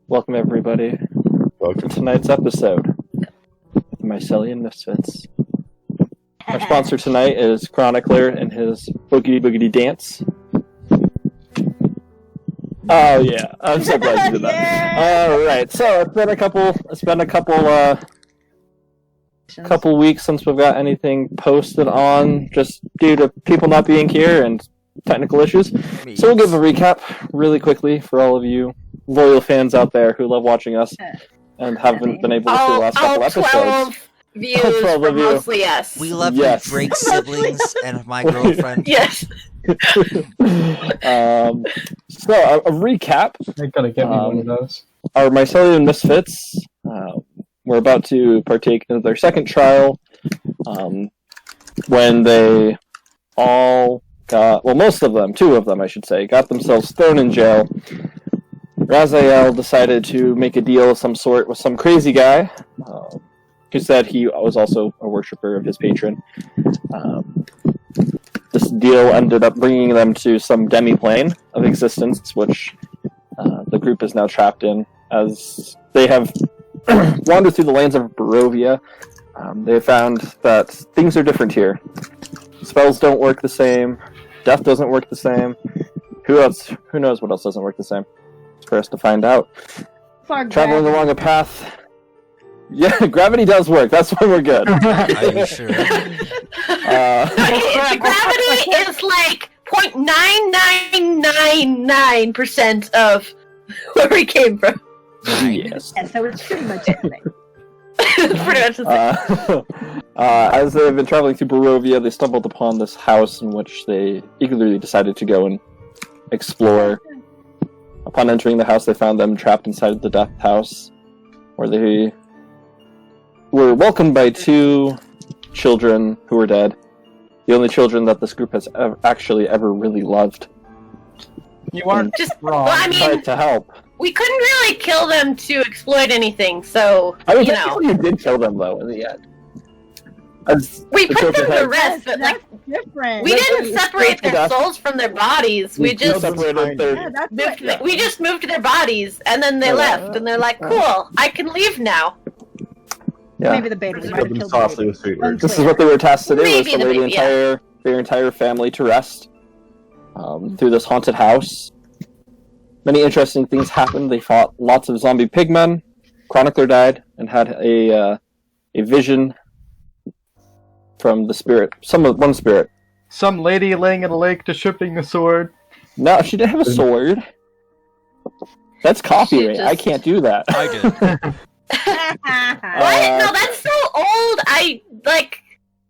Welcome, everybody, to tonight's episode of Mycelium Misfits. Our sponsor tonight is Chronicler and his Boogity Boogity Dance. Oh yeah, I'm so glad you did that. All right, so it's been a couple weeks since we've got anything posted on, just due to people not being here and technical issues. So we'll give a recap really quickly for all of you loyal fans out there who love watching us and haven't been able to see the last couple episodes. 12 views 12 from of you. mostly us. We love Yes. your Drake siblings and my girlfriend. Yes. So a recap. I gotta get me one of those. Our Mycelium Misfits. We're about to partake in their second trial. When they all got, well, most of them, two of them, I should say, got themselves thrown in jail. Raziel decided to make a deal of some sort with some crazy guy who said he was also a worshiper of his patron. This deal ended up bringing them to some demi-plane of existence, which the group is now trapped in, as they have wandered through the lands of Barovia. They found that things are different here. Spells don't work the same. Death doesn't work the same. Who knows what else doesn't work the same? It's for us to find out. Traveling along a path. Yeah, gravity does work. That's when we're good. Are you sure? Gravity is like 0.9999% of where we came from. Yes. Yeah, so it's pretty much everything. It's pretty much the same. As they've been traveling through Barovia, they stumbled upon this house in which they eagerly decided to go and explore. Upon entering the house, they found them trapped inside the death house, where they were welcomed by two children who were dead. The only children that this group has actually ever really loved. You aren't Just, wrong. well, I mean, Tried to help. we couldn't really kill them to exploit anything, so, I mean, you know. you did kill them, though, in the end. As We the put them children to had- rest, but like, different. we didn't separate their Death. souls from their bodies. We just separated their... Yeah, that's moved, it. we just moved their bodies, and then they Yeah. left, and they're like, cool, I can leave now. Yeah. Maybe the baby might Killed have them killed softly the with sweet baby. words. This is what they were tasked to do, was Maybe to the lay baby, their entire family to rest through this haunted house. Many interesting things happened. They fought lots of zombie pigmen. Chronicler died and had a vision from the spirit. One spirit. Some lady laying in a lake distributing a sword. No, she didn't have a sword. That's copyright. just- I can't do that. I did. What? No, that's so old.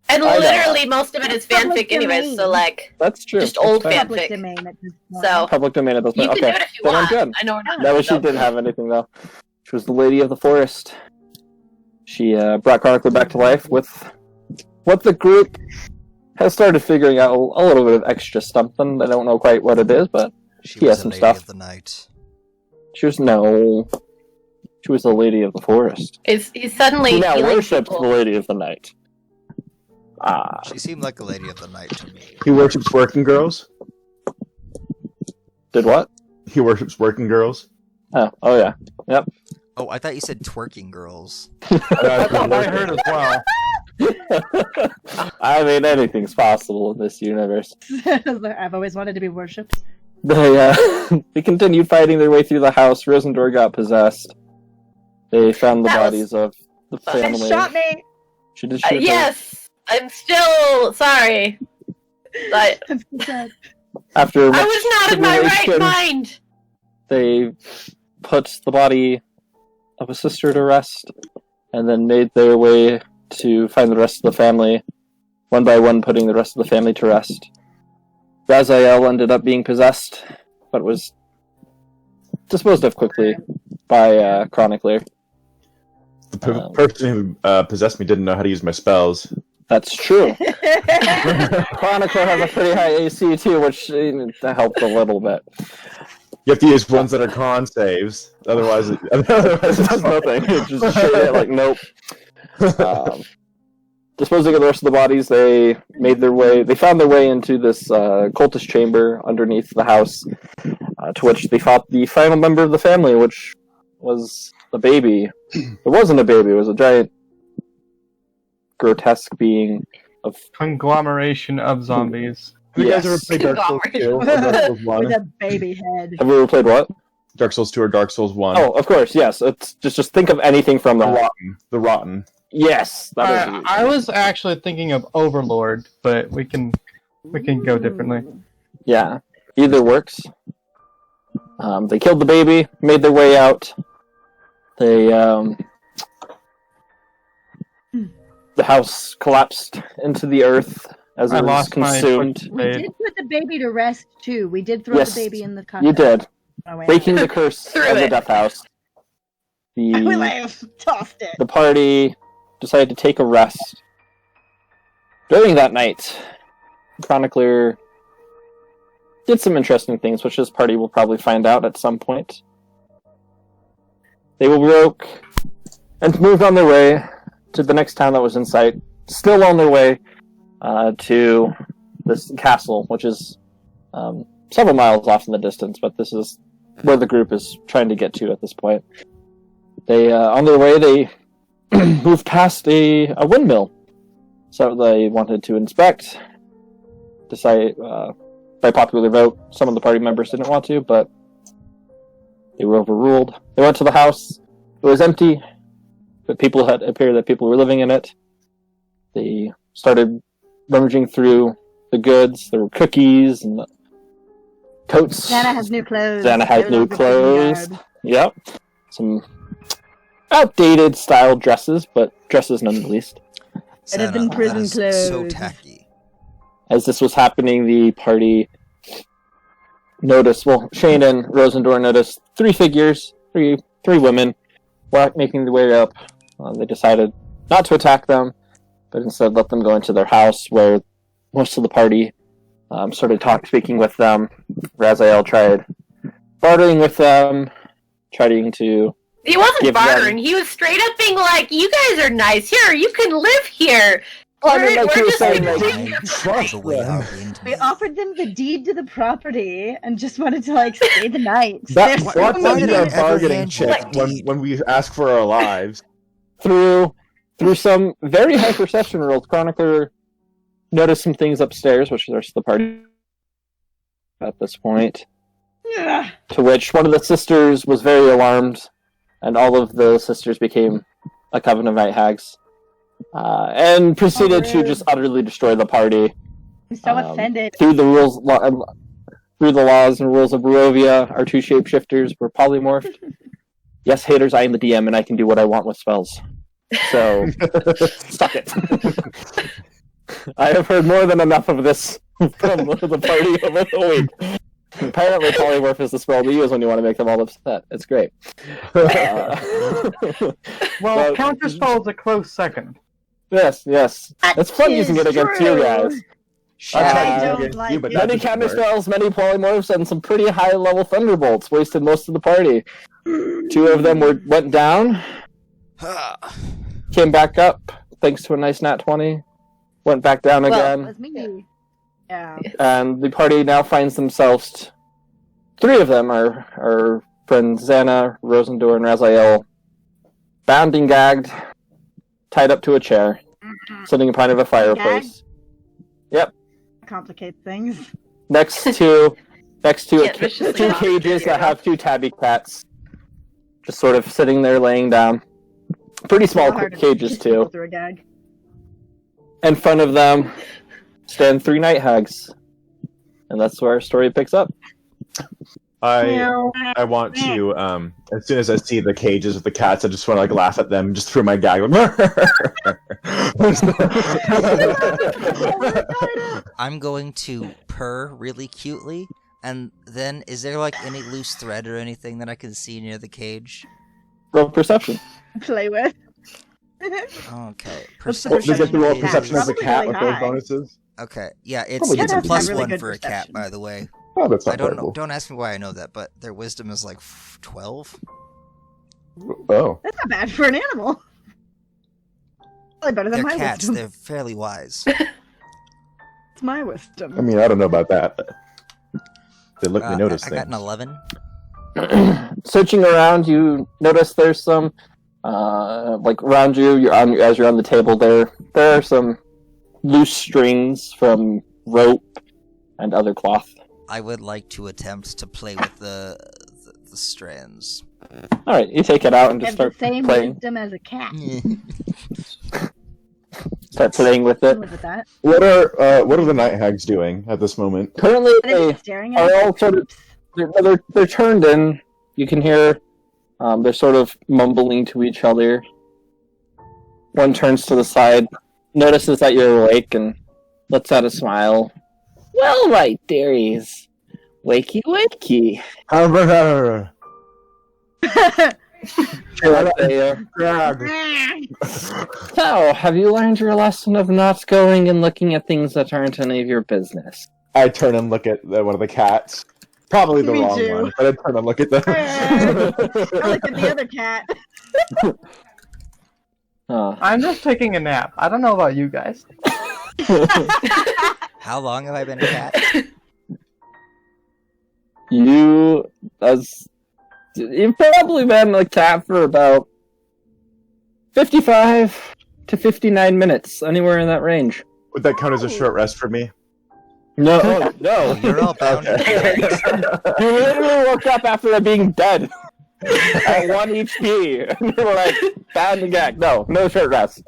And I know. literally most of it is Public fanfic anyways, domain. so like, That's true. Just That's old fine. fan- Public fanfic. domain at this point. so Public domain at this you point. can Okay. do it if you Then I'm want. good. I know we're not. No, she didn't have anything, though. She was the Lady of the Forest. She brought Chronicler back to life with what the group has started figuring out, a little bit of extra something. I don't know quite what it is, but She He has was some a lady stuff. of the night. she was the Lady of the Forest. He's suddenly He now healing worships people. the Lady of the Night. She seemed like a lady of the night to me. He worships working girls. Did what? He worships working girls. Oh yeah. Yep. Oh, I thought you said twerking girls. That's what I heard as well. I mean, anything's possible in this universe. I've always wanted to be worshipped. They continued fighting their way through the house. Rosendor got possessed. They found the That was- bodies of the It family. shot me. She did shoot them. Yes, I'm still sorry. But I'm so sad. After I much was not in my right tribulation, mind. they put the body of a sister to rest, and then made their way to find the rest of the family, one by one putting the rest of the family to rest. Raziel ended up being possessed, but was disposed of quickly by Chronicler. The person who possessed me didn't know how to use my spells. That's true. Chronicler has a pretty high AC too, which helped a little bit. You have to use ones that are con saves. Otherwise, otherwise It does nothing. It just shade it like nope. Disposing of the rest of the bodies, they found their way into this cultist chamber underneath the house, to which they fought the final member of the family, which was a baby. It wasn't a baby. It was a giant, grotesque being of. Conglomeration of zombies. Have you guys ever Yes. played Dark Souls 2 or Dark Souls 1? With a baby head. Have you ever played what? Dark Souls 2 or Dark Souls 1? Oh, of course, yes. It's just think of anything from The that. Rotten. The Rotten. Yes, that is. I was actually thinking of Overlord, but we can go differently. Yeah, either works. They killed the baby, made their way out. They the house collapsed into the earth as I it was lost my consumed. We did put the baby to rest too. We did throw Yes, the baby in the cockpit. You did, on our way breaking out. the curse Threw of the it. death house. We The like tossed it. the party decided to take a rest. During that night, the chronicler did some interesting things, which this party will probably find out at some point. They woke and moved on their way to the next town that was in sight, still on their way to this castle, which is several miles off in the distance, but this is where the group is trying to get to at this point. They, on their way, they moved past a windmill, so they wanted to inspect. Decide by popular vote, some of the party members didn't want to, but they were overruled. They went to the house. It was empty, but appeared that people were living in it. They started rummaging through the goods. There were cookies and coats. Santa has new clothes. Santa has They new were looking in the clothes. yard. Yep. Some outdated style dresses, but dresses none the least. It had been Santa, prison that is so clothes. tacky. As this was happening, the party noticed, Shane and Rosendor noticed three women making their way up. They decided not to attack them, but instead let them go into their house, where most of the party started speaking with them. Raziel tried bartering with them, trying to... He wasn't Give them- bartering. He was straight up being like, "You guys are nice. Here, you can live here. Well, I mean, like We're you were just saying, gonna like, take Find your trust the way them. out into We offered them the deed to the property and just wanted to like stay the night. That, They're what's why in did I our ever bargaining hand you chip that when, deed? when we ask for our lives? through some very high perception rolls, Chronicler noticed some things upstairs, which the rest of the party at this point. Yeah. To which one of the sisters was very alarmed, and all of the sisters became a coven of night hags, and proceeded to rude. just utterly destroy the party I'm so Um, offended. through the laws and rules of Barovia. Our two shapeshifters were polymorphed. Yes, haters, I am the DM, and I can do what I want with spells. So, suck it. I have heard more than enough of this from the party over the week. Apparently, polymorph is the spell to use when you want to make them all upset. It's great. Well, But- Counterspell is a close second. Yes. It's fun That using is it against you true. guys. I Uh, don't against like you, but it. not Many just counter Bard. spells, many polymorphs, and some pretty high level thunderbolts wasted most of the party. Two of them went down, came back up thanks to a nice nat 20, went back down Well, again, That was me. Yeah. and the party now finds themselves. Three of them are our friends Xana, Rosendor, and Raziel, bound and gagged, tied up to a chair, sitting in front of a fireplace. Complicate things. Next to Get viciously two knocked cages through. that have two tabby cats, just sort of sitting there laying down. Pretty small Hard to cages kick people too. through a gag. In front of them stand three night hags, and that's where our story picks up. I want to, as soon as I see the cages with the cats, I just want to like laugh at them just through my gag. I'm going to purr really cutely, and then is there like any loose thread or anything that I can see near the cage? Roll perception. Play with. Okay. What's the Oh, they get to roll Yeah, perception as a probably cat really with those high. bonuses. Okay. Yeah, it's Probably it's a doesn't plus have really one good for a cat, perception. by the way. Oh, that's I not don't know. terrible. Don't ask me why I know that, but their wisdom is like 12. Oh, That's not bad for an animal. Probably better than They're my cats. wisdom. They're fairly wise. It's my wisdom. I mean, I don't know about that. They let me I notice got things. an 11. searching around, you notice there's some, like around you. As you're on the table there. There are some loose strings from rope and other cloth. I would like to attempt to play with the strands. All right, you take it out and You just have the start same playing. wisdom as a cat. Start playing with it. Live with that. What are the night hags doing at this moment? Currently, And they're they just staring at are us. all sort of they're turned in. You can hear they're sort of mumbling to each other. One turns to the side, notices that you're awake, and lets out a smile. Well, my dearies, wakey wakey. So, have you learned your lesson of not going and looking at things that aren't any of your business? I turn and look at one of the cats. Probably the Me wrong too. one, but I turn and look at them. I look at the other cat. I'm just taking a nap. I don't know about you guys. How long have I been a cat? You've probably been a cat for about 55 to 59 minutes, anywhere in that range. Would that count as a short rest for me? No, no. You're all bound to gags. You literally woke up after being dead at 1 HP. And you were like, bound to gag. No short rest.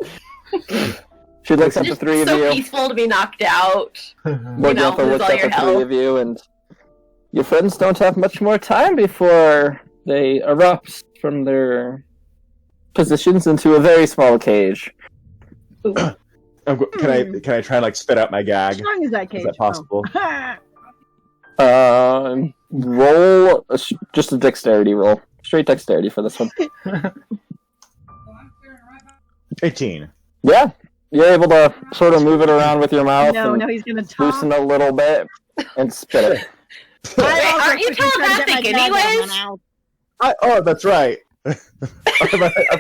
She looks at the Just three of so you. peaceful to be knocked out. Morgantha lose looks all at your the three health. of you, and your friends don't have much more time before they erupt from their positions into a very small cage. Can I try and spit out my How gag? strong is that cage? Is that possible? Oh. Roll just a dexterity roll. Straight dexterity for this one. 18. Yeah, you're able to sort of move it around with your mouth and No, he's gonna talk. loosen a little bit and spit it. I also Aren't you freaking tried to get my telepathic gag out of my anyways? mouth. Oh, that's right. I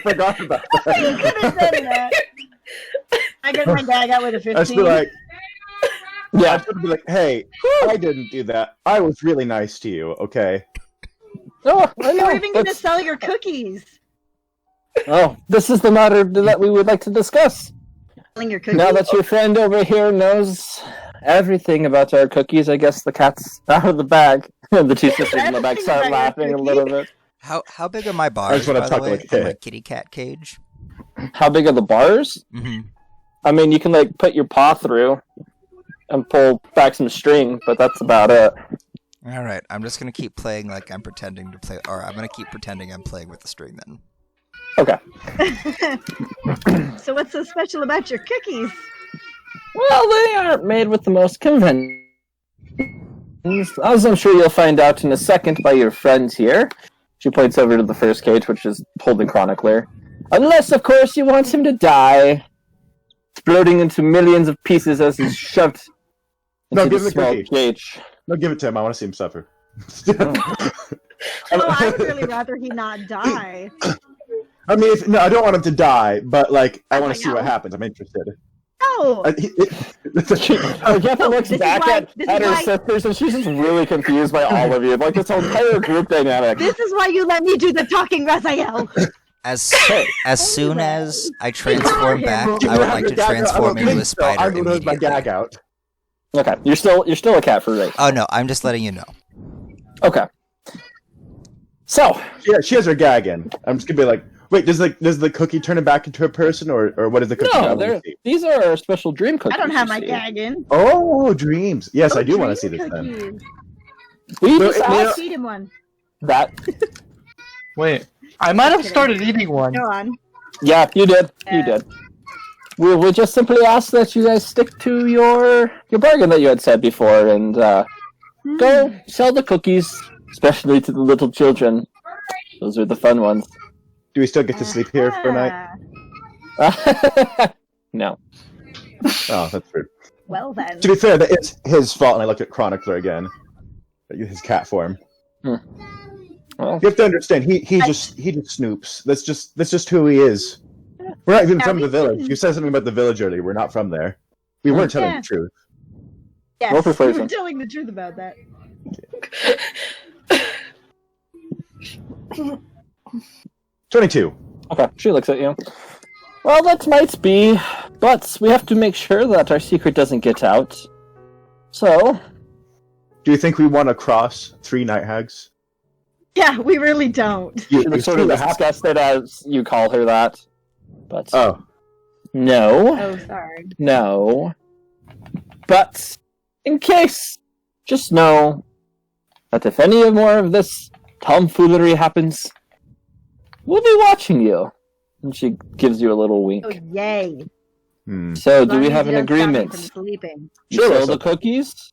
forgot about You that. could have said that. I get my gag out with a 15. I should be like, Yeah, hey, I didn't do that. I was really nice to you, okay? oh, I know. We're even gonna That's- sell your cookies. Oh, this is the matter that we would like to discuss. Selling your cookies. Now that your friend over here knows everything about our cookies, I guess the cat's out of the bag. The two sisters in the back start laughing a little bit. How big are my bars, just wanna by the talk way, like in my that. kitty cat cage? How big are the bars? Mm-hmm. I mean, you can put your paw through and pull back some string, but that's about it. All right, I'm just gonna keep playing like I'm pretending to play, or I'm gonna keep pretending I'm playing with the string then. Okay. So what's so special about your cookies? Well, they aren't made with the most conventions, as I'm sure you'll find out in a second by your friend here. She points over to the first cage, which is holding Chronicler. Unless, of course, you want him to die, exploding into millions of pieces as he's shoved No, into give the him the small cookie. cage. No, give it to him. I want to see him suffer. Oh, I'd really rather he not die. I mean, I don't want him to die, but I want to see know. what happens. I'm interested. No. Morgantha looks This is back why- this at is her why- sisters, and she's just really confused by all of you. This whole entire group dynamic. This is why you let me do the talking, Raphael. As soon as I transform back, Give I would like to transform into a spider I'm gonna lose my immediately. gag out. Okay, you're still a cat for right. Oh no, I'm just letting you know. Okay. So, Yeah, she has her gag in. I'm just gonna be like, wait, does the cookie turn him back into a person, or what is the cookie? no, I wanna see? these are our special dream cookies. I don't have you my see. gag in. Oh, dreams. Yes, Oh, I do want to dream see this then. cookies. We Well, just it may asked Feed him one. that. Wait, I might have started eating one. Go on. Yeah, you did. You Yeah. did. We just simply ask that you guys stick to your bargain that you had said before, and go sell the cookies, especially to the little children. Those are the fun ones. Do we still get to sleep here for a night? No. Oh, that's rude. Well then. To be fair, that it's his fault, and I looked at Chronicler again. His cat form. Well, You have to understand, he just snoops. That's just who he is. We're not even Yeah, from we the village. can- You said something about the village earlier. We're not from there. We weren't telling Yeah. the truth. Yes, Roll you persuasion. were telling the truth about that. 22. Okay, she looks at you. Well, that might be, but we have to make sure that our secret doesn't get out. So, Do you think we want to cross 3 night hags? Yeah, we really don't. she looks sort of disgusted as you call her that. But Oh. no, Oh, sorry. no. But in case, just know that if any more of this tomfoolery happens, we'll be watching you. And she gives you a little wink. Oh, yay. So, As do long we as have you an don't stop me agreement? from sleeping. You Sure, sell the cookies.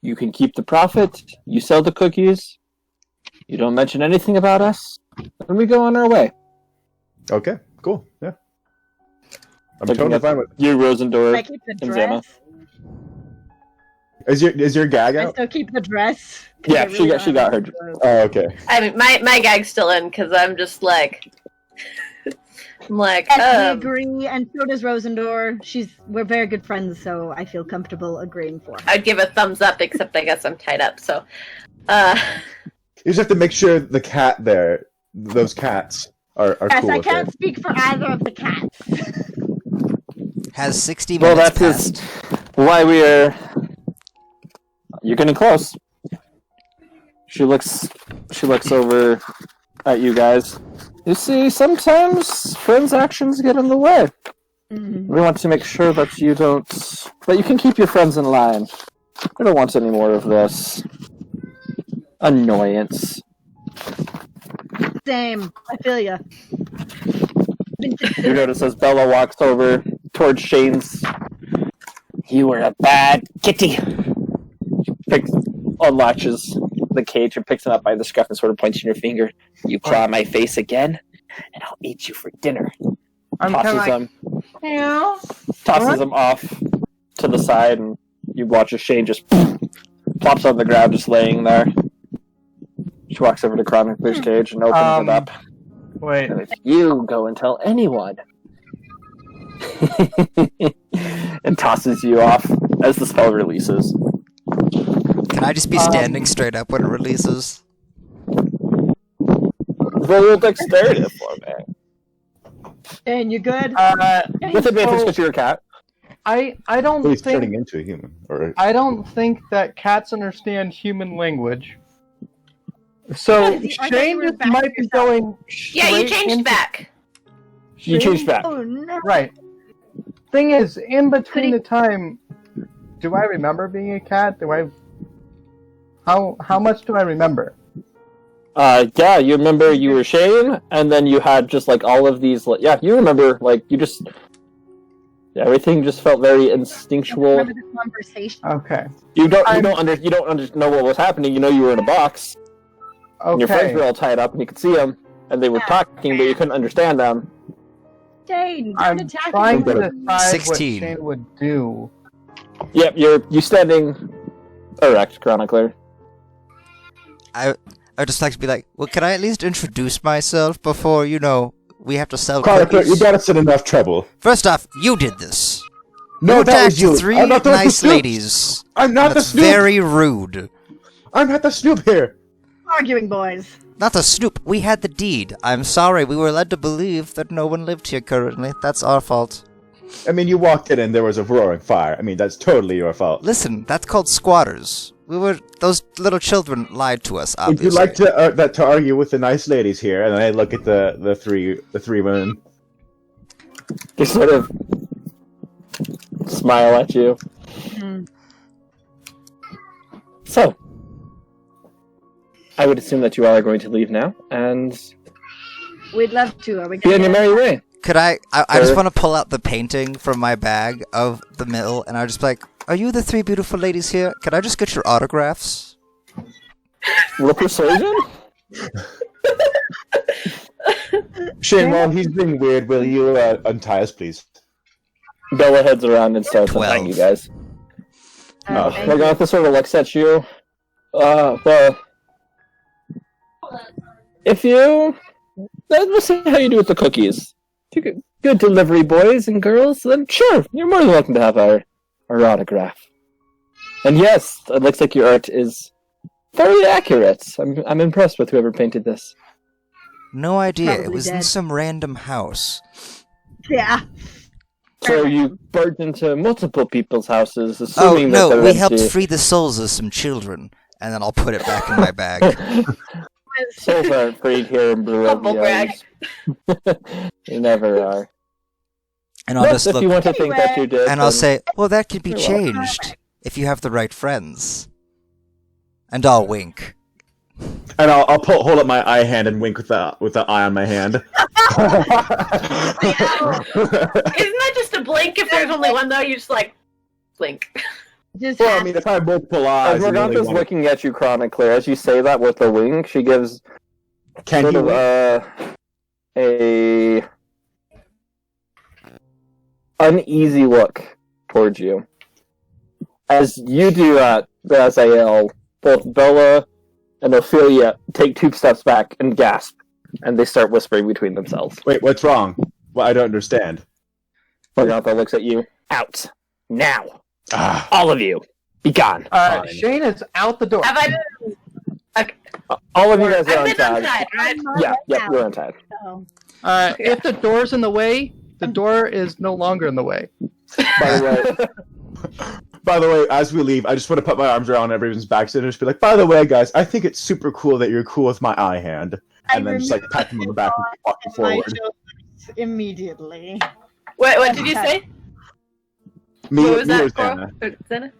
You can keep the profit. You sell the cookies. You don't mention anything about us, and we go on our way. Okay, cool. Yeah. I'm Looking totally at fine with you, Rosendor. I keep the and Zama. dress. Is your gag I out? still keep the dress. 'cause Yeah, I really don't she got have her. clothes. Oh, okay. I mean, my gag's still in because I'm just like, I'm like, Yes, we agree, and so does Rosendor. We're very good friends, so I feel comfortable agreeing for her. I'd give a thumbs up, except I guess I'm tied up. So, You just have to make sure the cat there, those cats, are Yes, cool I with can't it. speak for either of the cats. Has 60 Well, minutes that is passed? why we are. You're getting close. She looks over at you guys. You see, sometimes friends' actions get in the way. We want to make sure that that you can keep your friends in line. We don't want any more of this annoyance. Same. I feel ya. You notice as Bella walks over towards Shane's. You were a bad kitty. She unlatches the cage and picks it up by the scruff and sort of points in your finger. You claw my face again, and I'll eat you for dinner. I'm Tosses kind of him off to the side, and you watch as Shane just plops on the ground, just laying there. She walks over to Chronicler's cage and opens it up. wait. And if you go and tell anyone, and tosses you off as the spell releases. Can I just be standing straight up when it releases? Roll dexterity for me. And you good? With advantage so because you're a cat. I don't Well, he's think turning into a human. Or I don't think that cats understand human language. So I thought you Shane were just back might to be yourself. going. yeah, you straight changed into- back. You Shane- changed back. Oh no. Right. Thing is, in between Could the time, do I remember being a cat? Do I? How much do I remember? Yeah, you remember you were Shane, and then you had just like all of these. Yeah, you remember you just everything just felt very I instinctual. remember the conversation. Okay. You don't know what was happening. You know you were in a box, and your friends Okay. were all tied up, and you could see them, and they were talking, but you couldn't understand them. Dane, I'm don't attack trying me. to decide 16. what Shane would do. Yep, you standing erect, Chronicler. I'd just like to be like, well, can I at least introduce myself before, we have to sell Chronicler, cookies? you got us in enough trouble. First off, you did this. No, you that was attacked you. three I'm not the one who nice snooped. ladies. I'm not the That's snoop. very rude. I'm not the snoop here. Arguing, boys. Not the snoop. We had the deed. I'm sorry. We were led to believe that no one lived here currently. That's our fault. I mean, you walked in and there was a roaring fire. I mean, that's totally your fault. Listen, that's called squatters. Those little children lied to us, Would obviously. you like to argue with the nice ladies here? And then I look at the three women. They sort of smile at you. So, I would assume that you all are going to leave now and We'd love to. Are we be on your merry way. Could I just Sure. want to pull out the painting from my bag of the mill, and I'll just be like, are you the three beautiful ladies here? Could I just get your autographs? Roll persuasion? Shane, while he's being weird, will you untie us, please? Bella heads around and starts untying 12. you guys. No. thank We're going to sort of looks at you. Well, if you... Let's see how you do with the cookies. If you're good delivery boys and girls, then sure, you're more than welcome to have our autograph. And yes, it looks like your art is very accurate. I'm impressed with whoever painted this. No idea. It Probably was in dead. some random house. Yeah. So you burst into multiple people's houses, Oh assuming that no, they're we helped empty. free the souls of some children, and then I'll put it back in my bag. Souls aren't freed here in Humble brag. Barovia. You never are. And I'll But just if you look, want to think that you did, and I'll then- say, "Well, that can be You're welcome. changed if you have the right friends." And I'll wink. And I'll hold up my eye hand and wink with the eye on my hand. Isn't that just a blink if there's only one though? You just like blink. Just Well, I half- mean, if I have multiple eyes, As and only Morgantha's one- looking at you chronically, as you say that with a wink, she gives can sort you of wink? a uneasy look towards you. As you do that, Raziel, both Bella and Ophelia take 2 steps back and gasp, and they start whispering between themselves. Wait, what's wrong? Well, I don't understand. Morgantha looks at you. Out. Now. Ah, All of you. Be gone. Fine. Shane is out the door. Have I? All of you guys are I've been untagged. outside, right? I'm not Yeah, right yeah, now, you're untagged. so- If the door's in the way, the door is no longer in the way. By the way, by the way, as we leave, I just want to put my arms around everyone's backs and just be like, by the way, guys, I think it's super cool that you're cool with my eye hand. And then just like pat them on the back and keep walking My forward. shoulders immediately. Wait, what did you say? Me, What was me or that, Cora? Xana? Or Xana?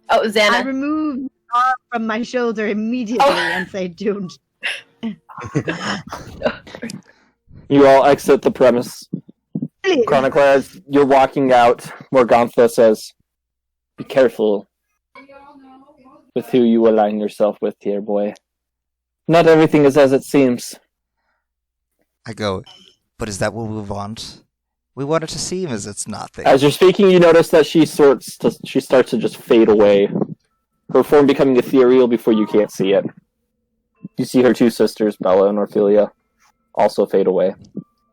Oh, I Xana. remove the arm from my shoulder immediately Oh. and say, "Don't." you all exit the premise. Chronicler, as you're walking out, Morgantha says, "Be careful with who you align yourself with here, boy. Not everything is as it seems." I go, "But is that what we want? We want it to seem as it's nothing." As you're speaking, you notice that she starts to just fade away. Her form becoming ethereal before you can't see it. You see her 2 sisters, Bella and Ophelia, also fade away.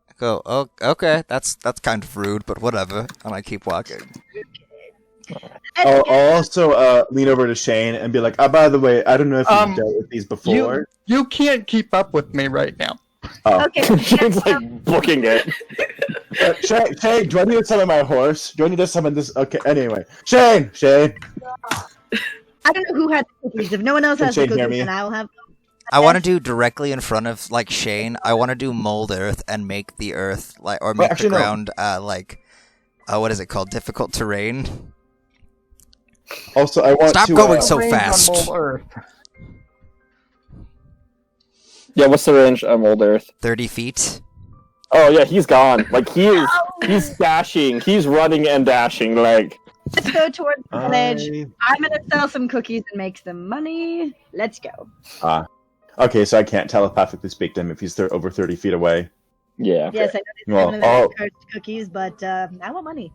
I go, "Oh, okay, that's kind of rude, but whatever," and I keep walking. I'll also lean over to Shane and be like, by the way, I don't know if you've dealt with these before. You can't keep up with me right now. Okay. Shane's like booking it. Shane, do I need to summon my horse? Do I need to summon this? Okay, anyway. Shane! I don't know who had the cookies. If no one else Can has the Shane hear cookies, me? then I will have them. I want to do directly in front of like Shane. I want to do mold earth and make the earth or make actually, the no. ground what is it called? Difficult terrain. Also, I want Stop to... going so Range on fast. Mole Earth. Yeah, what's the range on Old Earth? 30 feet. Oh yeah, he's gone. Like he's dashing. He's running and dashing. Like Let's go towards the village. I'm gonna sell some cookies and make some money. Let's go. Okay, so I can't telepathically speak to him if he's over 30 feet away. yeah. Yes, I know these Well, permanent cursed cookies, but I want money.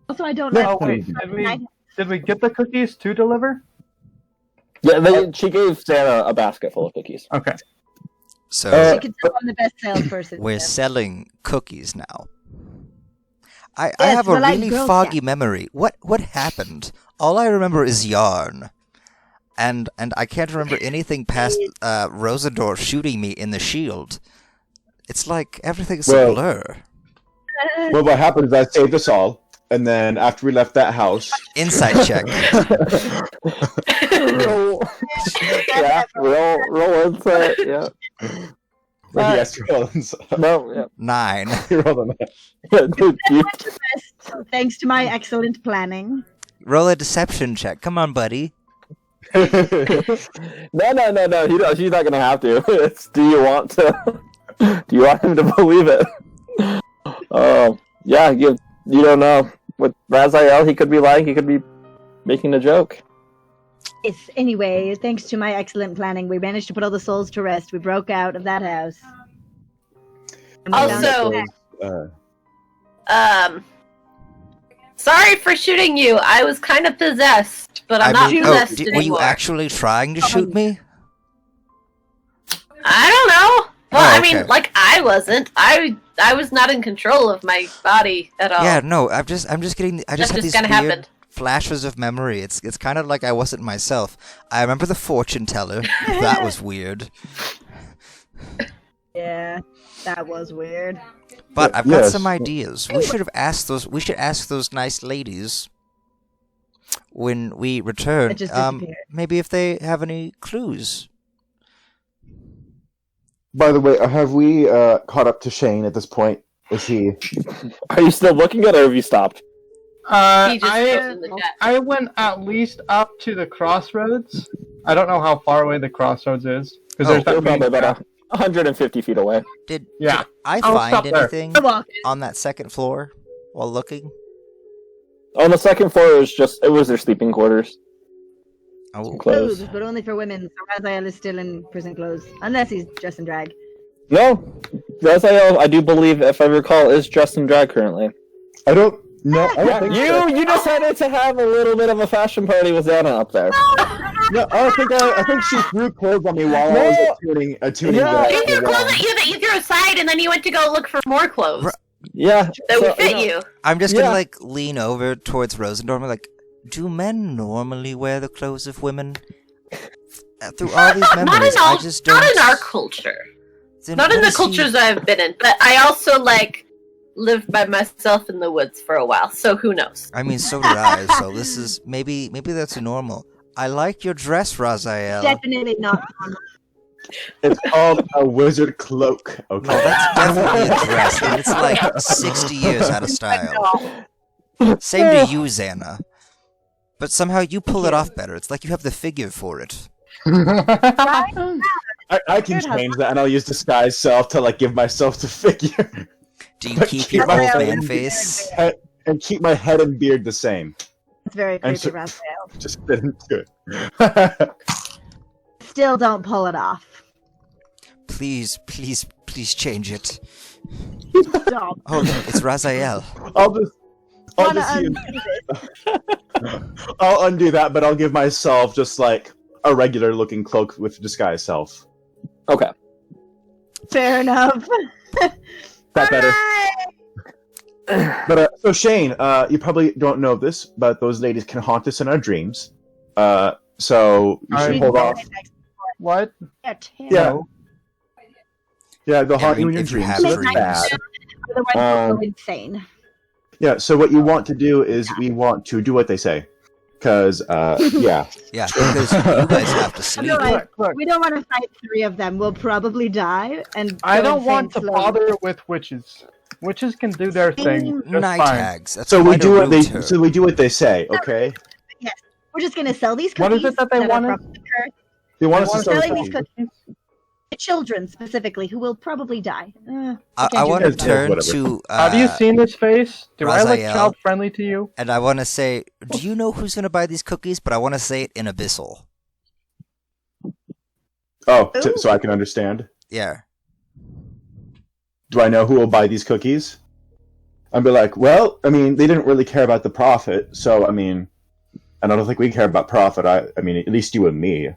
Also, I don't No, like. wait, Did we get the cookies to deliver? Yeah, she gave Santa a basket full of cookies. Okay. So She could tell I'm the best salesperson. we're selling cookies now. I Yes, have a we're like really Girl foggy memory. What happened? All I remember is yarn. And I can't remember anything past Rosador shooting me in the shield. It's like everything's a Well- blur. Well, what happened is I saved us all, and then after we left that house... Insight check. roll, yeah, roll insight. Yeah. yes, roll No, yeah. 9. on that. Yeah, dude, you- Thanks to my excellent planning. Roll a deception check. Come on, buddy. no. She's not gonna have to. It's do you want to? Do you want him to believe it? Oh, yeah. You don't know. With Raziel, he could be lying. He could be making a joke. Yes, anyway, thanks to my excellent planning, we managed to put all the souls to rest. We broke out of that house. And we found Also- out- Sorry for shooting you. I was kind of possessed, but I'm not possessed were anymore. you actually trying to shoot me? I don't know. Well, Oh, I mean, okay. like I wasn't. I was not in control of my body at all. Yeah, no. I'm just getting. I just That had just these kinda weird happened. flashes of memory. It's kind of like I wasn't myself. I remember the fortune teller. That was weird. Yeah, that was weird. But I've got Yes. some ideas. We should ask those nice ladies when we return. It just disappeared. Maybe if they have any clues. By the way, have we caught up to Shane at this point? Is he? Are you still looking at it, or have you stopped? He just goes in the chat. I went at least up to the crossroads. I don't know how far away the crossroads is because there's You're that main probably path. about 150 feet away. Did Yeah. I I'll find stop there. anything I walk. on that second floor while looking? On the second floor, it was their sleeping quarters. Oh, Clothes. Clothes, but only for women. So Raziel is still in prison clothes, unless he's dressed in drag. No, Raziel, I do believe, if I recall, is dressed in drag currently. I don't know. I don't think so. You decided to have a little bit of a fashion party with Xana up there. No, I think she threw clothes on me while I was tuning. Yeah. You threw the clothes wand. at you that you threw aside, and then you went to go look for more clothes Yeah, that would so, fit you know, you. I'm just gonna Yeah. lean over towards Rosendorm and like, do men normally wear the clothes of women? Through all these Not memories, in all, I just don't. not in our culture. Then Not in what the is he- cultures I've been in, but I also lived by myself in the woods for a while, so who knows? I mean, so did I. So this is maybe that's normal. I like your dress, Raziel. Definitely not. It's called a wizard cloak. Okay. No, that's definitely a dress, and it's like 60 years out of style. Same to you, Xana. But somehow you pull it off better. It's like you have the figure for it. I can change that, and I'll use disguise self to give myself the figure, Do you keep your my old head man in- face? and keep my head and beard the same. It's very I'm creepy, so- Raziel. Just fit into it. Still don't pull it off. Please change it. Stop. Oh, look, it's Raziel. I'll just Wanna use- undo this? I'll undo that, but I'll give myself just a regular looking cloak with disguise self. Okay. Fair enough. That better. Alright. But so Shane, you probably don't know this, but those ladies can haunt us in our dreams. So you should hold off. What? Yeah. Yeah. Yeah, they'll haunt you in your If you dreams. have So that's dreams. bad. Otherwise, we'll go insane. Yeah. So what you want to do is we want to do what they say, because yeah. Yeah, because you guys have to sleep. No, Look, We don't want to fight 3 of them. We'll probably die. And I go don't insane want to slowly. bother with witches. Witches can do their thing just Night fine. tags. That's So we quite a do what rude term. we do what they say. Okay. We're just gonna sell these What cookies. is it that they are wanted? from the curse They want us They to start selling with these cookies to children specifically who will probably die. I can't do want to that. turn Whatever. to. Have you seen this face? Do I look Raziel. child friendly to you? And I want to say, do you know who's going to buy these cookies? But I want to say it in Abyssal. Oh, so I can understand. Yeah. Do I know who will buy these cookies? I'd be like, well, I mean, they didn't really care about the profit, so I mean, and I don't think we care about profit. I mean, at least you and me.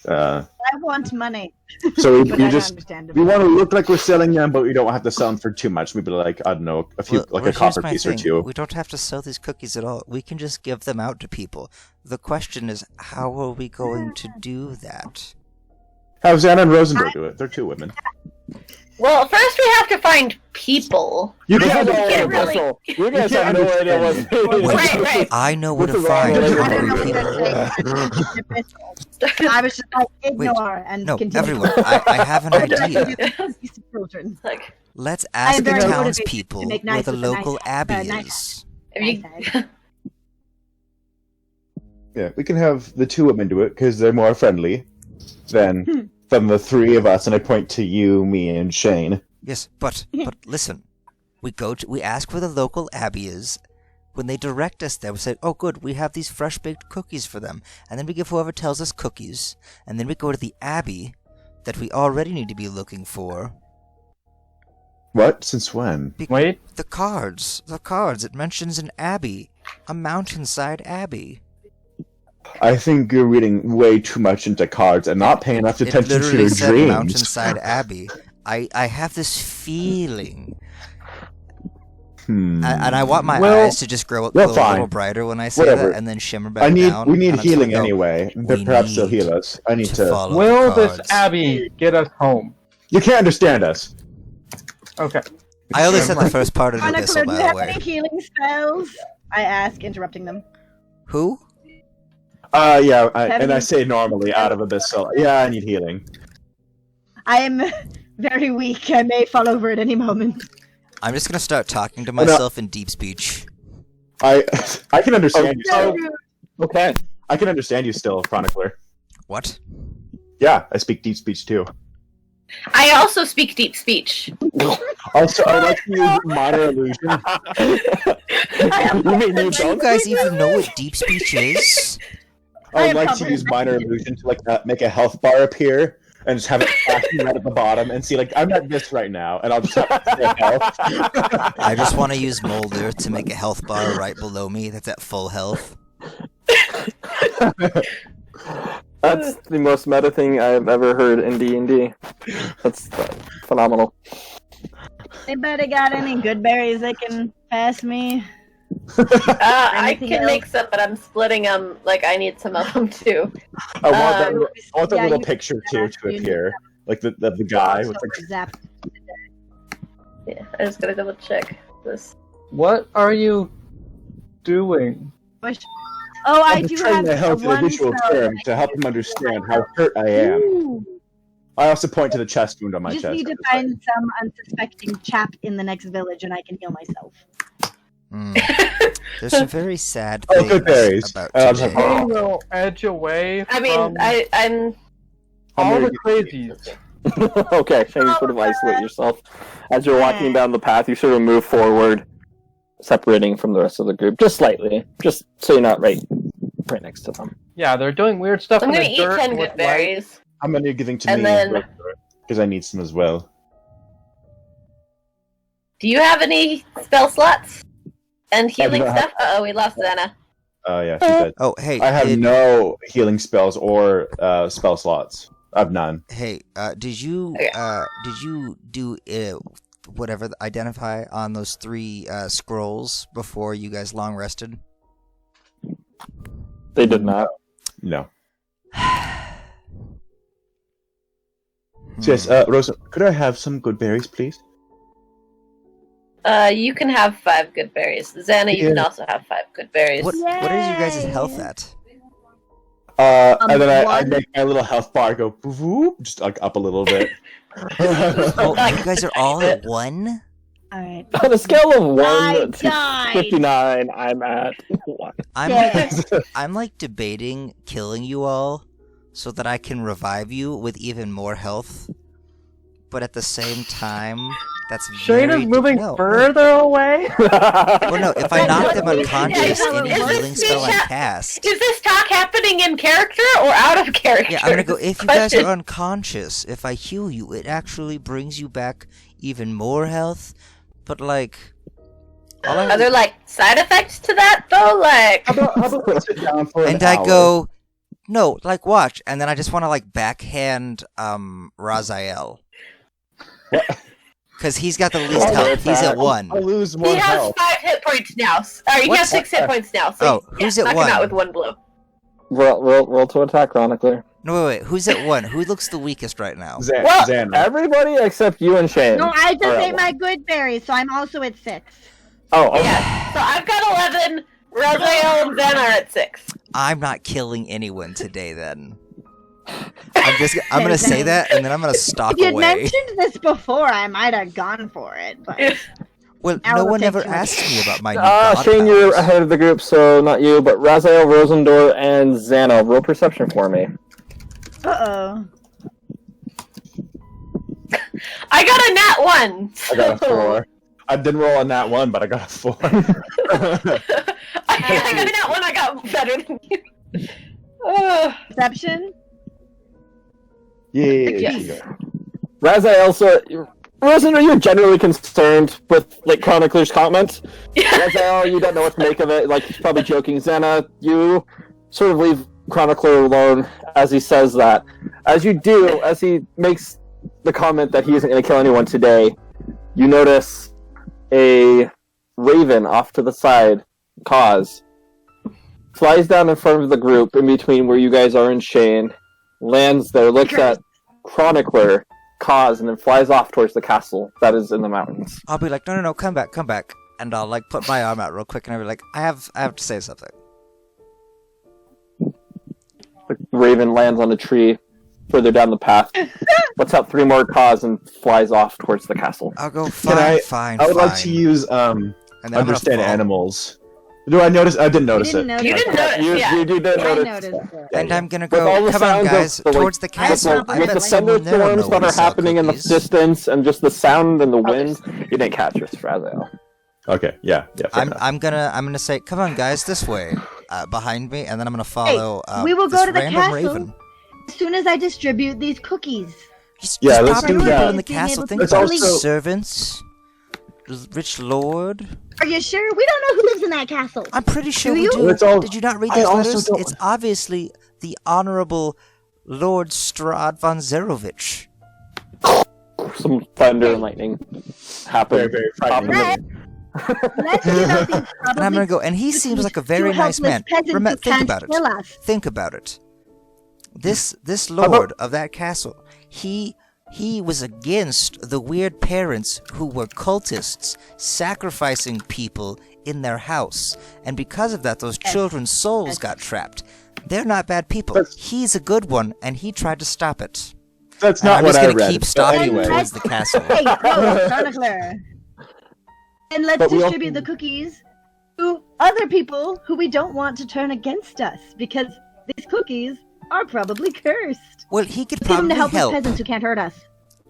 I want money. So we But I don't just understand we it. want to look like we're selling them, but we don't have to sell them for too much. We'd be like, I don't know, a few, Well, a here's copper my piece thing. or two. We don't have to sell these cookies at all. We can just give them out to people. The question is, how are we going to do that? Have Xana and Rosendor do it. They're 2 women. Well, first we have to find people. You This can't is all can't an really- abyssal. You guys you have can't no idea what's Right, right. I know where This to is all find related. I don't know hungry what people. that's saying. I was just like, ignore and No, continue. everyone, I have an idea. These children. Like, Let's I ask am the very motivated townspeople to make where nice the with a nice local hat, abbey nice is. if you, Yeah, we can have the 2 women do it because they're more friendly than the 3 of us. And I point to you, me, and Shane. Yes, but listen, we ask where the local abbey is. When they direct us there, we say, "Oh, good, we have these fresh baked cookies for them," and then we give whoever tells us cookies, and then we go to the abbey that we already need to be looking for. What? Since when? Wait. The cards. It mentions an abbey, a mountainside abbey. I think you're reading way too much into cards and not paying enough It attention to literally your said dreams. mountainside abbey. I have this feeling. And I want my Well- eyes to just grow up well, a little fine. brighter when I say Whatever. that, and then shimmer back down. We need and I'm just healing gonna go, anyway. "We Perhaps they'll need heal us. I need to. follow Will the this cards." Abbey get us home? You can't understand us. Okay. I only said the first part of the Chronicler, whistle, do by you the have way. any healing spells? I ask, interrupting them. Who? Yeah, and I Kevin? say normally out of abyssal. Yeah, I need healing. I am very weak. I may fall over at any moment. I'm just gonna start talking to myself in deep speech. I can understand you Oh, still. Okay. I can understand you still, Chronicler. What? Yeah, I speak deep speech too. I also speak deep speech. Also, I like to use minor illusion. You mean you Do you don't? guys even know what deep speech is? I would am like to probably use minor illusion to make a health bar appear and just have it flashing right at the bottom and see I'm at this right now, and I'll just have health. I just want to use Molder to make a health bar right below me that's at full health. That's the most meta thing I've ever heard in D&D. That's phenomenal. Anybody got any good berries they can pass me? I Anything can else? make some, but I'm splitting them. Like, I need some of them too. I want that Yeah, little you- picture too to you- appear, like the guy with So zap. Yeah, I just gotta double check this. What are you doing? Push. Oh, I I'm do trying have to help in a one visual spell term that to help him understand how hurt I am. Ooh. I also point to the chest wound on my I just chest. need to find some unsuspecting chap in the next village, and I can heal myself. Hmm. There's some very sad Oh, things good berries. about I was like, today. I will edge away I mean, from I'm. all I'm the crazies. Okay, so you sort of isolate yourself. As you're walking down the path, you sort of move forward, separating from the rest of the group, just slightly, just so you're not right next to them. Yeah, they're doing weird stuff I'm in gonna the eat dirt 10 with good berries. I'm gonna giving to And me then- because I need some as well. Do you have any spell slots? And healing don't have- stuff? Uh-oh, we lost Xana. Oh yeah, she did. Oh, hey, I have did, no healing spells or spell slots. I have none. Hey, did you Okay. do whatever identify on those 3 scrolls before you guys long rested? They did not. No. So yes, Rosa, could I have some good berries, please? You can have 5 good berries. Xana, you can Yeah. also have 5 good berries. What is your guys' Yay! health at? And then I one. make my little health bar go whoop, just up a little bit. Oh, you guys are all at 1? Alright. On a scale of 1 I to died. 59, I'm at 1. I'm like debating killing you all so that I can revive you with even more health. But at the same time, that's Shane very is moving no. further away. Well, no, if I knock them Yeah, unconscious, yeah, any is this healing spell I speech cast. Is this talk happening in character or out of character? Yeah, I'm gonna go. If you guys Question. are unconscious, if I heal you, it actually brings you back even more health. But like, all I Are there like side effects to that though? Like, How about we sit down for an and I hour? go, no, like watch, and then I just want to like backhand Raziel. Because he's got the least Oh, health. He's at attack. 1. I'll lose he one has health. 5 hit points now. Or he What's- has 6 hit points now. So Oh, yeah, who's at knock 1? him out with 1 blow. roll to attack, Chronicler. No, wait. Who's at 1? Who looks the weakest right now? Well, Xander. everybody except you and Shane. No, I just are at ate my good berries, so I'm also at 6. Oh, okay. Yeah. So I've got 11. Raziel and Zen are at 6. I'm not killing anyone today. Then I'm gonna say that, and then I'm gonna stalk If you'd away. mentioned this before, I might have gone for it, but Well, Now no it'll one take ever too much. asked me about my new god Shane, you're powers. ahead of the group, so not you, but Raziel, Rosendor, and Xana. Roll perception for me. uh-oh. I got a nat 1. I got a 4. I didn't roll on that one, but I got a 4. I got a nat 1. I got better than you. Perception? Yeah. Raziel, so Rosendor, you're generally concerned with like Chronicler's comment. Yeah. Raziel, you don't know what to make of it. Like he's probably joking. Xana, you sort of leave Chronicler alone as he says that. As you do, as he makes the comment that he isn't going to kill anyone today, you notice a raven off to the side, Kaz, flies down in front of the group in between where you guys are and Shane, lands there, looks at Chronicler, Kaz, and then flies off towards the castle that is in the mountains. I'll be like, no, come back. And I'll like put my arm out real quick and I'll be like, I have to say something. The raven lands on a tree further down the path, lets out 3 more Kaz, and flies off towards the castle. I'll go, I fine. would like to use And then understand I'm gonna fall. animals. Do I notice? I didn't notice it. You didn't notice, You, you did I notice. noticed it. And I'm gonna With all go, the come on sounds of guys, the, like, towards the castle. I with bet the someone there will thunderstorms know that we are sell happening in the cookies. distance, and just the sound and the wind, you didn't catch us, Frazael. Okay, yeah. Fair enough. I'm gonna say, come on guys, this way, behind me, and then I'm gonna follow. we will this go to the random castle. Raven. As soon as I distribute these cookies. Yeah, Just let's pop do people that. in the castle. Think Let's about also- servants, rich lord. Are you sure? We don't know who lives in that castle. I'm pretty sure Do we you? do. Let's all- Did you not read I those also letters? don't- It's obviously the Honorable Lord Strahd von Zerovich. Some thunder and lightning happen. Very, very frightening. Right. Let's give out these And I'm gonna go, and he seems like a very nice man. Think about it. Kill us. Think about it. This lord of that castle, he was against the weird parents who were cultists sacrificing people in their house, and because of that, those children's souls got trapped. They're not bad people. He's a good one, and he tried to stop it. That's And not I'm what just I gonna read. keep but stalking anyway. towards the castle. Hey, no, chronicler. And let's But we distribute the cookies to other people who we don't want to turn against us, because these cookies are probably cursed. Well, he could Give them probably to help help. peasants who can't hurt us.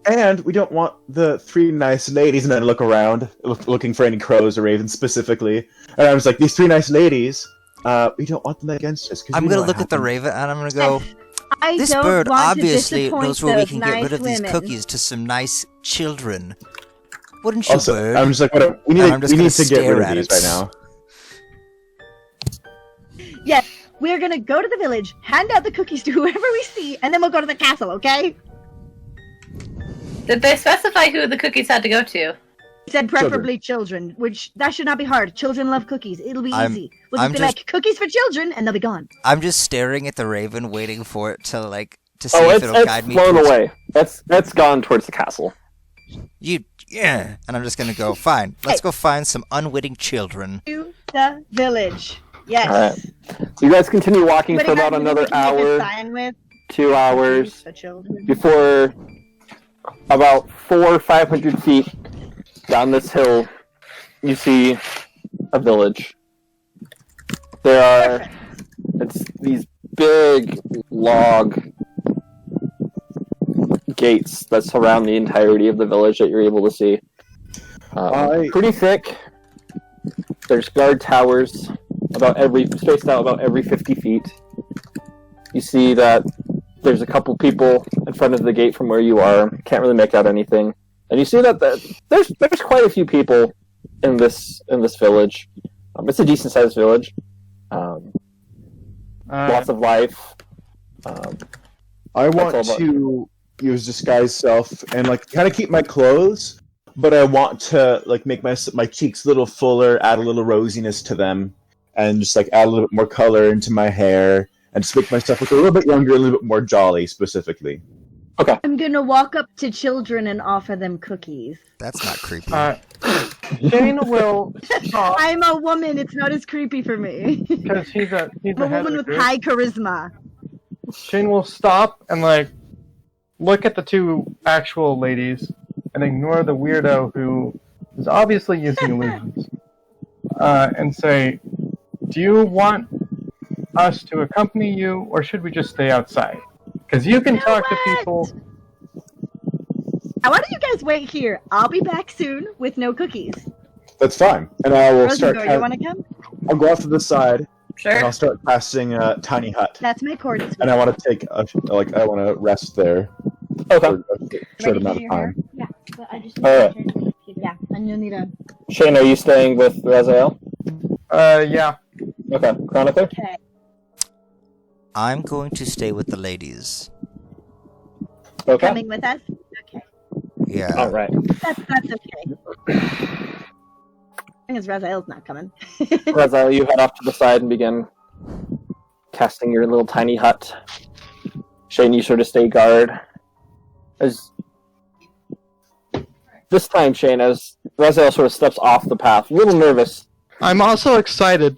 And we don't want the 3 nice ladies, and then look around, looking for any crows or ravens specifically. And I was like, these 3 nice ladies, we don't want them against us. 'cause I'm you gonna know look what at the happened. raven, and I'm gonna go. I This don't bird want to obviously disappoint knows where we those can get rid nice of these women. cookies to some nice children. Wouldn't you, Also, bird? I'm just like, what? We And I'm need, just we gonna need to get stare rid of at these it. right now. Yes, we're gonna go to the village, hand out the cookies to whoever we see, and then we'll go to the castle, okay? Did they specify who the cookies had to go to? He said preferably children, which that should not be hard. Children love cookies. It'll be I'm- easy. We'll I'm just be just- like, cookies for children, and they'll be gone. I'm just staring at the raven, waiting for it to see Oh, if it's it'll guide me. flown towards- away. It's gone towards the castle. Yeah. And I'm just gonna go. Fine. Let's go find some unwitting children. To the village. Yes. Alright. You guys continue walking for Anybody about have another anything we can make a hour, sign with? 2 hours, For children. before about 400 or 500 feet down this hill, you see a village. There are, it's these big log gates that surround the entirety of the village that you're able to see. Pretty thick. There's guard towers spaced out about every 50 feet. You see that there's a couple people in front of the gate from where you are. Can't really make out anything. And you see that there's quite a few people in this village. It's a decent sized village. Lots of life. I all want about- to use disguise self and kind of keep my clothes, but I want to make my cheeks a little fuller, add a little rosiness to them, and just add a little bit more color into my hair, and just make myself look a little bit younger, a little bit more jolly, specifically. I'm gonna walk up to children and offer them cookies. That's not creepy. Shane will stop I'm a woman. It's not as creepy for me. because he's I'm the a head of woman the with group. high charisma. Shane will stop and look at the 2 actual ladies and ignore the weirdo who is obviously using illusions, and say, "Do you want us to accompany you, or should we just stay outside? Because you can talk to people." Why don't you guys wait here? I'll be back soon with no cookies. That's fine, and I will start. Rosendor, you want to come? I'll go off to the side, and Sure. I'll start passing a tiny hut, That's my coordinates. and I want to take I want to rest there Okay. for a short amount of time. Yeah, but I just Alright. Yeah, and you'll need a. Shane, are you staying with Razael? Yeah. Okay. Chronicler? Okay. I'm going to stay with the ladies. Okay. Coming with us? Okay. Yeah. Alright. That's okay. thing is, Raziel's not coming. Raziel, you head off to the side and begin casting your little tiny hut. Shane, you sort of stay guard. As this time, Shane, as Raziel sort of steps off the path, a little nervous. I'm also excited.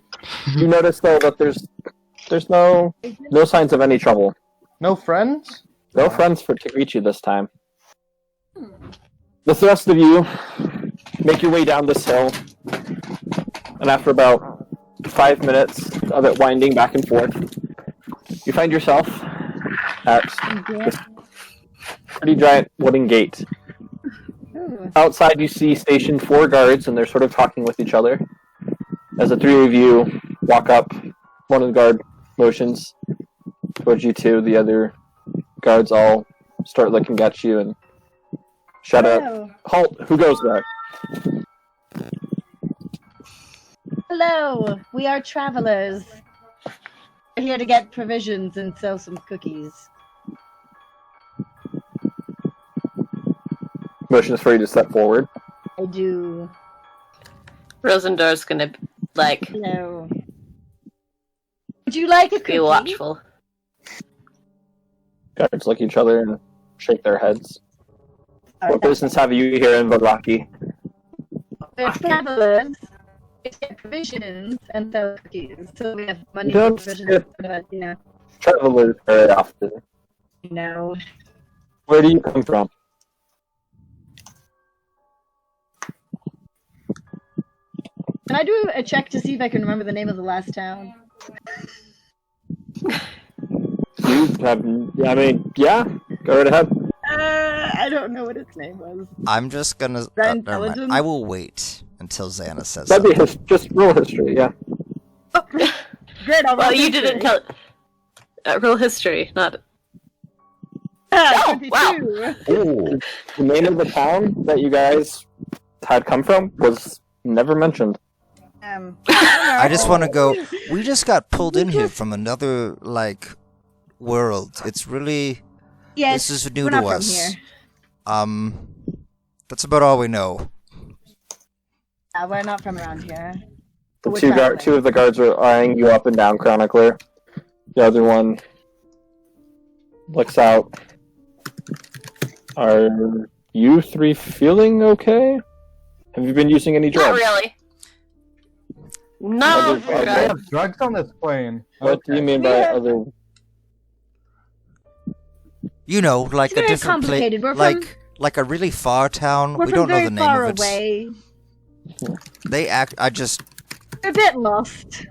You notice though that there's no signs of any trouble. No friends? No friends to greet you this time. The rest of you make your way down this hill, and after about 5 minutes of it winding back and forth, you find yourself at this pretty giant wooden gate. Outside you see stationed 4 guards, and they're sort of talking with each other. As the 3 of you walk up, one of the guard motions towards you 2, the other guards all start looking at you and shut up. Halt! Who goes there? Hello, we are travelers. We're here to get provisions and sell some cookies. Motions for you to step forward. I do. Rosendor's gonna, like, Hello. Would you like a cookie? be watchful. Guards look at each other and shake their heads. All What right, business have you here in Vallaki? we're travelers. We get provisions and sell cookies. So we have money for Don't provisions. But, you know, Travelers very often. Where do you come from? Can I do a check to see if I can remember the name of the last town? You have, I mean, yeah, go right ahead. I don't know what its name was. I'm just gonna. that Never mind. intelligence? I will wait until Xana says That'd something. be just real history, yeah. Great, I'll Well, roll you history. didn't tell. Real history, not. Ah, Oh, 22. wow. Ooh. The name of the town that you guys had come from was never mentioned. I just want to go. We just got pulled in here from another world. It's really. Yes, This is new we're to not from us. here. That's about all we know. We're not from around here. The We're two traveling. of the guards are eyeing you up and down, Chronicler. The other one looks out. Are you 3 feeling okay? Have you been using any drugs? Not really. No. Other- They have drugs on this plane. What do you mean by Yeah. other? You know, like It's a very different place, complicated. We're from- like a really far town. We're We from don't know very the name far of it. away. They act. I just. We're a bit lost.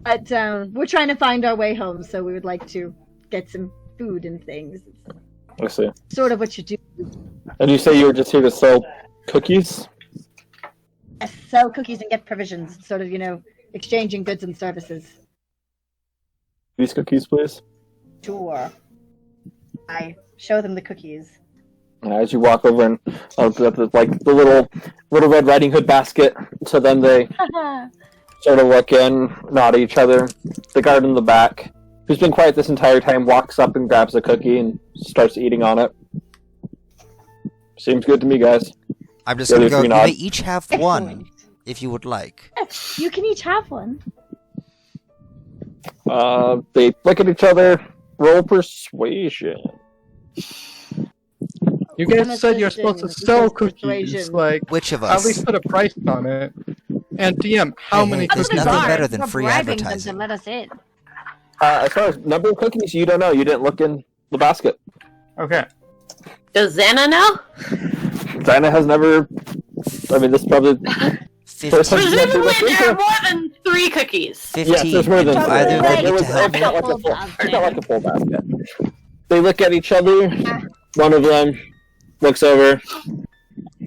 But we're trying to find our way home, so we would like to get some food and things. I see. Sort of what you do. And you say you were just here to sell cookies? Yes, sell cookies and get provisions. Sort of, exchanging goods and services. These cookies, please. Sure. I show them the cookies. As you walk over and open up the little Red Riding Hood basket, so then they sort of look in, nod at each other. The guard in the back, who's been quiet this entire time, walks up and grabs a cookie and starts eating on it. Seems good to me, guys. I'm just Yeah, gonna there's go. You three nods. may each have one, if you would like. You can each have one. They look at each other, roll persuasion. You guys said you're supposed to sell cookies. Persuasion. Which of At us? least put a price on it. And DM, how Hey, many there's cookies nothing are better there? than free advertising. Let us in. As far as number of cookies, you don't know. You didn't look in the basket. Okay. Does Xana know? Dinah has never. I mean, this is probably. 15. Presumably there are more than 3 cookies. 15. Yes, there's more than Do three. either of them It need was- to help it's me? not like a full- it's not like a full basket. They look at each other. One of them looks over.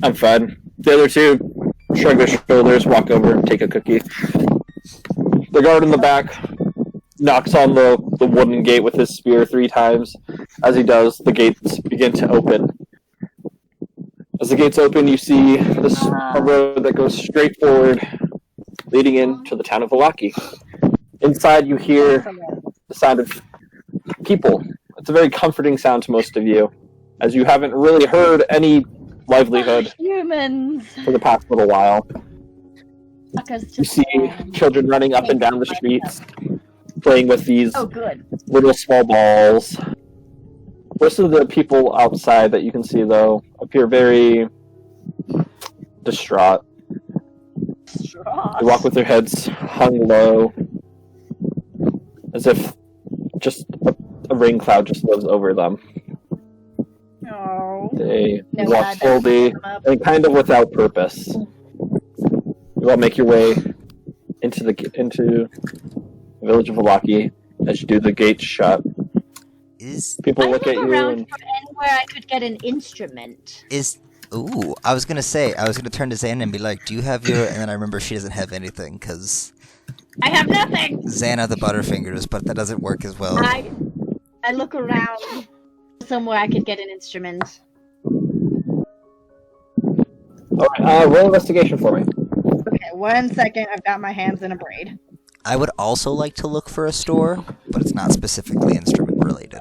I'm fine. The other 2 shrug their shoulders, walk over, and take a cookie. The guard in the back knocks on the wooden gate with his spear 3 times. As he does, the gates begin to open. As the gates open, you see a road that goes straight forward, leading into the town of Vallaki. Inside, you hear the sound of people. It's a very comforting sound to most of you, as you haven't really heard any livelihood Humans. for the past little while. Fuckers You just see ran. children running up and down the streets, playing with these Oh, good. little small balls. Most of the people outside that you can see, though, appear very distraught. They walk with their heads hung low, as if just a rain cloud just lives over them. Oh. They No, walk God, slowly that's and kind of without purpose. You all make your way into the village of Valaki. As you do, the gates shut. People look at you around and for anywhere I could get an instrument. Ooh, I was gonna turn to Xana and be like, do you have your... And then I remember she doesn't have anything, because... I have nothing. Xana the Butterfingers, but that doesn't work as well. I look around somewhere I could get an instrument. Alright, roll investigation for me. Okay, 1 second. I've got my hands in a braid. I would also like to look for a store, but it's not specifically instrument related.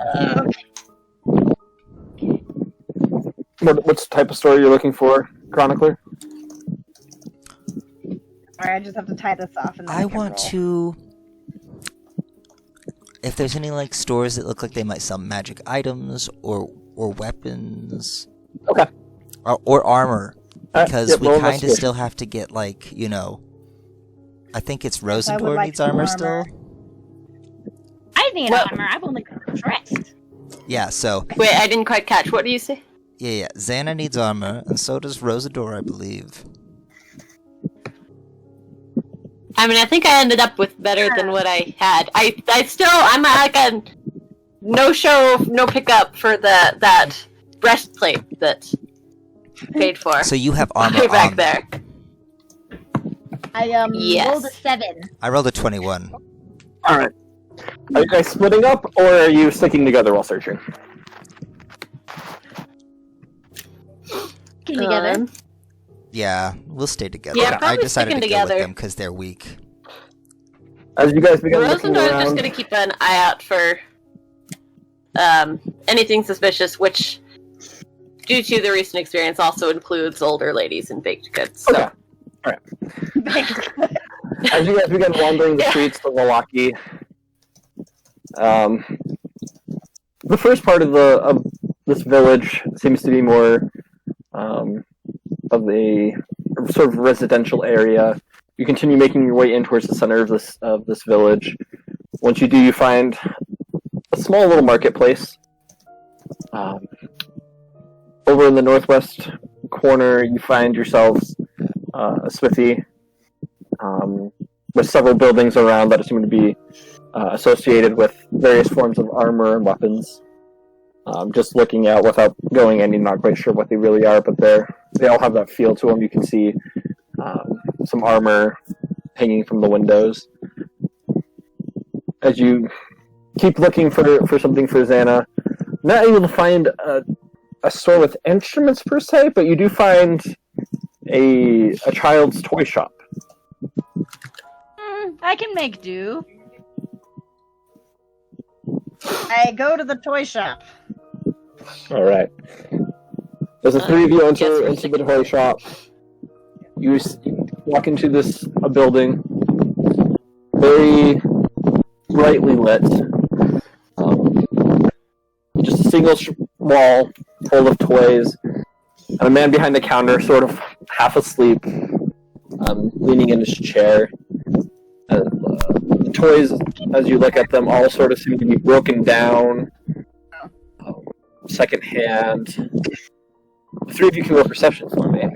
What's the type of story you're looking for, Chronicler? Alright, I just have to tie this off. And then I can want roll. to... If there's any, like, stores that look like they might sell magic items, or weapons... Okay. Or armor. Because yep, we roll kind of investigation. still have to get, like, you know... I think it's I would Rosendor like needs some armor armor. still. I need Well- armor. I've only got dressed. Yeah, so... Wait, I didn't quite catch. What do you say? Yeah. Xana needs armor, and so does Rosendor, I believe. I mean, I think I ended up with better than what I had. I'm like a no show, no pickup for that breastplate that paid for. So you have armor Way back on. there. I Yes. rolled a 7. I rolled a 21. Alright. Are you guys splitting up, or are you sticking together while searching? Sticking together. Yeah, we'll stay together. Yeah, I probably decided to sticking go with together. them because they're weak. As you guys begin looking Rosendor's just around... going to keep an eye out for anything suspicious, which, due to the recent experience, also includes older ladies and baked goods. So. Okay. As you guys begin wandering the streets of Valaki, the first part of this village seems to be more of a sort of residential area. You continue making your way in towards the center of this village. Once you do, you find a small little marketplace. Over in the northwest corner, you find yourselves a smithy with several buildings around that seem to be associated with various forms of armor and weapons. Just looking out without going in, you're not quite sure what they really are, but they all have that feel to them. You can see some armor hanging from the windows. As you keep looking for something for Xana, not able to find a store with instruments per se, but you do find a child's toy shop. I can make do. I go to the toy shop. All right. As the three of you yes, enter we're into the toy shop, you walk into a building, very brightly lit. Just a single wall full of toys, and a man behind the counter, sort of half asleep, leaning in his chair. The toys, as you look at them, all sort of seem to be broken down, secondhand. The three of you can roll perception for me.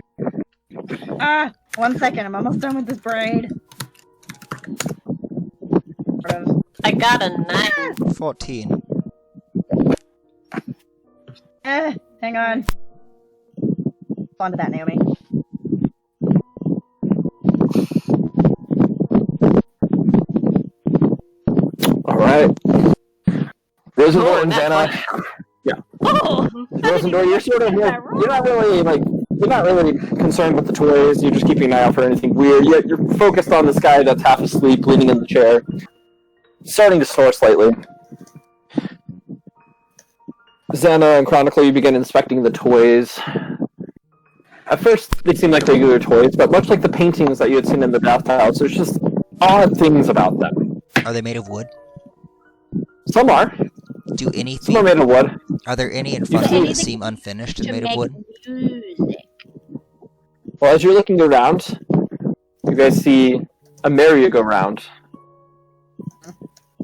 1 second. I'm almost done with this braid. I got a 9. 14. Hang on. Hold on to that, Naomi. All right. Rosendor and that's Xana. Yeah. Oh! Rosendor, you're not really concerned with the toys. You're just keeping an eye out for anything weird. You're focused on this guy that's half asleep, leaning in the chair, starting to snore slightly. Xana and Chronicle, you begin inspecting the toys. At first, they seem like regular toys, but much like the paintings that you had seen in the bathhouse, there's just odd things about them. Are they made of wood? Some are. Do Some anything? are made of wood. Are there any in front of me that Anything seem unfinished and to made of make wood? music. Well, as you're looking around, you guys see a merry-go-round.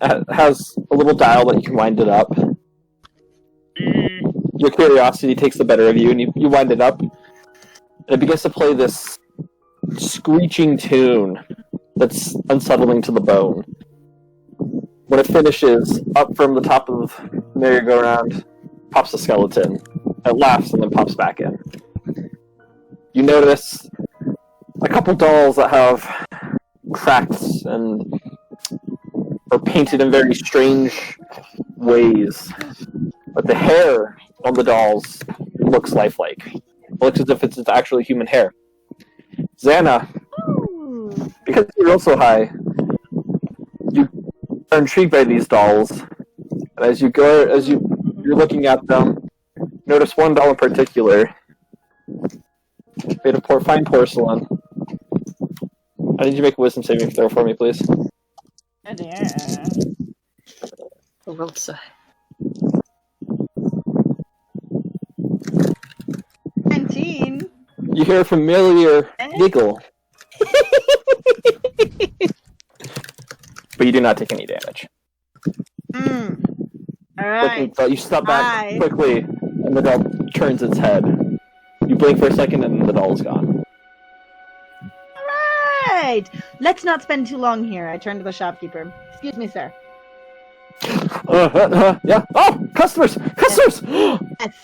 It has a little dial that you can wind it up. Your curiosity takes the better of you, and you wind it up. And it begins to play this screeching tune that's unsettling to the bone. When it finishes, up from the top of the merry-go-round pops a skeleton. It laughs and then pops back in. You notice a couple dolls that have cracks and are painted in very strange ways. But the hair on the dolls looks lifelike. It looks as if it's actually human hair. Xana, Ooh. because you're also high, you are intrigued by these dolls. And as you're looking at them, notice one doll in particular, made of fine porcelain. I need you to make a wisdom saving throw for me, please. Oh, well, so- 19. You hear a familiar giggle, but you do not take any damage. Alright. But you step back Hi. quickly, and the doll turns its head. You blink for a second, and the doll is gone. Alright. Let's not spend too long here. I turn to the shopkeeper. Excuse me, sir. Yeah. Oh, customers! Customers! Yes.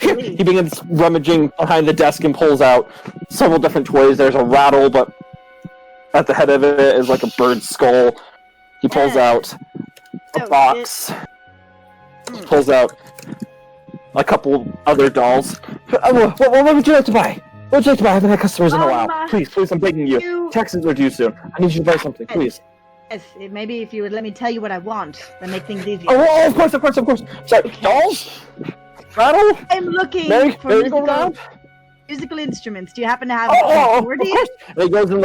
He begins rummaging behind the desk and pulls out several different toys. There's a rattle, but at the head of it is like a bird's skull. He pulls out a Oh, box. He pulls out a couple other dolls. What would you like to buy? What would you like to buy? I haven't had customers in a while. Please, I'm begging you. Taxes are due soon. I need you to buy something, please. Yes, maybe if you would let me tell you what I want, that make things easier. Oh, of course. Sorry, dolls? Rattle? I'm looking for merry-go-round? musical instruments. Do you happen to have Of accordion? course. And he goes and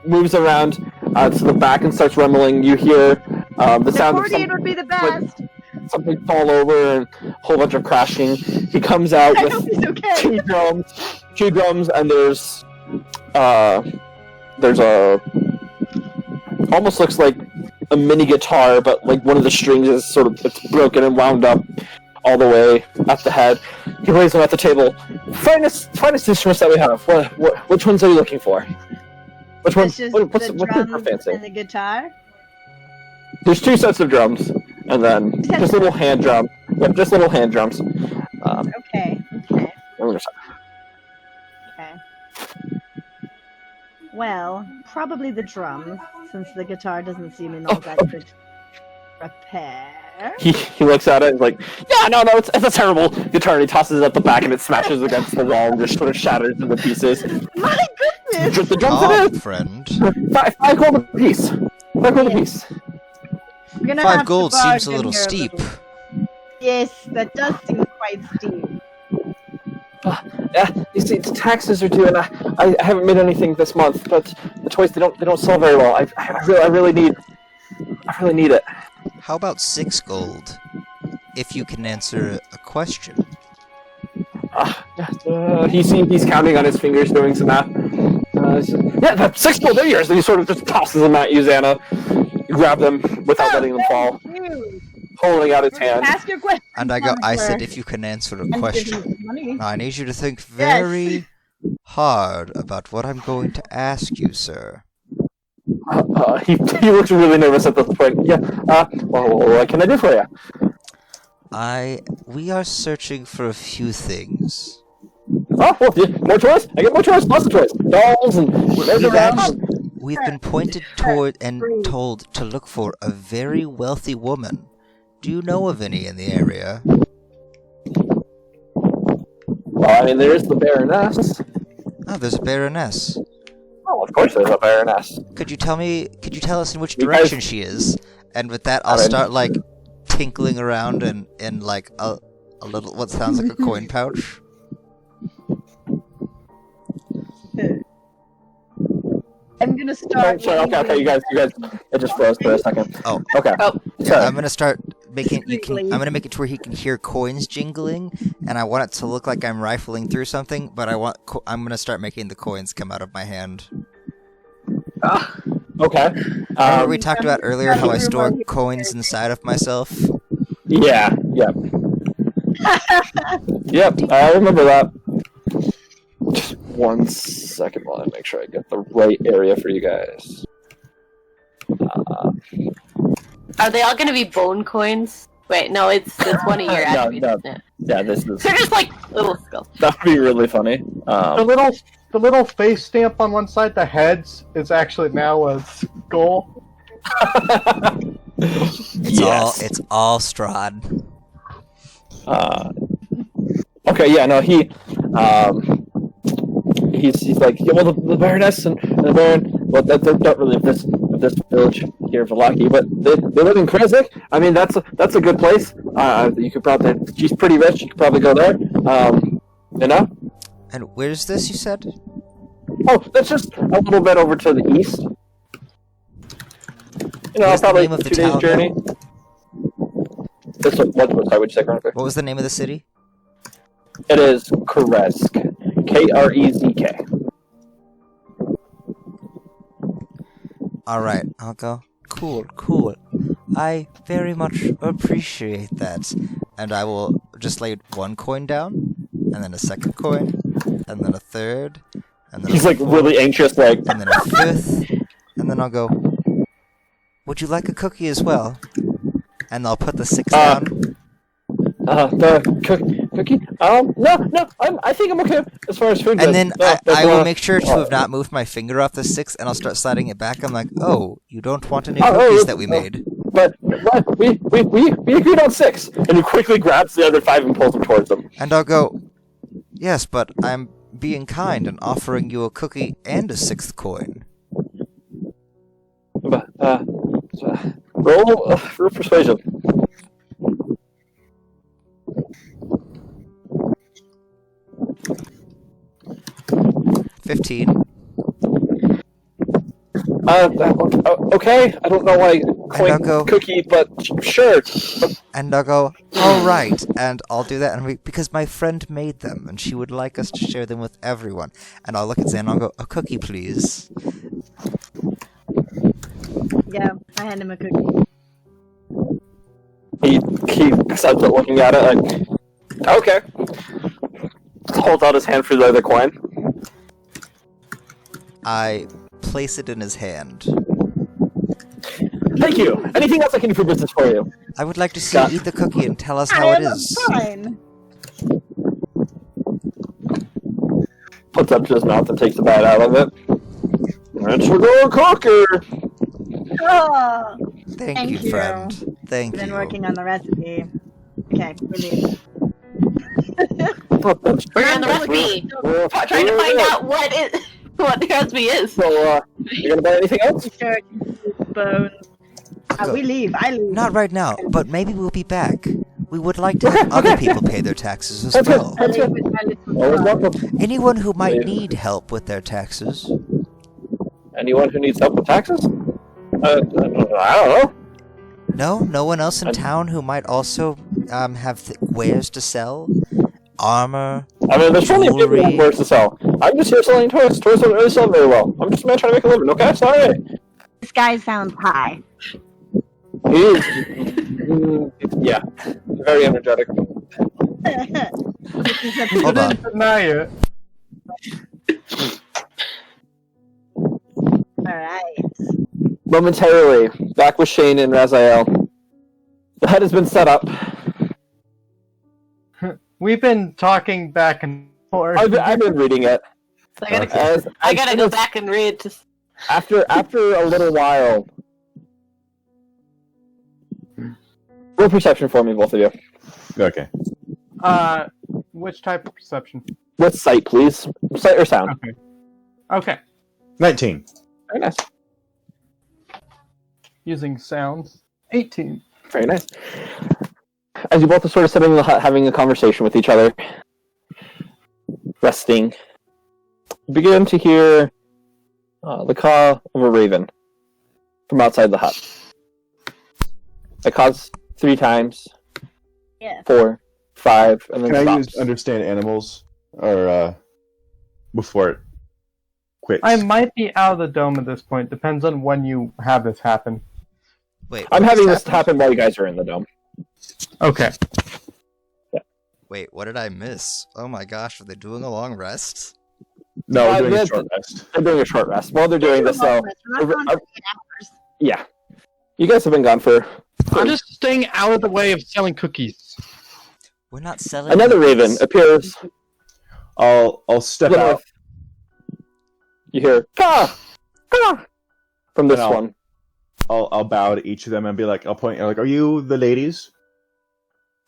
moves around to the back and starts rumbling. You hear the The sound of accordion would be the best. something fall over and a whole bunch of crashing. He comes out I hope with he's okay. two drums, and there's a almost looks like a mini guitar, but like one of the strings is it's broken and wound up all the way at the head. He lays them at the table. Finest instruments that we have. Which ones are you looking for? Which one? It's just What's the more drums fancy? and the guitar. There's 2 sets of drums, and then just little hand drum. Yep, just little hand drums. Okay. Okay. Well, probably the drums, since the guitar doesn't seem in all that good repair. He looks at it and is like, yeah, no, it's a terrible guitar, and he tosses it at the back, and it smashes against the wall and just sort of shatters into pieces. My goodness! The drums Oh, it is! friend. 5 gold apiece. 5 gold apiece. We're gonna 5 have to gold seems a bargain little here steep. Yes, that does seem quite steep. Yeah, you see, the taxes are due, and I haven't made anything this month, but the toys, they don't sell very well. I really need it. How about 6 gold? If you can answer a question. He's counting on his fingers, doing some math. Yeah, that's 6 gold. They're yours. And he sort of just tosses them at you, Xana. You grab them without letting them fall, holding out his hand. Ask your question. And I said if you can answer a question. Now, I need you to think very hard about what I'm going to ask you, sir. He looks really nervous at this point. Yeah, what can I do for you? We are searching for a few things. Oh, well, yeah, more toys? I get more toys, lots of toys. Dolls and... We've been pointed toward and told to look for a very wealthy woman. Do you know of any in the area? Well, I mean, there is the Baroness. Oh, there's a baroness. Oh, of course there's a Baroness. Could you tell us in which direction she is? And with that, I'll start, like, tinkling around in like, a little, what sounds like a coin pouch. gonna start. Sorry, okay, you guys, it just froze for a second. Oh. Okay. Oh. So, I'm gonna start making Completely. I'm gonna make it to where he can hear coins jingling, and I want it to look like I'm rifling through something, but I'm gonna start making the coins come out of my hand. okay. Remember we talked about earlier how I store coins inside of myself? Yeah, yep. Yep, I remember that. Just 1 second while I make sure I get the right area for you guys. Are they all going to be bone coins? Wait, no, it's one of your No, attributes. no. Isn't it? Yeah, this is They're just like little skulls. that would be really funny. The little face stamp on one side, the heads, is actually now a skull. It's all Strahd. Okay, yeah, no, he's like, yeah, well, the Baroness and the Baron, well, they don't really live in this village here of Vallaki, but they live in Kreznik. I mean, that's a good place. You could probably, she's pretty rich. You could probably go there. You know. And where's this, you said? Oh, that's just a little bit over to the east. You know, What's the probably name of the 2 days town? journey. This what I would say, Chronically. What was the name of the city? It is Krezk. Krezk. Alright, I'll go. Cool. I very much appreciate that. And I will just lay 1 coin down, and then a 2nd coin, and then a 3rd, and then He's a like 4th, really anxious, like. and then a 5th, and then I'll go, would you like a cookie as well? And I'll put the 6th down. The cookie? No, I think I'm okay as far as food goes. And then No, I will uh, make sure to have not moved my finger off the 6th, and I'll start sliding it back. I'm like, oh, you don't want any Oh, cookies oh, that we oh. made. But we agreed on 6, and he quickly grabs the other 5 and pulls them towards them. And I'll go, yes, but I'm being kind and offering you a cookie and a 6th coin. But roll for persuasion. $15. Okay. I don't know why And I'll go- cookie, but sure. And I'll go, all right, and I'll do that, and because my friend made them, and she would like us to share them with everyone. And I'll look at Zan and I'll go, a cookie, please. Yeah, I hand him a cookie. He accepts it, looking at it like, okay. Holds out his hand for the other coin. I place it in his hand. Thank you. Anything else I can do for business for you? I would like to see you eat the cookie and tell us how I it am is. fine. Puts up to his mouth and takes a bite out of it. It's a good cookie. Oh, Thank Thank you, you. friend. Thank we've been you. working on the recipe. Okay, we leave. We're on the recipe. Trying to find out what the recipe is. So, you gonna buy anything else? Sure, bones. We leave. I leave. Not right now, but maybe we'll be back. We would like to have other people pay their taxes as That's good. well. I leave with my little Always dog. welcome. Anyone who might Yeah. need help with their taxes. Anyone who needs help with taxes? I don't know. No? No one else in town who might also have wares to sell? Armor? I mean, there's plenty of people who have Jewelry. wares to sell. I'm just here selling toys. Toys don't really sell very well. I'm just a man trying to make a living, okay? Sorry. This guy sounds high. He is. Yeah. Very energetic. Hold on. Didn't deny it. Alright. Momentarily, back with Shane and Raziel. The hut has been set up. We've been talking back and forth. I've been reading it. So I gotta, As- I as gotta soon go as- back and read. After a little while. Roll perception for me, both of you. Okay. Which type of perception? With sight, please. Sight or sound. Okay. 19. Very nice. Using sounds. 18. Very nice. As you both are sort of sitting in the hut having a conversation with each other, resting, you begin to hear the caw of a raven from outside the hut. It caws 3 times, Yeah. 4, 5, and then Can I stops. use understand animals or before it quits? I might be out of the dome at this point. Depends on when you have this happen. Wait, I'm what having just this happen while you guys are in the dome. Okay. Wait, what did I miss? Oh my gosh, are they doing a long rest? No, we're doing a that's- short rest. They're doing a short rest. While they're doing this, though, We're not gone for 8 hours. yeah. You guys have been gone for I'm just staying out of the way of selling cookies. We're not selling another cookies. raven appears. I'll step to the out. north. You hear caw, caw from this And one. I'll bow to each of them and be like, I'll point. Like, are you the ladies?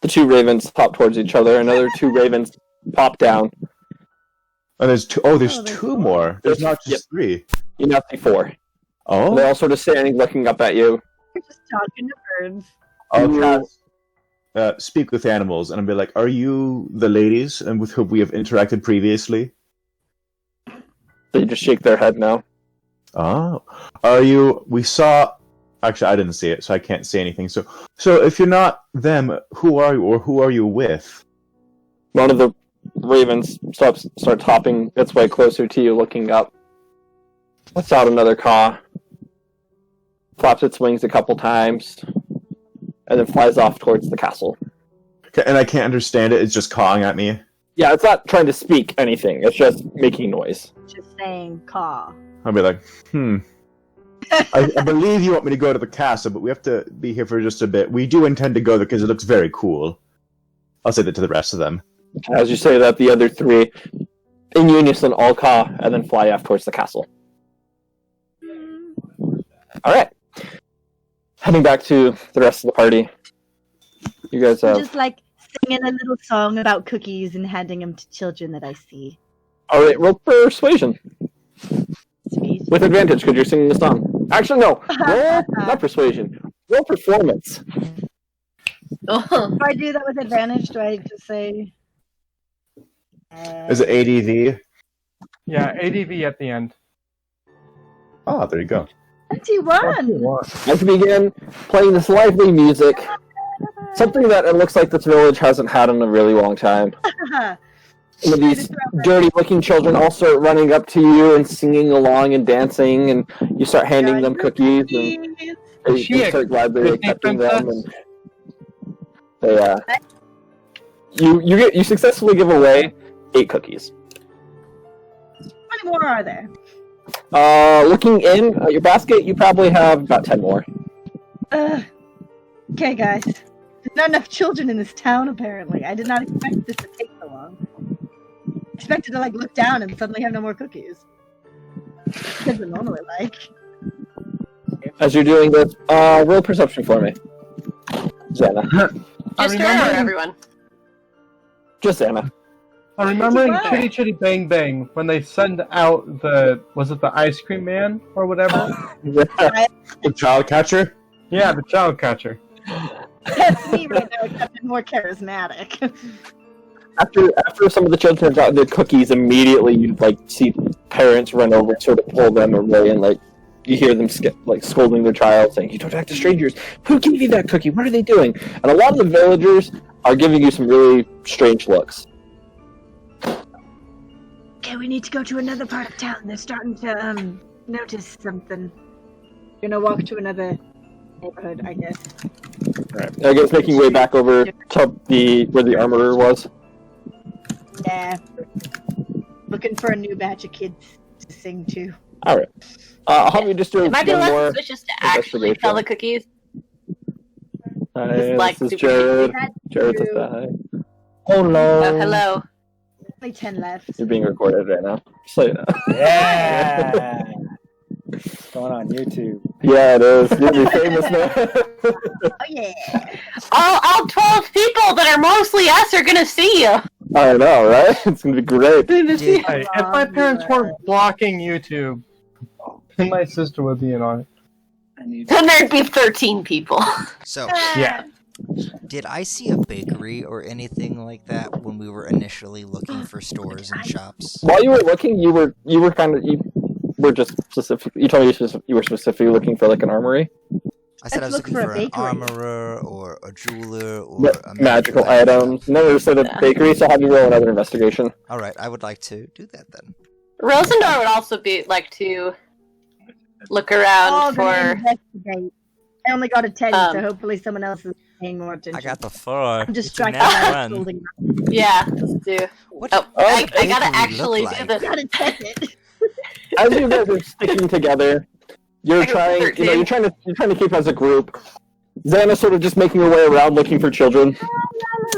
The 2 ravens pop towards each other. Another 2 ravens pop down. And there's 2. Oh, there's Oh, there's 2 more. more. There's not just 3. You now see 4. Oh, They're all sort of standing, looking up at you. We're just talking to birds. I'll you- cast speak with animals, and I'll be like, "Are you the ladies and with whom we have interacted previously?" They just shake their head now. Oh, are you? We saw. Actually, I didn't see it, so I can't say anything. So if you're not them, who are you, or who are you with? One of the ravens starts hopping its way closer to you, looking up. Lets out another caw. Flaps its wings a couple times. And then flies off towards the castle. Okay, and I can't understand it. It's just cawing at me. Yeah, it's not trying to speak anything. It's just making noise. Just saying caw. I'll be like, I believe you want me to go to the castle, but we have to be here for just a bit. We do intend to go there because it looks very cool. I'll say that to the rest of them. As you say that, the other 3, in unison, all caw, and then fly off towards the castle. Alright. Heading back to the rest of the party. You guys I'm have... just like singing a little song about cookies and handing them to children that I see. Alright, roll persuasion. Sweet. With advantage, because you're singing the song. Actually, no. Roll, not persuasion. Roll performance. Oh. Do I do that with advantage? Do I just say? Is it ADV? Yeah, ADV at the end. Oh, there you go. 21. As we begin playing this lively music, something that it looks like this village hasn't had in a really long time. Some of these dirty-looking children all start running up to you and singing along and dancing, and you start handing them cookies, and they start gladly Disney accepting them. princess? And they, you successfully give away 8 cookies. How many more are there? Looking in your basket, you probably have about 10 more. Okay, guys. There's not enough children in this town, apparently. I did not expect this to take so long. I expected to, look down and suddenly have no more cookies. Kids are normally like. As you're doing this, roll perception for me. Xana. Just her or everyone? Just Xana. I remember in Wow. Chitty Chitty Bang Bang when they send out the ice cream man or whatever? The child catcher? Yeah, the child catcher. That's me right now, except I'm more charismatic. After some of the children have gotten their cookies, immediately you see parents run over and sort of pull them away, and you hear them scolding their child, saying, "You don't talk to strangers. Who gave you that cookie? What are they doing?" And a lot of the villagers are giving you some really strange looks. Okay, we need to go to another part of town. They're starting to notice something. Gonna walk to another neighborhood, I guess. Right. I guess making way back over to where the armorer was. Yeah. Looking for a new batch of kids to sing to. All right. I'll have you just do It might be one less more. suspicious to actually sell the cookies. Hi, like this is super Jared. That's Jared's true. at the hi. Hello. Oh, hello. Only 10 left. You're being recorded right now. So you know. Yeah. It's going on YouTube. Yeah, it is. You'll be famous now. Oh, yeah. All 12 people that are mostly us are gonna see you. I know, right? It's gonna be great. Hey, if my parents weren't blocking YouTube, then my sister would be in on it. Then there'd be 13 people. So, Yeah. did I see a bakery or anything like that when we were initially looking for stores and shops? While you were looking, you were kind of were just specific. You told me you were specifically looking for like an armory. I said I was Let's looking look for for a an bakery. armorer or a jeweler or Yep, a magical manufacturer. items. Never said a bakery, so I'll have you roll another investigation. All right, I would like to do that then. Rosendor would also be like to look Oh, around gonna for. investigate. I only got a 10, so Um, hopefully someone else is paying more attention. I got the 4. I'm It's a distracted nat by one. holding. Yeah, let's do. What Oh, does I bakery gotta look actually do like? this. Gotta check it. As you guys are sticking together, you're I got trying. 13. You're trying to keep as a group. Xana's sort of just making her way around looking for children.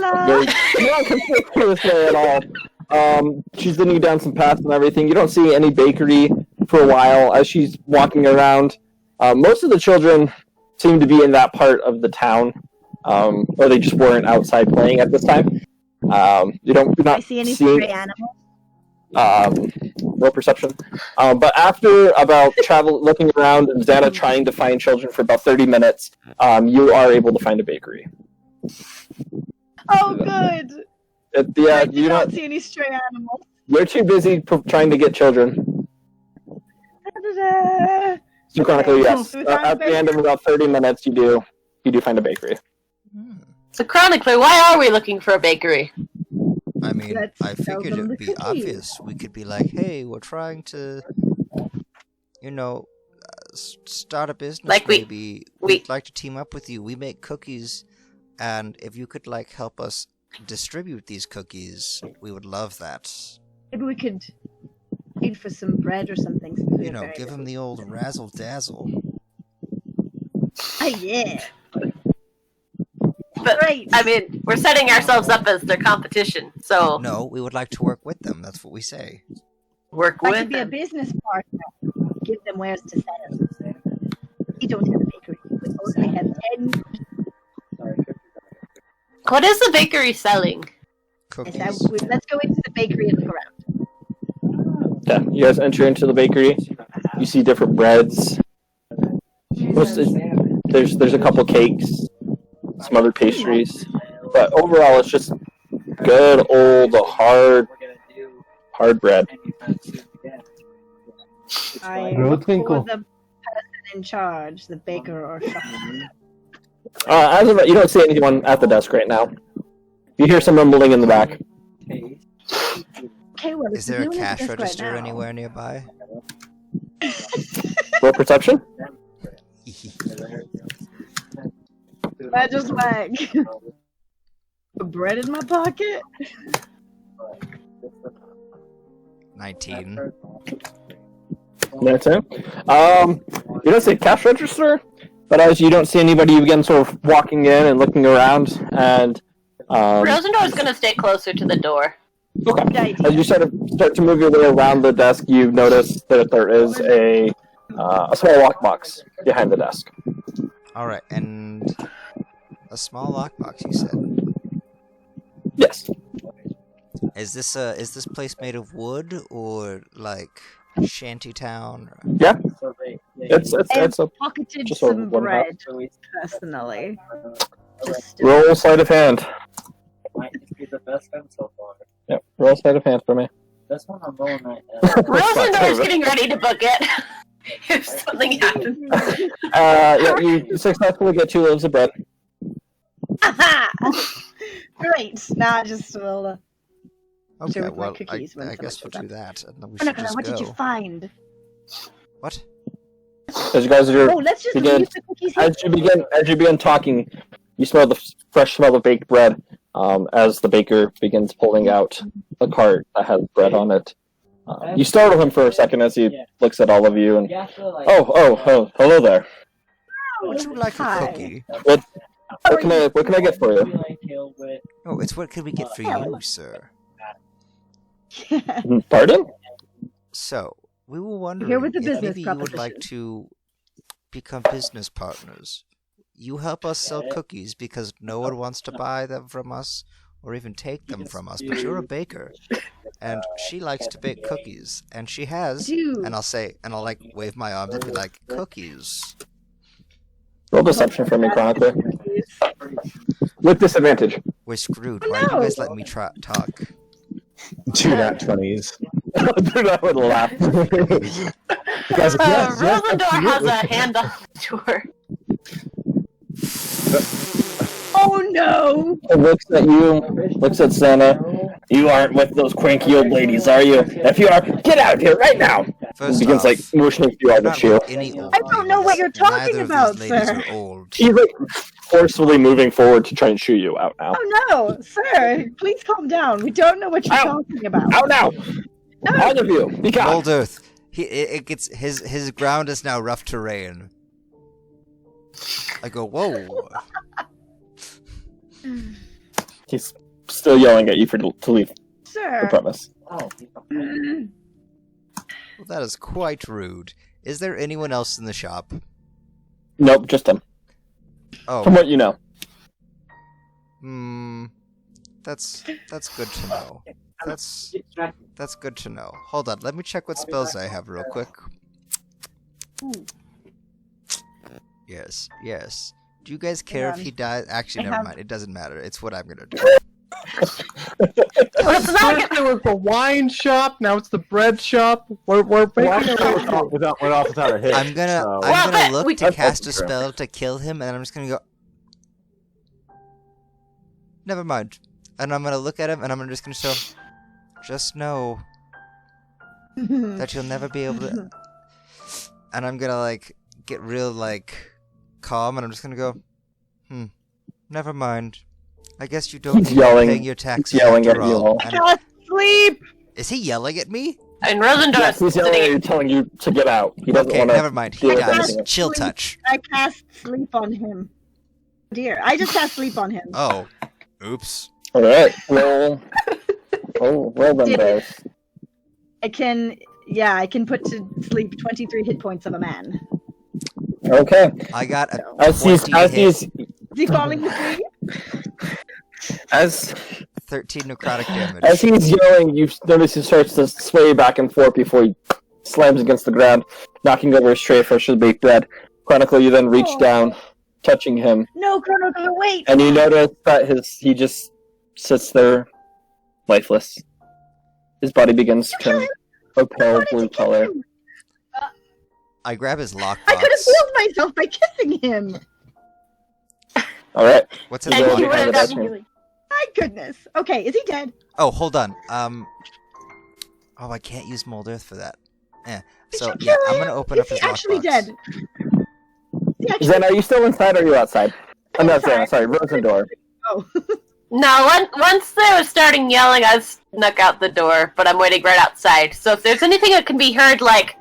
La, la, la. Very not conspicuous way at all. She's leading you down some paths and everything. You don't see any bakery for a while as she's walking around. Most of the children seem to be in that part of the town, or they just weren't outside playing at this time. You're I not see any seeing stray animals? roll perception. But after about looking around and Xana trying to find children for about 30 minutes, you are able to find a bakery. Oh, good. Yeah, I did you not don't. see any stray animals. You're too busy trying to get children. Da-da-da. So chronically, yes. We found a At the end of about 30 minutes, you do find a bakery. Hmm. So chronically, why are we looking for a bakery? I mean, Let's I sell figured it them would the be cookies. obvious. We could be like, hey, we're trying to, start a business. Like we- maybe we- we'd like to team up with you. We make cookies, and if you could help us distribute these cookies, we would love that. Maybe we could trade for some bread or something. since we're very Give them busy. the old razzle dazzle. Ah, yeah. But Great. I mean, we're setting ourselves up as their competition, so No, we would like to work with them. That's what we say. work I with could be a them. business partner. Give them wares to sell. We don't have a bakery. We only have 10. What is the bakery selling? Cookies. Let's go into the bakery and look around. Yeah, you guys enter into the bakery. You see different breads. There's a couple cakes, some other pastries, but overall it's just good old hard bread. I Go look for Twinkle. the person in charge, the baker or something. As of you don't see anyone at the desk right now. You hear some rumbling in the back. Okay, well, Is there a no one at cash the desk right register now. anywhere nearby? Roll perception. I just bread in my pocket. 19. That's it. You don't see a cash register, but as you don't see anybody, you begin sort of walking in and looking around, and Rosendor's gonna stay closer to the door. okay. Good idea. As you start to move your way around the desk, you notice that there is a small lockbox behind the desk. Alright, and a small lockbox, you said. Yes. Is this place made of wood or shantytown? Yeah. It's a Pocketed just over some one bread, personally. Just roll sleight of hand. Might be the best one so far. Yep. Roll sleight of hand for me. This one I'm rolling right now. Rosendor's getting ready to book it. If something happens. Yeah, you successfully get 2 loaves of bread. Great. Now I just will. Okay, with my well, cookies when I guess we'll someone do that, and then we Oh, should no, just what did you go. find? What? As you guys are Oh, let's just begin- leave the cookies here. as you begin talking, you smell the fresh smell of baked bread. As the baker begins pulling out a cart that has bread on it. You startle him for a second as he looks at all of you and oh, hello there. Would you like a Hi. cookie? What can I get for you? Oh, it's what can we get for you, sir? Pardon? So, we were wondering Here with the if business maybe you would like proposition. to become business partners. You help us sell cookies because no one wants to buy them from us or even take them from us, but you're a baker. And she likes to bake cookies, and she has, Dude. and I'll wave my arms and be like, cookies. Roll deception for me, chronically. With disadvantage. We're screwed. Why don't you guys let me talk? 2 nat 20s. Dude, I would laugh. Guys, yes, yes, Rosendor has absolutely. a hand on the door. Oh no! It looks at you, looks at Santa. You aren't with those cranky old ladies, are you? If you are, get out of here right now! And First begins off, like motioning you you're all the not shoe. with any old I don't know what ladies. you're talking Neither about, of these ladies sir. are old. He's like forcefully moving forward to try and shoo you out now. Oh no, sir! Please calm down. We don't know what you're Ow. talking about. Out now! No. All of you, be gone! Old Earth. It gets his ground is now rough terrain. I go, whoa. He's still yelling at you to leave the Sir. premise. Oh, Mm, Well, that is quite rude. Is there anyone else in the shop? Nope, just him. Oh, From what you know. that's good to know. That's good to know. Hold on, let me check what spells I have real quick. Yes. Do you guys care if he dies? Actually, I never have- mind. It doesn't matter. It's what I'm gonna do. First it was the wine shop, now it's the bread shop. We're making our way through. went off without a hit. I'm gonna so- Well, but look we- to That's cast a also true. spell to kill him, and I'm just gonna go. Never mind. And I'm gonna look at him, and I'm just gonna show. Just know that you'll never be able to. And I'm gonna like get real like calm, and I'm just gonna go. Never mind. I guess you don't He's need to yelling- be paying your taxes yelling after at you all. all. I And- can't sleep! is he yelling at me? And Rosendor Yes, is he's yelling at sitting. you, telling you to get out. He doesn't Okay, want to. never mind. He deal with dies. anything. Chill touch. I cast sleep on him. Dear, I just cast sleep on him. Oh, oops. All right, roll. Roll them Did- dice. I can put to sleep 23 hit points of a man. Okay. I got a As 20 hit, Is he falling asleep? as 13 necrotic damage. as he's yelling, you notice he starts to sway back and forth before he slams against the ground, knocking over his tray of freshly baked bread. Chronicle, you then reach Oh. down, touching him, No, Chrono, wait! and you notice that he just sits there, lifeless. His body begins to turn a pale blue color. I grab his I could have lockbox. healed myself by kissing him! All right. What's his And Roll he lockbox? would have behind the gotten bedroom. healing. My goodness. Okay, is he dead? Oh, hold on. Oh, I can't use Mold Earth for that. We So should yeah, kill I'm him. gonna open Is up he his actually lockbox. dead? Is he actually Zen, are you still inside or are you outside? I'm not Inside. Zen, sorry, Rosendor. Oh. No, once they were starting yelling, I snuck out the door, but I'm waiting right outside. So if there's anything that can be heard, like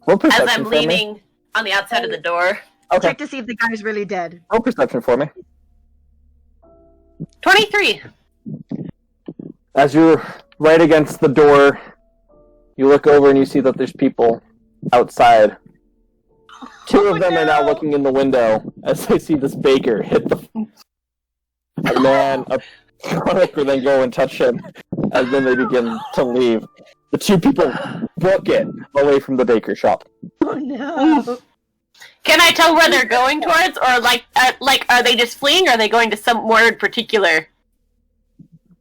Roll as perception I'm for me. leaning on the outside of the door. Okay, Check to see if the guy's really dead. roll perception for me. 23. As you're right against the door, you look over and you see that there's people outside. Two of them are now no. looking in the window as they see this baker hit a man, a Chronicle, then go and touch him, and then they begin to leave. The two people book it away from the baker shop. Oh no. Can I tell where they're going towards, or are they just fleeing, or are they going to somewhere in particular?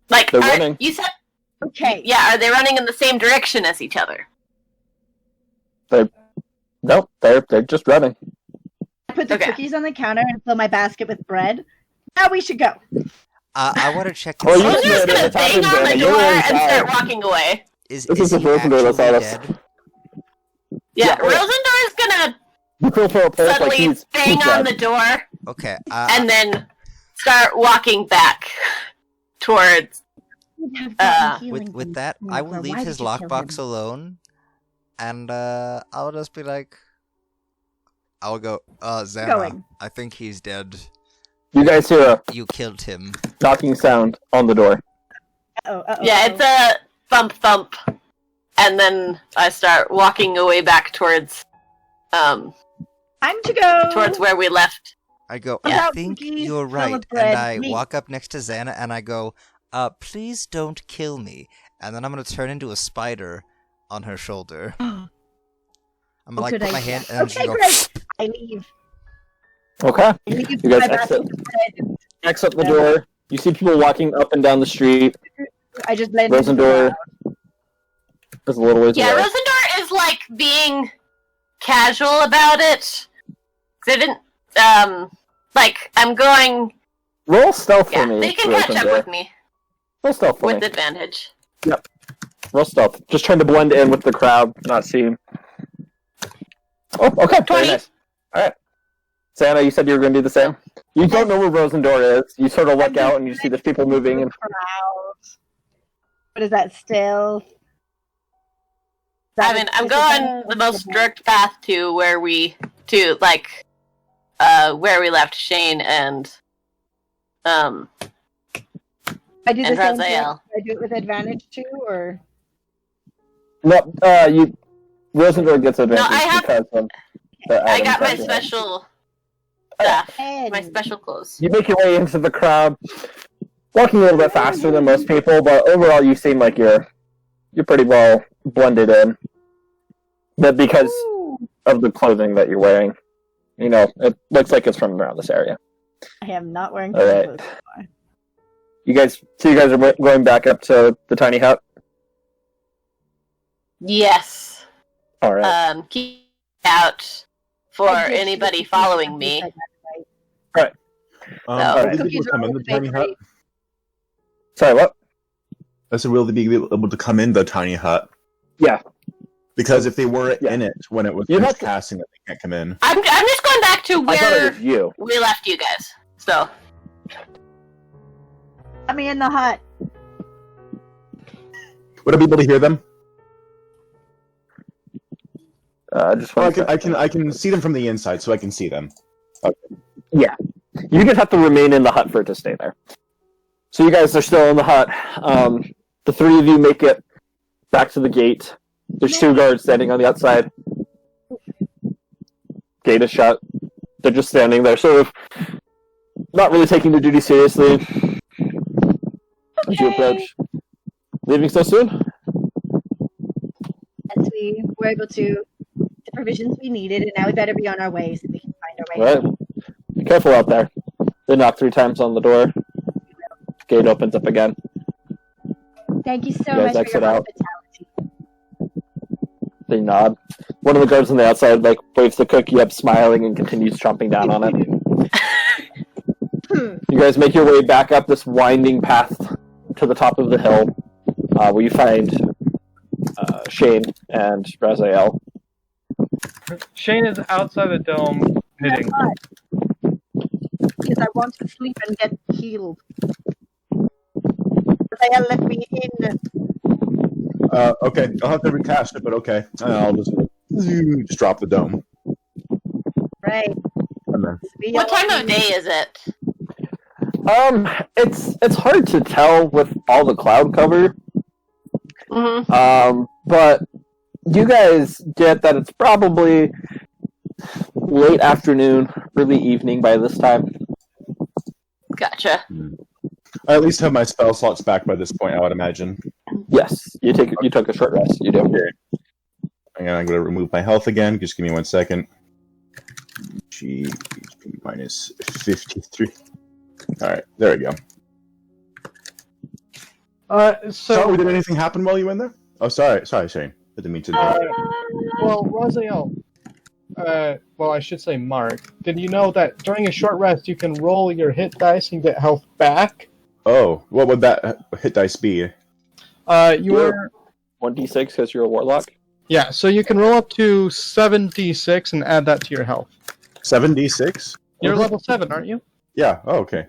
Like, They're running. You said, Okay. yeah, are they running in the same direction as each other? Nope, they're just running. I put the Okay. cookies on the counter and fill my basket with bread. Now we should go. I want to check. Oh, and you see- I'm just said gonna it's bang happened, on the Danny. door You're and inside. start walking away. Is This is is the he first window that's actually on us. dead? Yeah, Yeah. Rosendor is gonna You feel for a pulse like suddenly he's bang on dead. the door Okay. and then start walking back towards. With that, I will leave his lockbox alone, and I'll just be like, I'll go. Xana, Going. I think he's dead. You guys hear a You killed him. knocking sound on the door. Yeah, it's a thump thump, and then I start walking away back towards Time to go. towards where we left. I go. Yeah. I think Cookies, you're fill right, with bread, and I meat. walk up next to Xana, and I go, please don't kill me. And then I'm gonna turn into a spider on her shoulder. I'm gonna like good put my idea. hand, and I'm just Okay, gonna go. great. I leave. Okay. I leave You guys my basket exit. with bread. Exit the door. You see people walking up and down the street. I just blend into the Rosendor crowd. is a little ways Yeah, away. Rosendor is like being casual about it. 'Cause I didn't like I'm going. Roll stealth Yeah, for me. they can catch up Rosendor. with me Roll stealth for with me. advantage. Roll stealth. Just trying to blend in with the crowd, not see. Oh, okay. 20. Very nice. All right. Santa, you said you were going to do the same? You don't know where Rosendor is. You sort of look out and you see there's people moving. And What is that, stealth? I mean, I'm going the most direct path to where we left Shane and I do the and same thing. Raziel. I do it with advantage too, or no, Rosendor gets advantage I have- because of the I items got my that you have. special stuff, Ten. my special clothes. You make your way into the crowd, walking a little bit faster than most people, but overall you seem like you're pretty well blended in. But because Ooh. of the clothing that you're wearing, it looks like it's from around this area. I am not wearing All right. clothes. You guys are going back up to the tiny hut? Yes. All right. Keep out for I did anybody shoot following the me. cookies that night. No. Will they be Cookies able to are come in all the the tiny hut? bakery. Sorry, what? I said, will they be able to come in the tiny hut? Yeah. Because if they were Yeah. in it when it was You have to- casting, that they can't come in. I'm just going back to I thought it where was you. we left you guys. So Let me in the hut. Would I be able to hear them? Just Well, one second. I can see them from the inside, so I can see them. Yeah. You just have to remain in the hut for it to stay there. So you guys are still in the hut. The three of you make it back to the gate. There's two guards standing on the outside. Gate is shut. They're just standing there, sort of not really taking their duty seriously. As you approach. Leaving so soon? As we were able to the provisions we needed, and now we better be on our way so we can find our way. Right. Be careful out there. They knock 3 times on the door. Gate opens up again. Thank you so You guys much for exit your out. hospitality. They nod. One of the guards on the outside waves the cookie up, smiling, and continues chomping down on it. You guys make your way back up this winding path to the top of the hill, where you find Shane and Raziel. Shane is outside the dome knitting. Because I want to sleep and get healed. Raziel, let me in. Okay, I'll have to recast it, but okay. I'll just drop the dome. Right. And then, what time of day is it? It's hard to tell with all the cloud cover. Mm-hmm. But you guys get that it's probably late afternoon, early evening by this time. Gotcha. I at least have my spell slots back by this point, I would imagine. Yes, you took a short rest. You do. And I'm going to remove my health again. Just give me 1 second. Minus 53. Alright, there we go. So, did anything happen while you were in there? Oh, sorry, Shane. I didn't mean to. Well, Raziel, I should say Mark, did you know that during a short rest you can roll your hit dice and get health back? Oh, what would that hit dice be? Your 1d6 because you're a warlock. Yeah, so you can roll up to 7d6 and add that to your health. 7d6? You're level 7, aren't you? Yeah, oh, okay.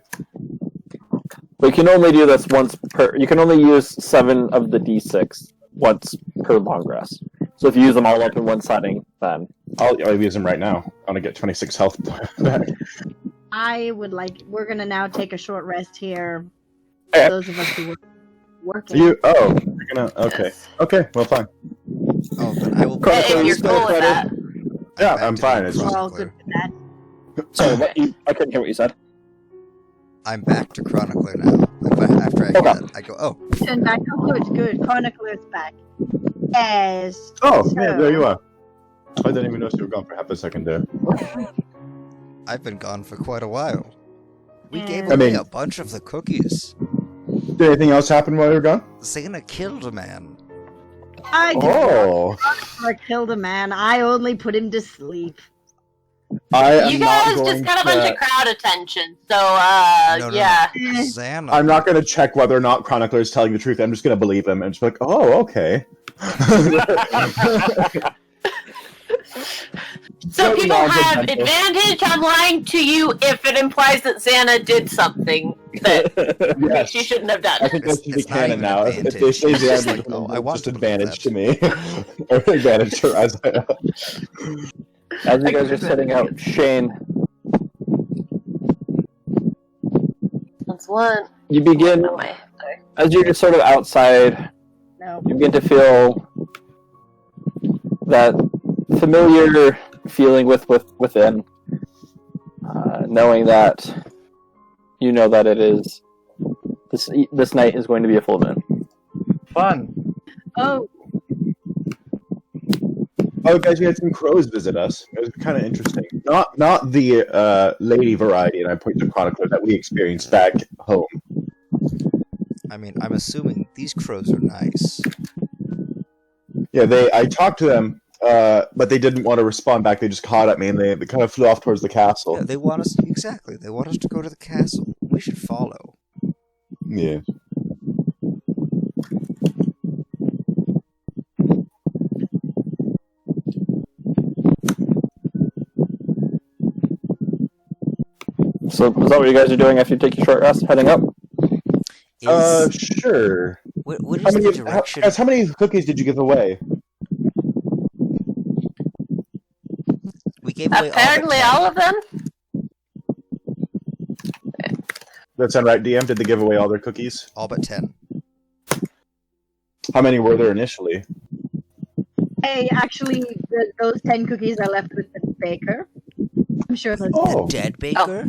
But you can only do this once per. You can only use 7 of the d6 once per long rest. So if you use them all up in one setting, then I'll use them right now. I'm gonna get 26 health back. We're gonna now take a short rest here. Okay. Those of us who were working. You're gonna, okay. Yes. Okay, well, fine. Oh, then I will. If you're cool with that. Yeah, back I'm to fine. being It's just- We're all chronicler. good for that. sorry, I couldn't hear what you said. I'm back to chronicler now. After I Okay. get it, I go, oh, Turn back. Oh, good. Chronicler's back. Yes. Oh, So- yeah, there you are. I didn't even notice you were gone for half a second there. I've been gone for quite a while. We gave I away mean- a bunch of the cookies. Did anything else happen while you were gone? Xena killed a man. I did Oh, not kill the man. I only put him to sleep. I am You not guys going just got a bunch to. of crowd attention, so No, no, yeah. Eh, Xana. I'm not going to check whether or not Chronicler is telling the truth. I'm just going to believe him and just be like, oh, okay. So Don't people know, have good advantage on lying to you if it implies that Xana did something that Yes. she shouldn't have I done. think that should be It's not canon even now. If they advantage. say It's the just end, like, oh, I it's want just to believe advantage that. to me. Or advantage to Isaiah. As you guys are setting out, Shane, That's one. you begin, On my- as you're just sort of outside, no. you begin to feel that familiar feeling within, knowing that you know that it is this night is going to be a full moon. Fun. Oh, Oh, guys, we had some crows visit us. It was kind of interesting. Not the lady variety, and I point to Chronicler that we experienced back home. I mean, I'm assuming these crows are nice. Yeah, I talked to them, but they didn't want to respond back. They just caught at me, and they kind of flew off towards the castle. Yeah, they want us exactly. They want us to go to the castle. We should follow. Yeah. So is that what you guys are doing after you take your short rest, heading up? Sure. What How is many, the direction? guys, how many cookies did you give away? We gave away Apparently all all of them? That sound right, DM? Did they give away all their cookies? but 10. How many were there initially? hey, actually, those 10 cookies are left with the baker. I'm sure those. Oh. Dead baker?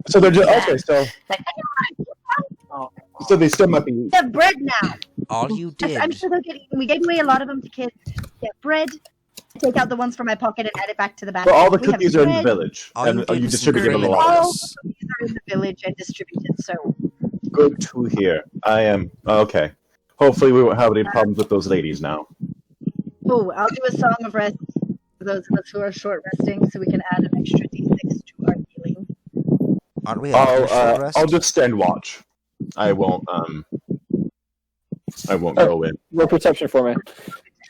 So they're just okay. Oh, So they still might be. They have bread now. All you did. I'm sure they'll get eaten. We gave away a lot of them to kids. Get bread. Take out the ones from my pocket and add it back to the bag. So all the We have cookies are in the bread. village, All and you did you was distributed them green. all. All the cookies are in the village and distributed. So Good to hear. I am okay. Hopefully, we won't have any problems with those ladies now. oh, I'll do a song of rest for those of us who are short resting, so we can add an extra d6 to our healing. Aren't we all short rest? I'll just stand watch. I won't. I won't go in. Roll perception for me.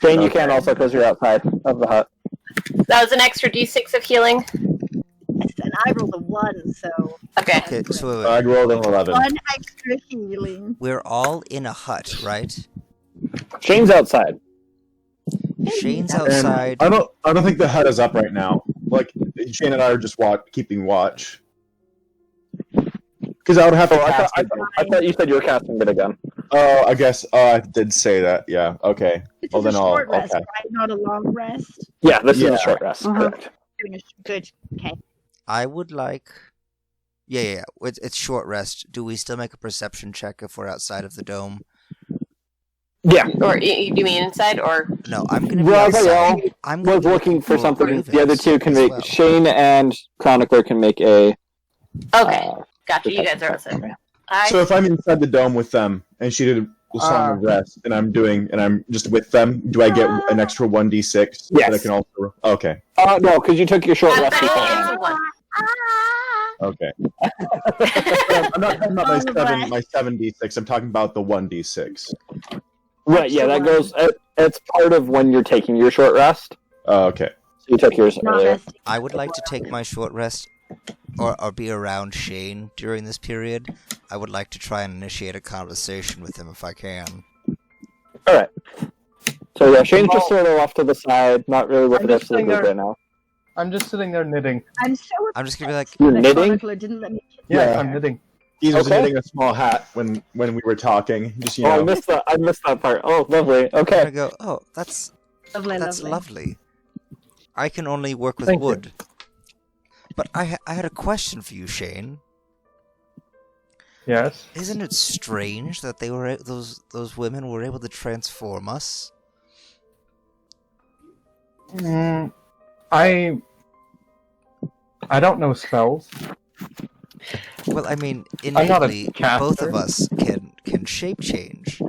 Shane, you Okay. can also because you're outside of the hut. That was an extra d6 of healing. Yes, and I rolled a 1, so Okay. Okay, so wait, wait. I rolled an 11. 1 extra healing. We're all in a hut, right? Shane's outside. Shane's And outside. I don't think the hut is up right now. Like Shane and I are just keeping watch. Because I would have to Oh, cast. I thought you said you were casting it again. Oh, I guess. I did say that. Yeah. Okay. This Well, is then a I'll short rest, okay. right? Not a long rest. Yeah, this is Yeah. a short rest. Mhm. Correct. Doing a good. Okay. I would like. Yeah. It's short rest. Do we still make a perception check if we're outside of the dome? Yeah. Or you mean inside or No, I'm gonna be Well, outside. I'm gonna Was be looking for something. Ravens The other two can as make. well. Shane and Chronicler can make a. okay. uh, Gotcha, you guys are perception check for outside. me. So if I'm inside the dome with them and she did the song of rest and I'm just with them, do I get an extra 1d6? Yes. That I can also. Okay. No, because you took your short rest before. It's a one. Okay. I'm not talking about my 7d6. I'm talking about the 1d6. Right. Yeah, that goes. It's part of when you're taking your short rest. Oh, okay. So you took yours Not earlier. resting. I would like to take my short rest, or be around Shane during this period. I would like to try and initiate a conversation with him if I can. All right. So yeah, Shane's just sort of off to the side, not really with I'm the just rest of the sitting group there. right now. I'm just sitting there knitting. I'm so I'm just gonna be like, You're the knitting. chronicler didn't let me. Yeah, Yeah. I'm knitting. He was Okay. knitting a small hat when we were talking. Just Oh, I missed that. I missed that part. Oh, lovely. I'm Okay. gonna go. Oh, that's Lovely. lovely. I can only work with Thank you. wood. But I had a question for you, Shane. Yes. Isn't it strange that those women were able to transform us? I don't know spells. Well, I mean, I'm not a innately, caster. both of us can shape change.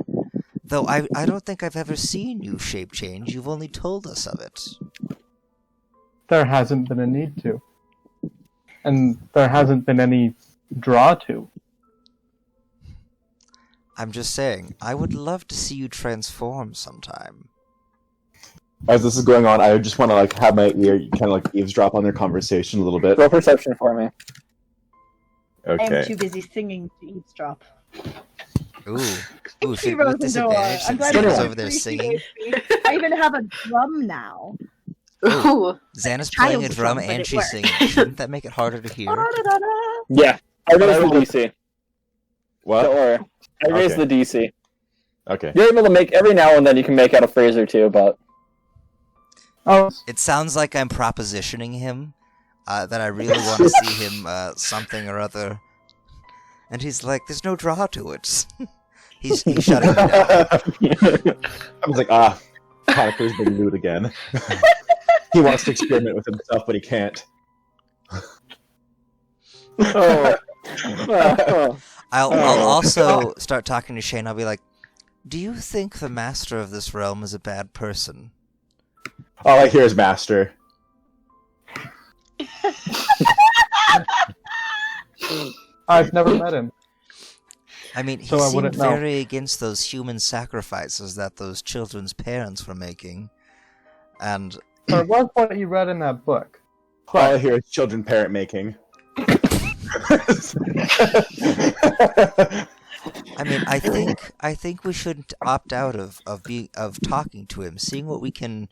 Though I don't think I've ever seen you shape change. You've only told us of it. There hasn't been a need to. And there hasn't been any draw to. I'm just saying, I would love to see you transform sometime. As this is going on, I just want to like have my ear kind of like eavesdrop on their conversation a little bit. Roll perception for me. I am Okay. too busy singing to eavesdrop. Ooh, Thank should you, with Rosendor. disadvantage I'm since glad Xana's you over there singing. appreciate me. I even have a drum now. Ooh. Xana's playing a Child's drum drum, but and it she's works. singing. Shouldn't that make it harder to hear? Da-da-da-da. Yeah, I raised the DC. What? Don't worry. I raised Okay. the DC. Okay. You're able to make, every now and then you can make out a phrase or two, but Oh, It sounds like I'm propositioning him, that I really want to see him something or other. And he's like, there's no draw to it. he's shutting me down. I was like, Chronicler's been lewd again. He wants to experiment with himself, but he can't. oh. I'll Oh. also start talking to Shane. I'll be like, do you think the master of this realm is a bad person? All I hear is master. I've never met him. I mean, he So I seemed wouldn't know. very against those human sacrifices that those children's parents were making. And Or was what you read in that book. All I hear is children parent making. I mean, I think we shouldn't opt out of talking to him, seeing what we can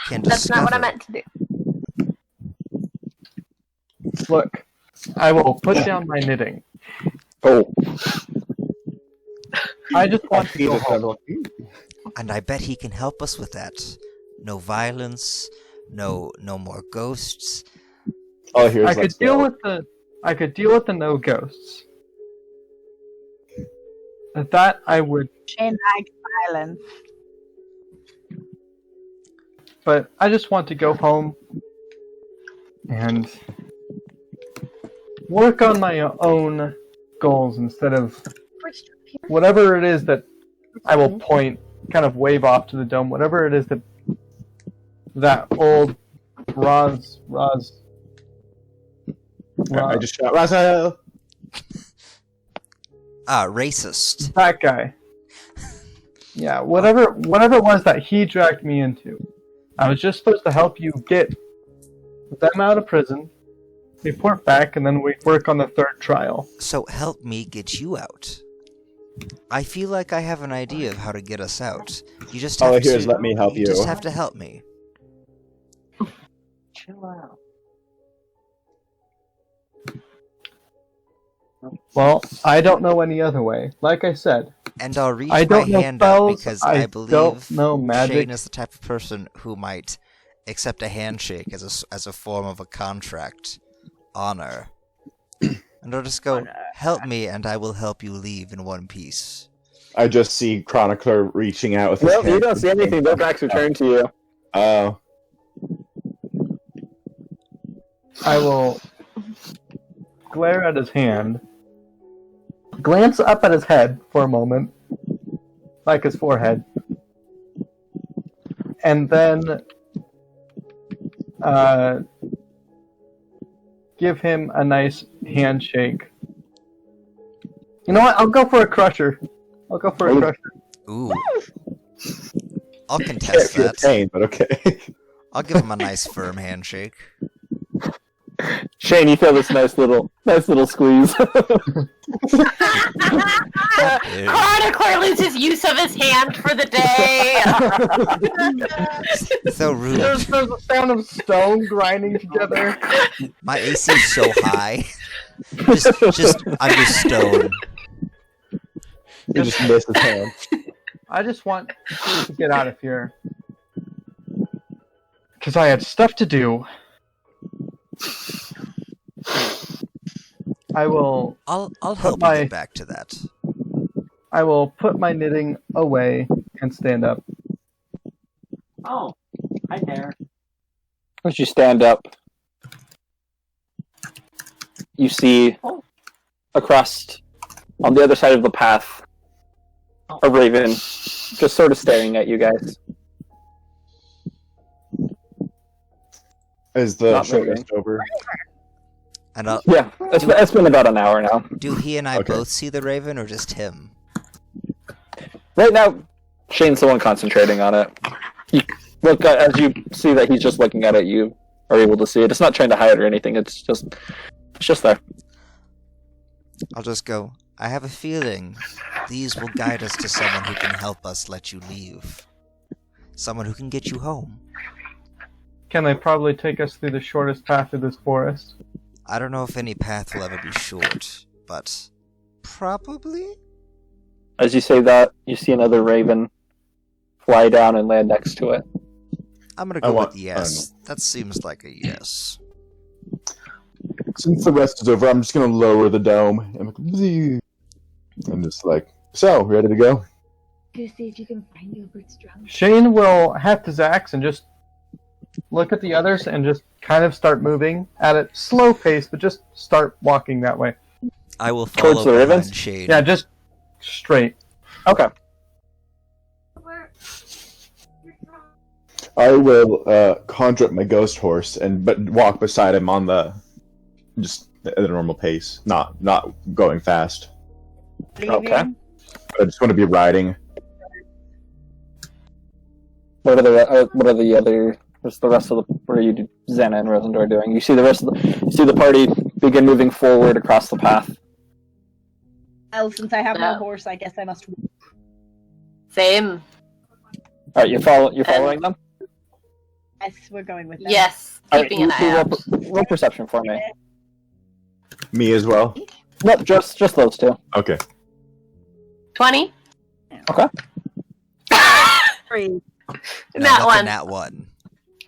discover. That's not what I meant to do. Look, I will put down my knitting. Oh. I just want to go home. And I bet he can help us with that. No violence, no more ghosts. All I hear is I could let's deal go. with the no ghosts. At that I would, Shane likes violence. but I just want to go home and work on my own goals instead of whatever it is that I will point, kind of wave off to the dome, whatever it is that old Roz, I just shot Razel. Racist. that guy. Yeah, whatever it was that he dragged me into. I was just supposed to help you get them out of prison, report back, and then we work on the third trial. So help me get you out. I feel like I have an idea of how to get us out. You just have All I to, hear is let me help you. just have to help me. Chill out. Well, I don't know any other way. Like I said, And I'll reach I my don't know hand out spells, because I I believe don't know magic. Shane is the type of person who might accept a handshake as a form of a contract. Honor. And I'll just go, help me and I will help you leave in one piece. I just see Chronicler reaching out with his Well, hand. you don't see anything. Their backs are turned to you. Oh. I will glare at his hand, glance up at his head for a moment, like his forehead, and then give him a nice handshake. You know what? I'll go for a crusher. I'll go for a Ooh. crusher. Ooh. I'll Can't contest feel that. pain, but okay. I'll give him a nice firm handshake. Shane, you feel this nice little squeeze. Chronicler loses use of his hand for the day. So rude. There's a sound of stone grinding together. My AC is so high. I'm just stone. You just missed his hand. I just want to get out of here. Because I had stuff to do. I'll help you get back to that. I will put my knitting away and stand up. Oh, hi there. As you stand up, you see across on the other side of the path a raven just sort of staring at you guys. Is the Not show moving. just over? And Yeah, it's been about an hour now. do he and I Okay. both see the raven, or just him? Right now, Shane's the one concentrating on it. Look, as you see that he's just looking at it, you are able to see it. It's not trying to hide or anything. It's just there. I'll just go, I have a feeling these will guide us to someone who can help us let you leave. Someone who can get you home. Can they probably take us through the shortest path through this forest? I don't know if any path will ever be short, but probably? As you say that, you see another raven fly down and land next to it. I'm gonna I go want- with yes. That seems like a yes. Since the rest is over, I'm just gonna lower the dome and like, "Bzee." I'm just like, so ready to go? Go see if you can find Gilbert's drum. Shane will heft his axe and just look at the others and just kind of start moving at a slow pace, but just start walking that way. I will Towards follow the behind ravens? Shade. Yeah, just straight. Okay. I will conjure up my ghost horse but walk beside him on the just at a normal pace, not going fast. Okay. I just want to be riding. What are the other? What's the rest of the? What are you, Xana and Rosendor, doing? You see the rest of the party begin moving forward across the path. Well, since I have no No. horse, I guess I must. Same. All right, you're following them. Yes, we're going with them. Yes. All right, Keeping an eye out. roll perception for me. Me as well. Nope, just those two. Okay. 20. Okay. Free. No, That not the one. nat one.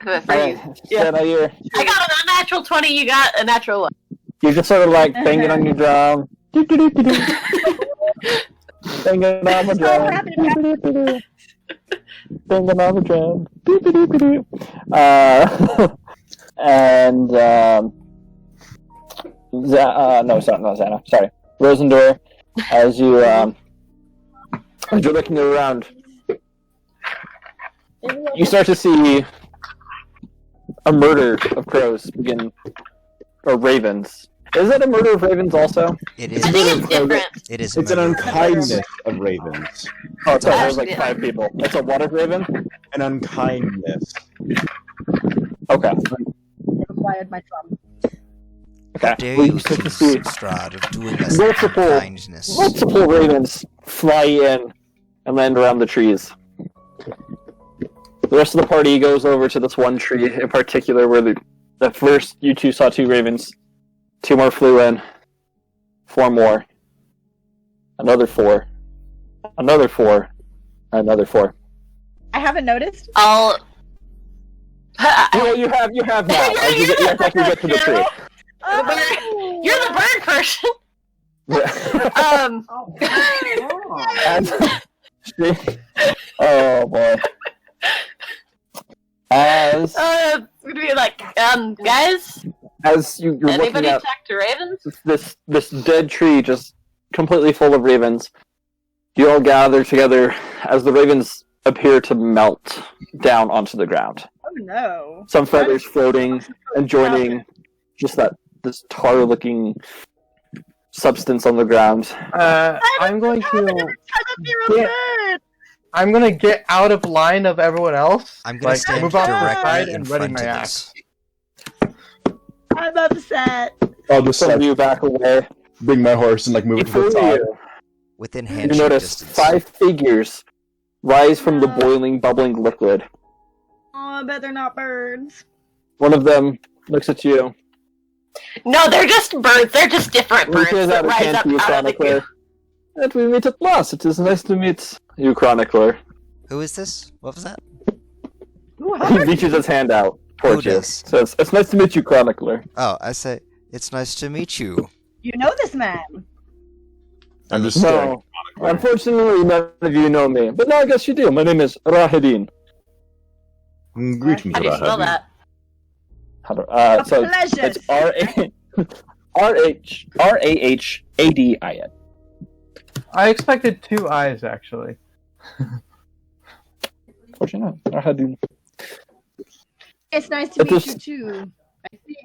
For All you. right, Yeah. Xana, I got an unnatural 20, you got a natural 1. you're just sort of like banging on your drum. Banging on the drum. Banging on the drum. And no, sorry, not Xana. Sorry, Rosendor. As you're looking around, you start to see a murder of crows begin, or ravens. Is it a murder of ravens also? It is. I think it's different. It is. a It's an murder. unkindness of ravens. Oh, sorry, there's like Yeah. 5 people. It's a what of raven? An unkindness. Okay. They've acquired my drum. Okay. Dare Well, you you start to accuse see Strahd of doing us multiple- kindness? multiple ravens fly in and land around the trees. The rest of the party goes over to this one tree in particular where the first you two saw 2 ravens. 2 more flew in. 4 more. Another 4. Another 4. Another 4. I haven't noticed. I'll. You have now. As you get to the tree. Oh! You're the bird person. And oh boy. As We're gonna be like, guys, you're looking anybody at talk to ravens? this dead tree just completely full of ravens, you all gather together as the ravens appear to melt down onto the ground. Oh no. Some feathers floating and joining just this tar-looking substance on the ground. I'm going How to. did every time I hear a Yeah. bird? I'm gonna get out of line of everyone else. I'm gonna stand move off to the directly side in and ready front my of axe. this. I'm upset. I'll just Some like, of you back away. bring my horse and like move it to Before the side. Within You handshake notice distance. 5 figures rise from the boiling, bubbling liquid. Oh, I bet they're not birds. One of them looks at you. No, they're just birds. They're just different birds Reaches that out a rise hand up to you, out of the Chronicler. And we meet at last. It is nice to meet you, Chronicler. Who is this? What was that? Ooh, He how reaches his hand out towards Who you. does? Says, "It's nice to meet you, Chronicler." Oh, I say, it's nice to meet you. you know this man? I'm just staring. No, unfortunately, none of you know me. But now I guess you do. My name is Rahedin. Greetings, How do you spell Rahadi. that? A So pleasure. it's RAHADIN. I expected 2 eyes, actually. What you know? How do It's nice to It meet just- you too. I think.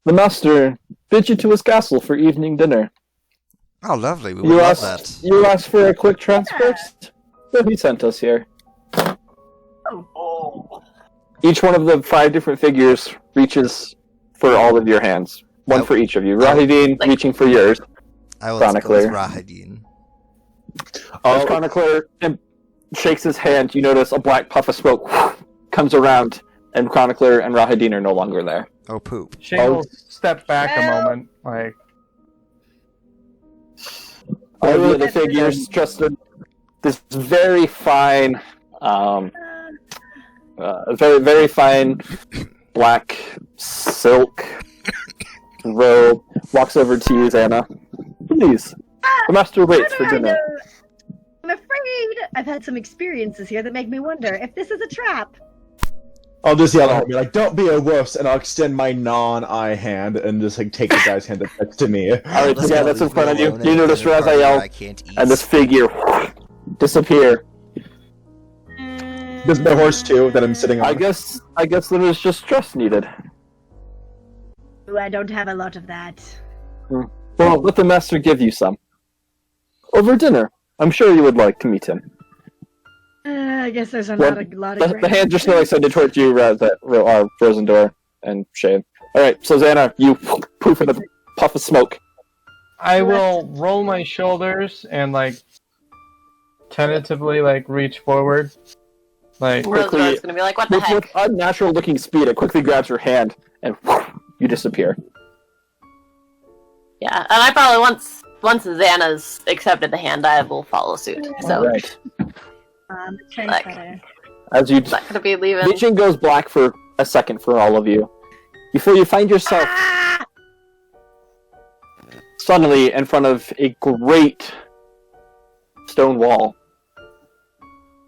the master bids you to his castle for evening dinner? Oh, lovely. We would You love asked, that. you asked for a quick transport, so he sent us here. Oh. Each one of the 5 different figures reaches for all of your hands. One Oh. for each of you. Rahideen reaching for yours. I will let's go with Chronicler. Rahadin. As Chronicler shakes his hand, you notice a black puff of smoke comes around, and Chronicler and Rahideen are no longer there. Oh, poop. Shane will step back a moment, like, All the other figures just this very fine, very very fine black silk robe walks over to you, Xana. Please, the master waits for dinner. I'm afraid I've had some experiences here that make me wonder if this is a trap. I'll just yell at her, be like, "Don't be a wuss," and I'll extend my non-eye hand and just like take the guy's hand that's next to me. Alright, Let's yeah, not that's in leave front me of you. alone You in notice a party where Raziel I can't eat. and this figure disappear. There's my horse too that I'm sitting on. I guess there is just trust needed. Ooh, I don't have a lot of that. Well, let the master give you some. Over dinner. I'm sure you would like to meet him. I guess there's a Well, lot The, of the hands are still extended towards you, Rosendor and Shane. Alright, so Xana, you poof in a puff of smoke. I will roll my shoulders and like tentatively like reach forward, like Quickly- Rosedore's gonna be like, what the With heck? unnatural looking speed, it quickly grabs your hand, and you disappear. Yeah, and I probably once Xana's accepted the hand, I will follow suit. So Alright. Shane's Like- better. As you I'm not gonna be leaving. vision goes black for a second for all of you, before you find yourself Ah! suddenly in front of a great stone wall.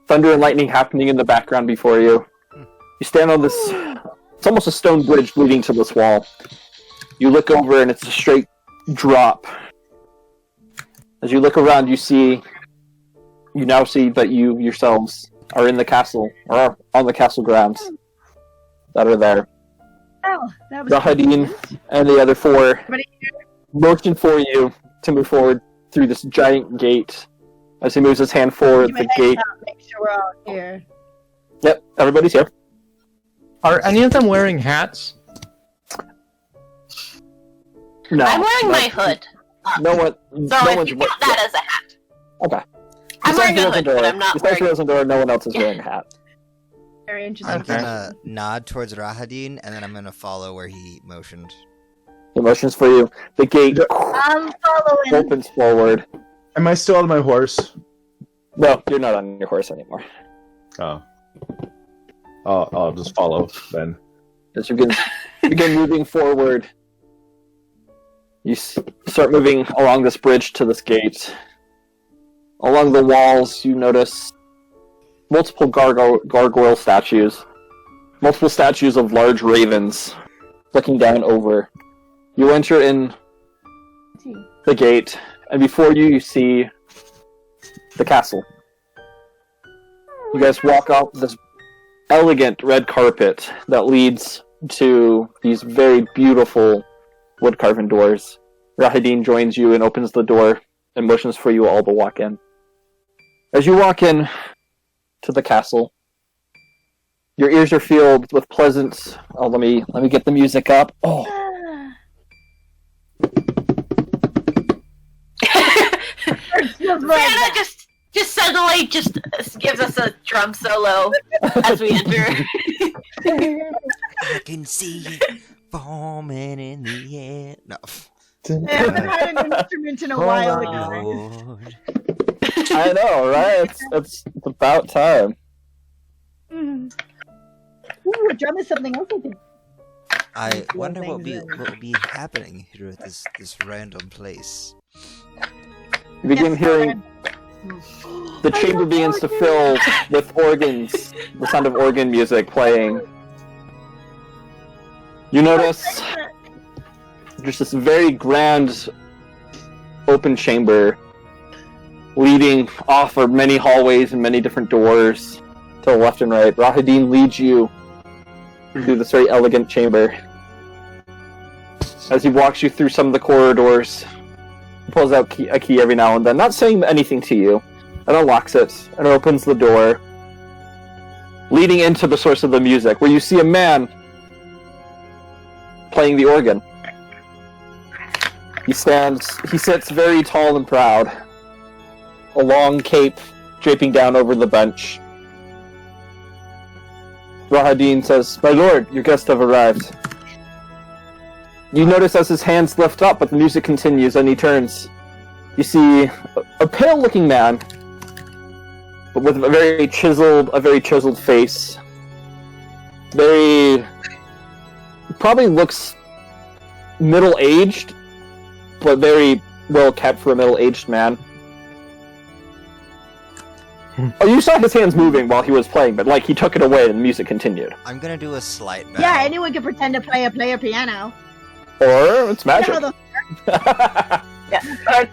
Thunder and lightning happening in the background before you. You stand on this, it's almost a stone bridge leading to this wall. You look over and it's a straight drop. As you look around, you now see that you yourselves are in the castle, or are on the castle grounds that are there. Oh, that was Rahadin and the other 4 Everybody motion for you to move forward through this giant gate. As he moves his hand forward, Keep my the head gate. down, make sure we're all here. Yep, everybody's here. Are any of them wearing hats? No, I'm wearing no, my hood. No one. So no if one's you count that as a hat. Okay. I'm wearing a hood, but I'm not Besides wearing Rosendor, no one else is wearing a hat. Very interesting. I'm Okay. gonna nod towards Rahadin, and then I'm gonna follow where he motioned. The motions for you. The gate I'm following. opens forward. Am I still on my horse? No, you're not on your horse anymore. Oh. I'll just follow then. As you begin moving forward, you start moving along this bridge to this gate. Along the walls, you notice multiple gargoyle statues. Multiple statues of large ravens looking down over. You enter in the gate, and before you, you see the castle. You guys walk up this elegant red carpet that leads to these very beautiful wood-carven doors. Rahadin joins you and opens the door and motions for you all to walk in. As you walk in to the castle, your ears are filled with pleasant. Oh, let me get the music up. Oh, Santa just suddenly just gives us a drum solo as we enter. I can see it forming in the air. No. I haven't had an instrument in a while. Lord. I know, right? It's about time. Mm. Ooh, a drum is something else I think. I wonder what things will be happening here at this random place. You begin Yes, hearing the chamber begins to fill with organs, the sound of organ music playing. You notice there's this very grand open chamber leading off are many hallways and many different doors to the left and right. Rahadin leads you through this very elegant chamber. As he walks you through some of the corridors, pulls out a key every now and then, not saying anything to you, and unlocks it, and opens the door, leading into the source of the music, where you see a man playing the organ. He sits very tall and proud, a long cape draping down over the bench. Rahadin says, "My lord, your guests have arrived." You notice as his hands lift up, but the music continues, and he turns. You see a pale-looking man, but with a very chiseled face. Probably looks middle-aged, but very well kept for a middle-aged man. Oh, you saw his hands moving while he was playing, but he took it away and the music continued. I'm gonna do a slight bow. Yeah, anyone can pretend to play a player piano. Or it's magic. You know how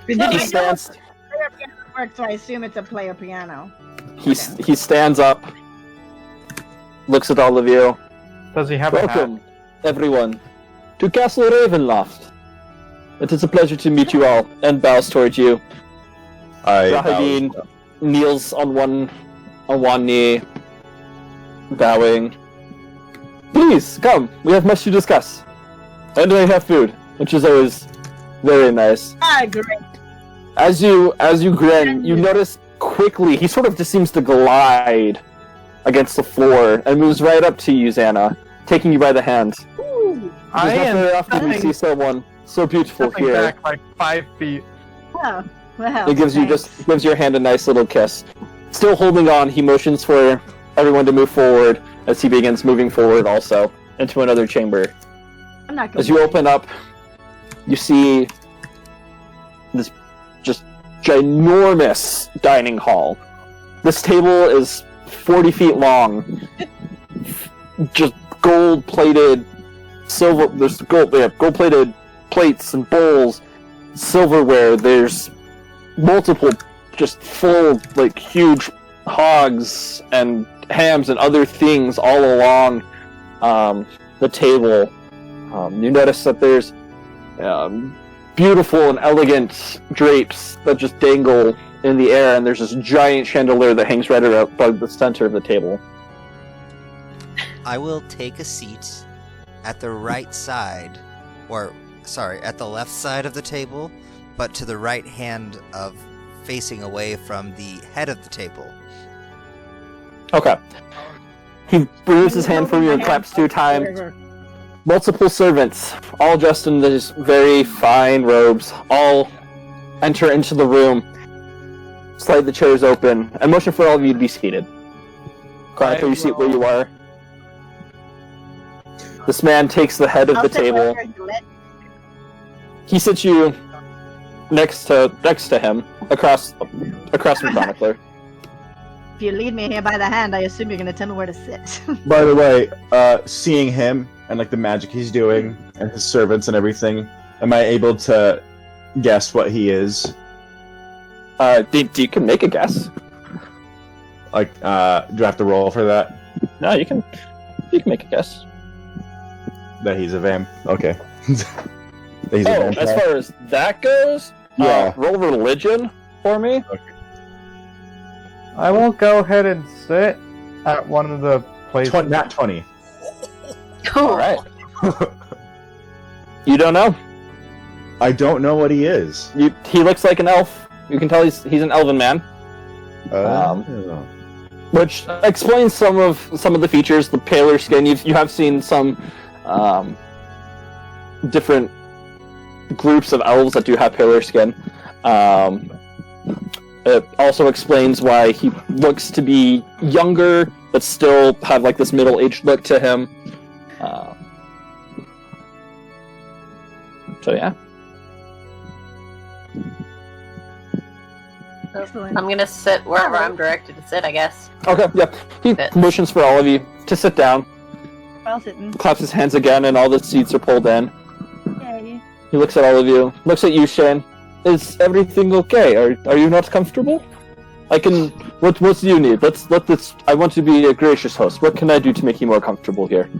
He the stands. player piano works, so I assume it's a player piano. He stands up, looks at all of you. Does he have a hat? Welcome, everyone, to Castle Ravenloft. It is a pleasure to meet you all, and bows towards you. Rahadin kneels on one knee, bowing. Please, come, we have much to discuss. And we have food, which is always very nice. Ah, great. As you grin, you notice quickly he sort of just seems to glide against the floor and moves right up to you, Xana, taking you by the hand. Ooh. It's not very often we see someone so beautiful Stepping here. back like 5 feet. Oh, well. He gives your hand a nice little kiss. Still holding on, he motions for everyone to move forward as he begins moving forward also into another chamber. I'm not gonna As you open up, you see this just ginormous dining hall. This table is 40 feet long. Just gold-plated silver. There's gold-plated plates and bowls, silverware. There's multiple, just full, huge hogs and hams and other things all along the table. You notice that there's beautiful and elegant drapes that just dangle in the air, and there's this giant chandelier that hangs right above the center of the table. I will take a seat at the right side, at the left side of the table, but to the right hand of facing away from the head of the table. Okay. He removes his hand from you and claps 2 times. Multiple servants, all dressed in these very fine robes, all enter into the room, slide the chairs open, and motion for all of you to be seated. Quiet till you seat where you are. This man takes the head of the table. He sits you next to him, across from Chronicler. If you lead me here by the hand, I assume you're gonna tell me where to sit. By the way, seeing him and the magic he's doing and his servants and everything, am I able to guess what he is? You can make a guess. Do I have to roll for that? No, you can make a guess. That he's a vamp. Okay. That he's a Oh, vampire? as far as that goes, Yeah. roll religion for me. I will go ahead and sit at one of the places. Nat 20. All right. You don't know. I don't know what he is. He looks like an elf. You can tell he's an elven man, which explains some of the features. The paler skin. You have seen some different groups of elves that do have paler skin. It also explains why he looks to be younger, but still have this middle-aged look to him. So yeah. Excellent. I'm gonna sit wherever I'm directed to sit, I guess. Okay, yeah. He motions for all of you to sit down, Well sitting. claps his hands again, and all the seats are pulled in. Yay. He looks at all of you, looks at you, Shane, Is everything okay? Are you not comfortable? I can. What do you need? Let's let this. I want to be a gracious host. What can I do to make you more comfortable here?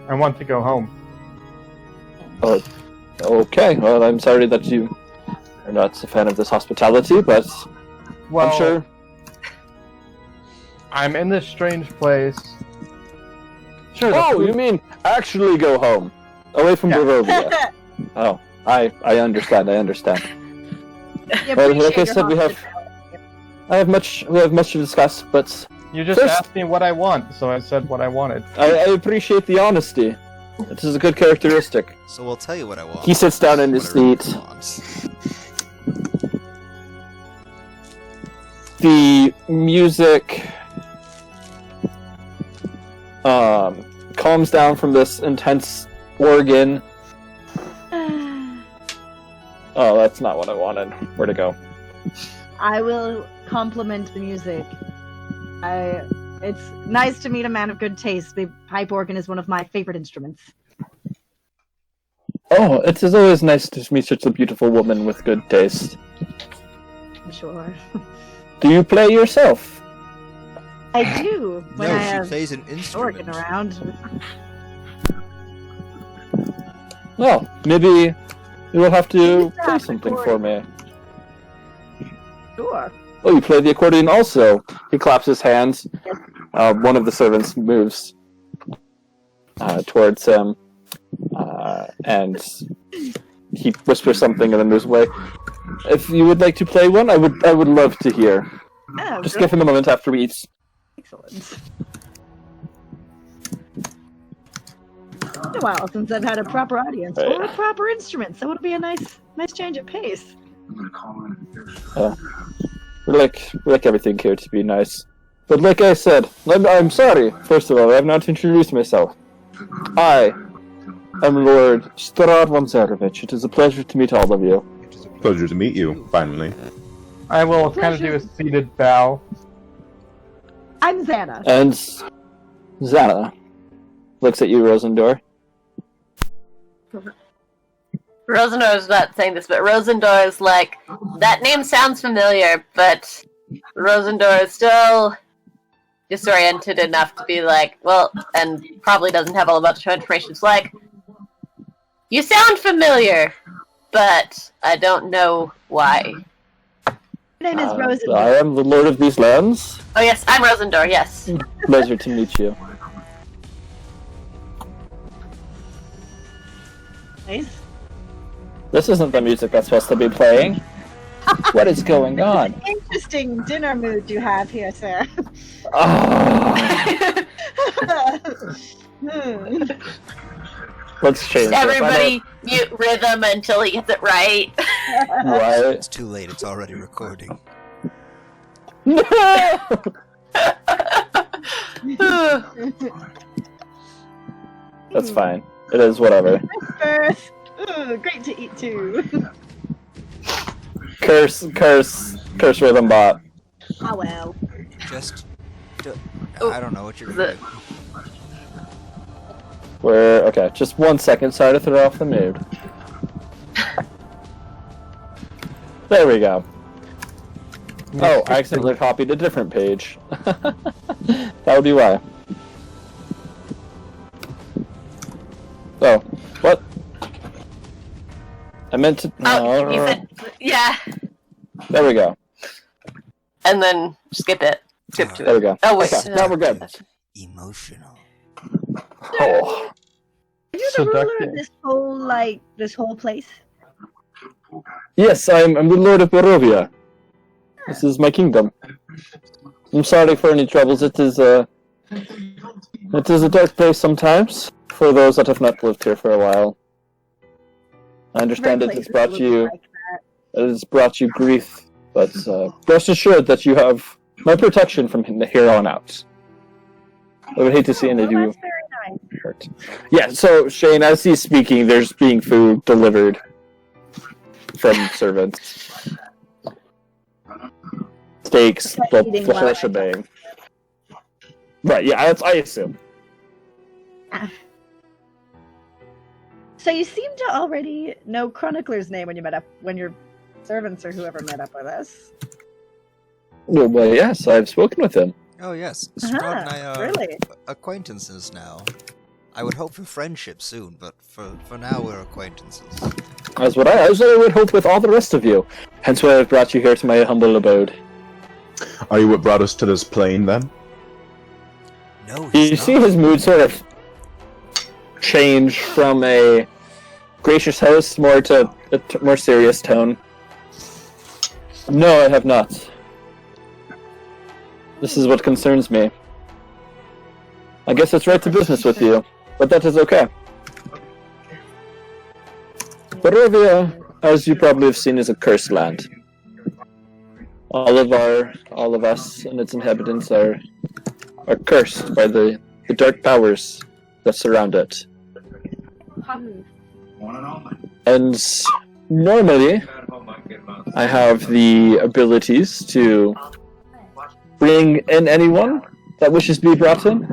I want to go home. Okay. Well, I'm sorry that you are not a fan of this hospitality, but Well, I'm sure. I'm in this strange place. Sure. the Oh, food- you mean actually go home, away from Yeah. Barovia? Oh, I understand. I understand. We Well, like I appreciate said, your we have much to discuss, but You just First- asked me what I want, so I said what I wanted. I appreciate the honesty. It is a good characteristic. So we'll tell you what I want. He sits down in his What I really seat. want. The music calms down from this intense organ. Oh, that's not what I wanted. Where'd it go? I will compliment the music. It's nice to meet a man of good taste. The pipe organ is one of my favorite instruments. Oh, it is always nice to meet such a beautiful woman with good taste. I'm sure. Do you play yourself? I do when No, I she have plays an organ instrument. around. Well, maybe you will have to You play have something the for me. Sure. Oh, you play the accordion also. He claps his hands. One of the servants moves towards him, and he whispers something and then moves away. If you would like to play one, I would love to hear. Oh, Just good. give him a moment after we eat. Excellent. It's been a while since I've had a proper audience Right. or a proper instrument, so it'll be a nice change of pace. We like everything here to be nice. But like I said, I'm sorry. First of all, I have not introduced myself. I am Lord Strad Vonzerevich. It is a pleasure to meet all of you. Pleasure to meet you, finally. I will kind of do a seated bow. I'm Xana. And Xana looks at you, Rosendor. Rosendor is not saying this, but Rosendor is like, that name sounds familiar, but Rosendor is still disoriented enough to be like, well, and probably doesn't have all about the information. It's like, you sound familiar, but I don't know why. My name is I Rosa. am the Lord of these lands. Oh yes, I'm Rosendor, yes. Pleasure to meet you. Nice. This isn't the music that's supposed to be playing. What is going on? Interesting dinner mood you have here, sir. Oh, Hmm. let's change this. Everybody mute rhythm until he gets it right. Right. It's too late. It's already recording. No! That's fine. It is whatever. First. Ooh, great to eat too. Curse Rhythm Bot. Oh well. Just. Oh, I don't know what you're gonna do. Okay, just 1 second. Sorry to throw off the mood. There we go. Oh, I accidentally copied a different page. That would be why. Oh, what? I meant to. Oh, you said, yeah. There we go. And then skip it. Skip to There it. we go. Oh, wait. Okay, now we're good. Emotional. Oh, Are you the ruler Seductive. of this whole place? yes, I'm the Lord of Barovia. This is my kingdom. I'm sorry for any troubles. It is a dark place sometimes for those that have not lived here for a while. I understand Every it has place brought is you like that. it has brought you grief, but rest assured that you have my protection from here on out. I would hate to see any of Well, you that's very nice. hurt. Yeah, so Shane, as he's speaking, there's being food delivered from servants. Steaks, Okay, the eating whole well. shebang. Right, yeah, I assume. So you seem to already know Chronicler's name when you're servants or whoever met up with us. Well, yes, I've spoken with him. Oh yes, Strahd and I are Really? acquaintances now. I would hope for friendship soon, but for now we're acquaintances. As what I would hope with all the rest of you. Hence why I've brought you here to my humble abode. Are you what brought us to this plane then? No, You he's see not. his mood sort of change from a gracious host more to a more serious tone. No, I have not. This is what concerns me. I guess it's right to business with you, but that is okay. Barovia, as you probably have seen, is a cursed land. All of us and its inhabitants are cursed by the dark powers that surround it. And normally, I have the abilities to bring in anyone that wishes to be brought in,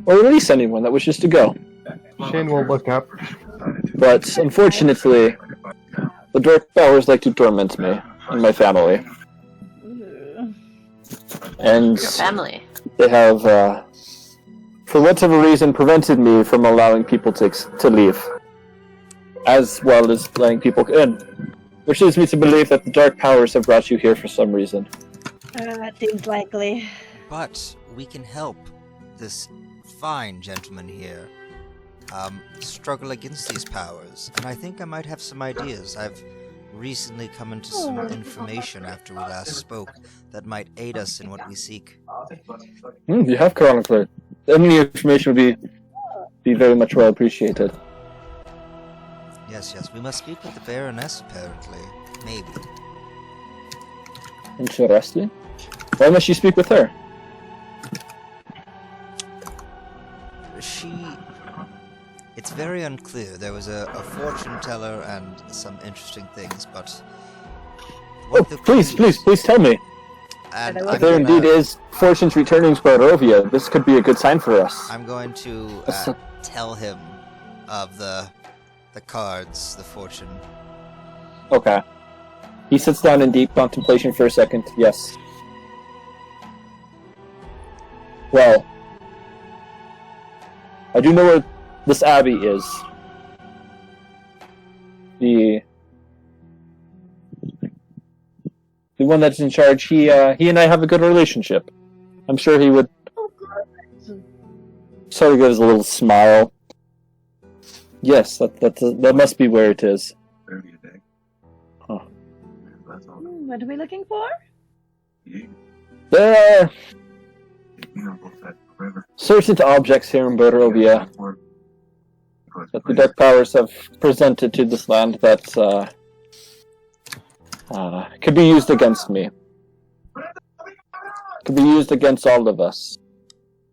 or release anyone that wishes to go. Shane will look up. But unfortunately, the dark powers like to torment me and my family. Ooh. And Your family. they have, for whatever reason, prevented me from allowing people to leave, as well as letting people in, which leads me to believe that the dark powers have brought you here for some reason. That seems likely. But we can help this fine gentleman here struggle against these powers, and I think I might have some ideas. I've recently come into some information after we last spoke that might aid us in what we seek. You have Chronicler. Any information would be very much well appreciated. Yes, we must speak with the Baroness, apparently. Maybe. Interesting. Why must you speak with her? It's very unclear. There was a fortune teller and some interesting things, but... Oh, please tell me. And If there indeed is fortunes returning to Barovia, this could be a good sign for us. I'm going to tell him of the cards, the fortune. Okay. He sits down in deep contemplation for a second. Yes. Well, I do know where this abbey is. The one that's in charge. He and I have a good relationship. I'm sure he would. Oh, good. Sort of gives a little smile. Yes, that must be where it is. Huh. What are we looking for? There are certain objects here in Barovia that the Dark Powers have presented to this land that could be used against me. Could be used against all of us.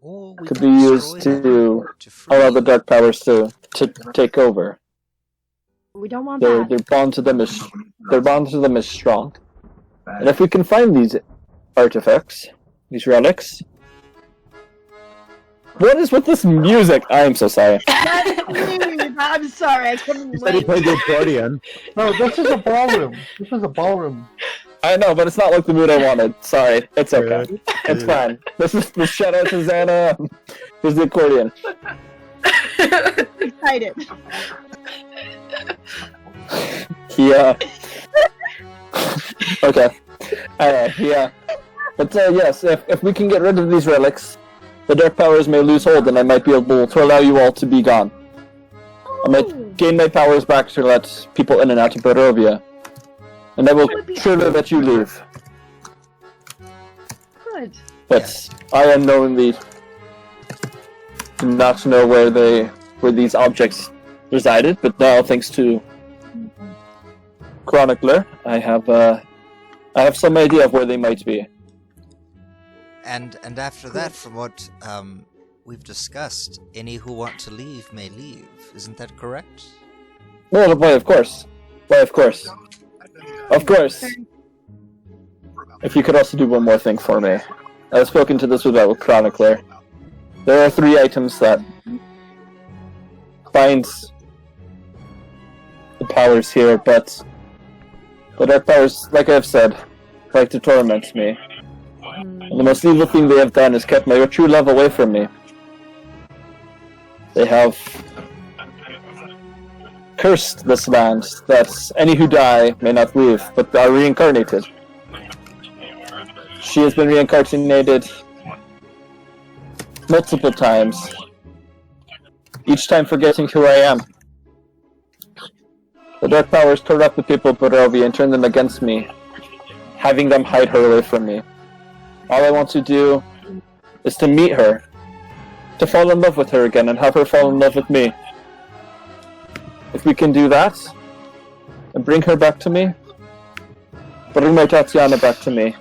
Or we Could can be used destroy them to free. allow the Dark Powers to take over. We don't want Their that. bond to them is strong. And if we can find these artifacts, these relics. What is with this music? I am so sorry. I'm sorry, I couldn't You said he wait. played the accordion. No, this is a ballroom. This is a ballroom. I know, but it's not like the mood I wanted. Sorry. It's okay. Good. It's fine. This is the shout out to Xana. Here's the accordion. Excited. Yeah. Okay. Yeah. But yes, if we can get rid of these relics, the Dark Powers may lose hold, and I might be able to allow you all to be gone. I might gain my powers back to let people in and out of Barovia. And I will surely let you leave. Good. But I unknowingly do not know where these objects resided, but now thanks to Chronicler, I have some idea of where they might be. And after that, from what we've discussed, any who want to leave may leave. Isn't that correct? Well, why, of course. Why, of course. Of course. If you could also do one more thing for me. I've spoken to this with Chronicler. There are 3 items that bind the powers here, but The Dark Powers, like I've said, like to torment me. And the most evil thing they have done is kept my true love away from me. They have cursed this land, that any who die may not leave, but are reincarnated. She has been reincarnated multiple times, each time forgetting who I am. The Dark Powers corrupt the people of Barovia and turn them against me, having them hide her away from me. All I want to do is to meet her, to fall in love with her again, and have her fall in love with me. If we can do that, and bring her back to me, bring my Tatiana back to me,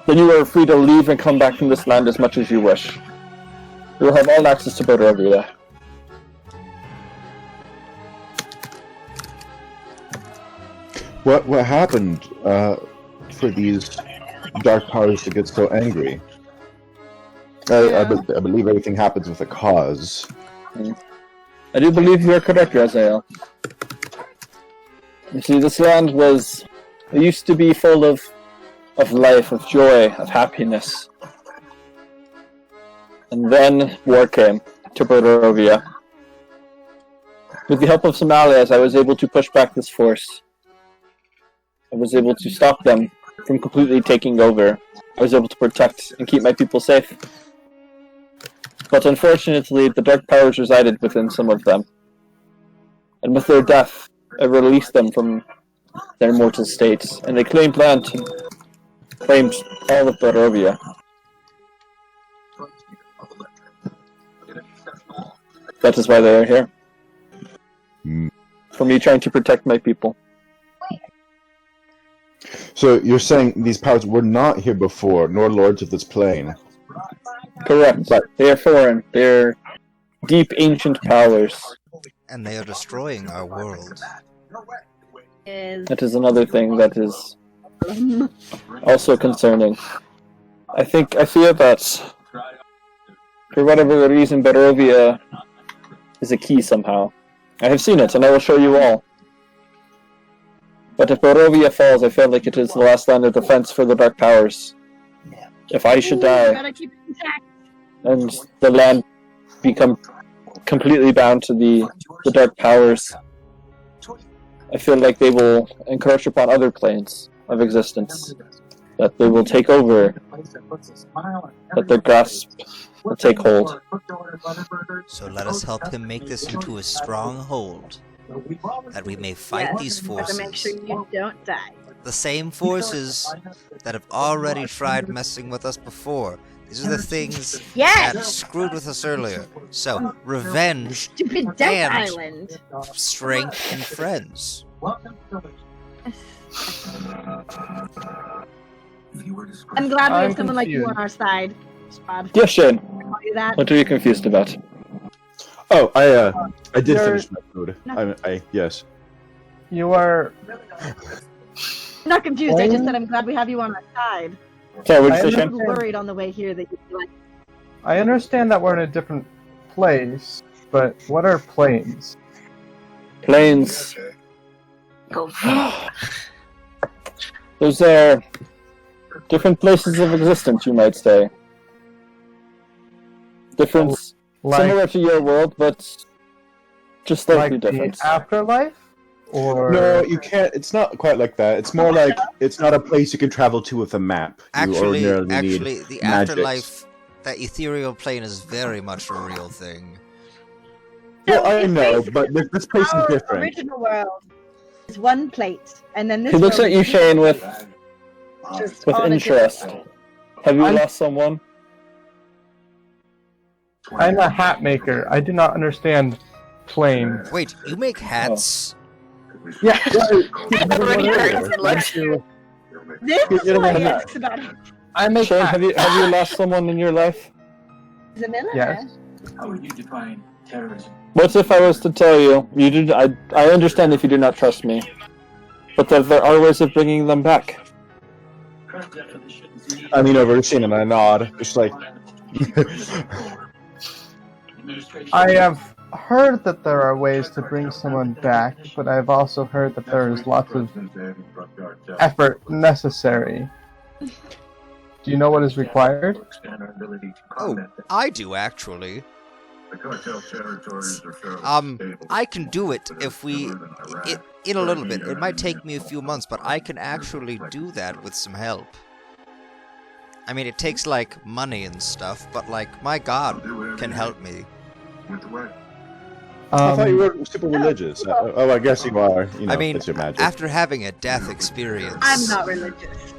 then you are free to leave and come back from this land as much as you wish. You will have all access to Barovia. What happened for these Dark Powers to get so angry? I believe everything happens with a cause. I do believe you are correct, Raziel. You see, this land it used to be full of life, of joy, of happiness. And then war came to Barovia. With the help of some allies, I was able to push back this force. I was able to stop them from completely taking over. I was able to protect and keep my people safe. But unfortunately, the Dark Powers resided within some of them. And with their death, I released them from their mortal states, and they claimed land, claimed all of Barovia. That is why they are here. For me trying to protect my people. So you're saying these powers were not here before, nor lords of this plane? Correct. But they are foreign. They're deep ancient powers. And they are destroying our world. That is another thing that is also concerning. I fear that for whatever reason Barovia is a key somehow. I have seen it, and I will show you all. But if Barovia falls, I feel like it is the last line of defense for the Dark Powers. If I should die, Gotta keep it intact. and the land become completely bound to the Dark Powers, I feel like they will encroach upon other planes of existence. That they will take over. That their grasp will take hold. So let us help him make this into a stronghold, that we may fight these Gotta make sure forces. you don't die. The same forces that have already tried messing with us before. These are the things Yes! that screwed with us earlier. So, revenge, Stupid Death And- Island. strength, and friends. I'm glad we I'm have someone like you on confused. our side, Spod. Yes, Shane. Call you that. What are you confused about? Oh, I did You're- finish my food. Yes. You are. I'm not confused. I just said I'm glad we have you on our side. Sorry, what did you I say, I Shane? was worried on the way here that you'd be like, I understand that we're in a different place, but what are planes? Planes. Those are different places of existence, you might say. Different, similar to your world, but just slightly like the different. afterlife, or No, you can't. It's not quite like that. It's more like it's not a place you can travel to with a map. You Actually, ordinarily need the magics. afterlife, that ethereal plane is very much a real thing. Well, I it's know, basically but this place is our different. original world is one plate, and then this He looks world at you, is Shane, with just with all the interest. different- Have you I'm- lost someone? I'm a hat maker. I do not understand planes. Wait, you make hats? Yeah, Already hurts, it looks. This is You don't what wanna he know. asks about I make Shane, hats. have you lost someone in your life? Zamilla. Yes. How would you define terrorism? What if I was to tell you, I understand if you do not trust me, but that there are ways of bringing them back. I mean, over to Shane and I nod. It's like, I have heard that there are ways to bring someone back, but I've also heard that there is lots of effort necessary. Do you know what is required? Oh, I do actually. I can do it if in a little bit. It might take me a few months, but I can actually do that with some help. I mean, it takes, like, money and stuff, but, like, my god can help me. I thought you were super religious. Oh, I guess you are. You know, I mean, it's your magic. after having a death experience... I'm not religious.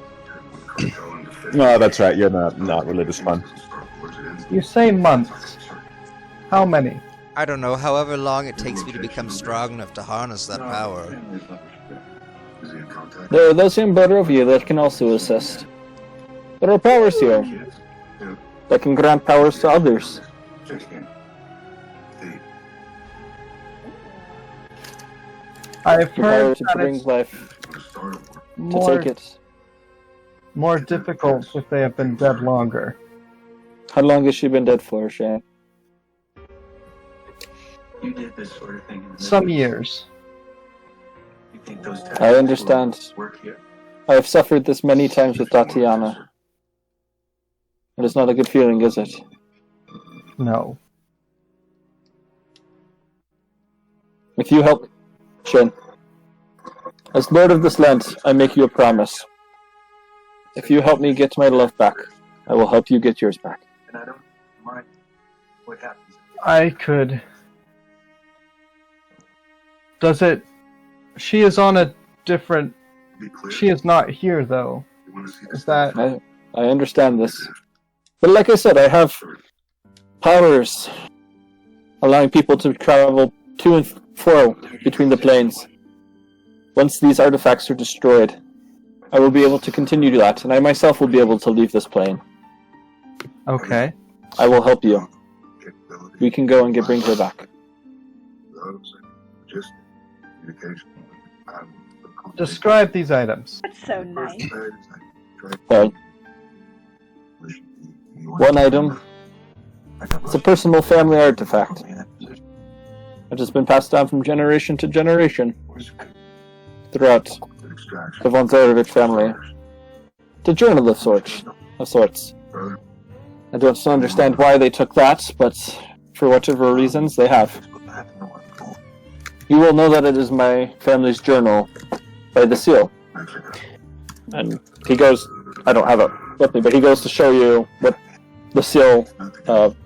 No, that's right. You're not religious, man. You say months. How many? I don't know, however long it takes me to become strong enough to harness that power. There are those in Barovia that can also assist. There are powers here that can grant powers to others. I've The power heard to that bring it's life, to more, take it. more difficult if they have been dead longer. How long has she been dead for, Shane? You did this sort of thing in the Some Middle East. years. You think those I understand. work here? I have suffered this many times with Tatiana. It is not a good feeling, is it? No. If you help, Shin, as Lord of this land, I make you a promise. If you help me get my love back, I will help you get yours back. And I don't mind what happens. I could... Does it... She is on a different... She is not here, though. Is that... I understand this. But like I said, I have powers allowing people to travel to and fro between the planes. Once these artifacts are destroyed, I will be able to continue to that, and I myself will be able to leave this plane. Okay. I will help you. We can go and bring her back. Describe these items. That's so nice. Well, one item, it's a personal family artifact. It has been passed down from generation to generation throughout the von Zarevich family. It's a journal of sorts. I don't understand why they took that, but for whatever reasons, they have. You will know that it is my family's journal by the seal. And he goes, I don't have it with me, but he goes to show you what the seal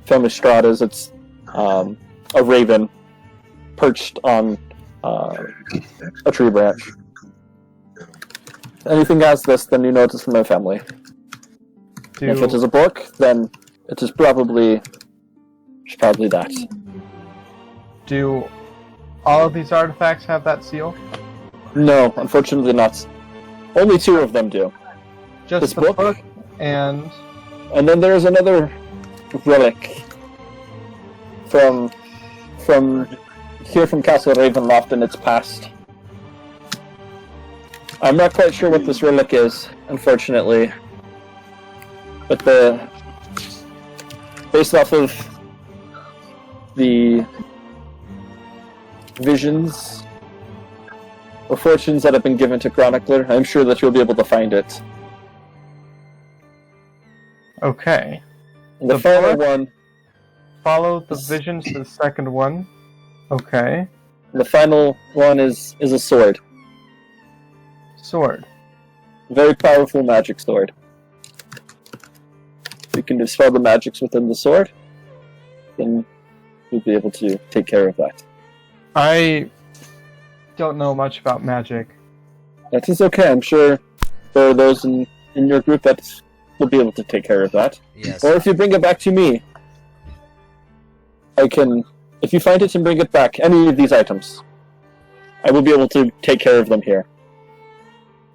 family strahd is. It's a raven perched on a tree branch. Anything has this, then you know it is from my family. If it is a book, then it is probably that. Do all of these artifacts have that seal? No, unfortunately not. Only 2 of them do. Just This the book? and... And then there's another relic from here from Castle Ravenloft in its past. I'm not quite sure what this relic is, unfortunately. But based off of the visions or fortunes that have been given to Chronicler, I'm sure that you'll be able to find it. Okay. And the The final book? one, Follow the visions to the second one. Okay. the final one is a sword. Sword. Very powerful magic sword. You can dispel the magics within the sword, then you'll be able to take care of that. I don't know much about magic. That is okay. I'm sure there are those in your group that will be able to take care of that. Yes. Or if you bring it back to me, if you find it and bring it back, any of these items, I will be able to take care of them here.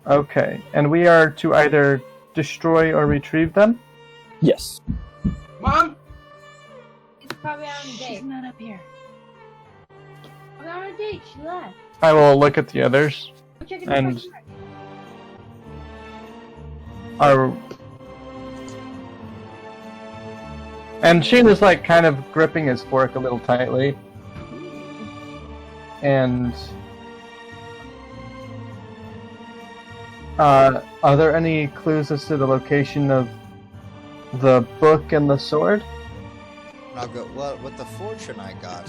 Okay. And we are to either destroy or retrieve them? Yes. Mom! She's probably on a date. She's not up here. I'm on a date. She left. I will look at the others. Go check it And- out. And Shane is like kind of gripping his fork a little tightly. And are there any clues as to the location of the book and the sword? And I'll go, well, with the fortune I got,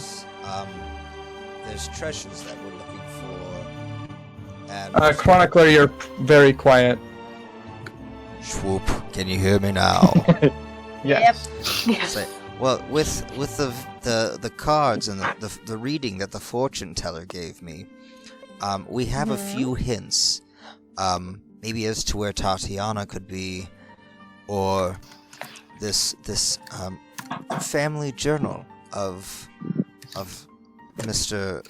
there's treasures that we're looking for. And Chronicler, you're very quiet. Swoop, can you hear me now? Yes. Say, well, with the cards and the reading that the fortune teller gave me, we have a few hints, maybe as to where Tatiana could be, or this family journal of Mr.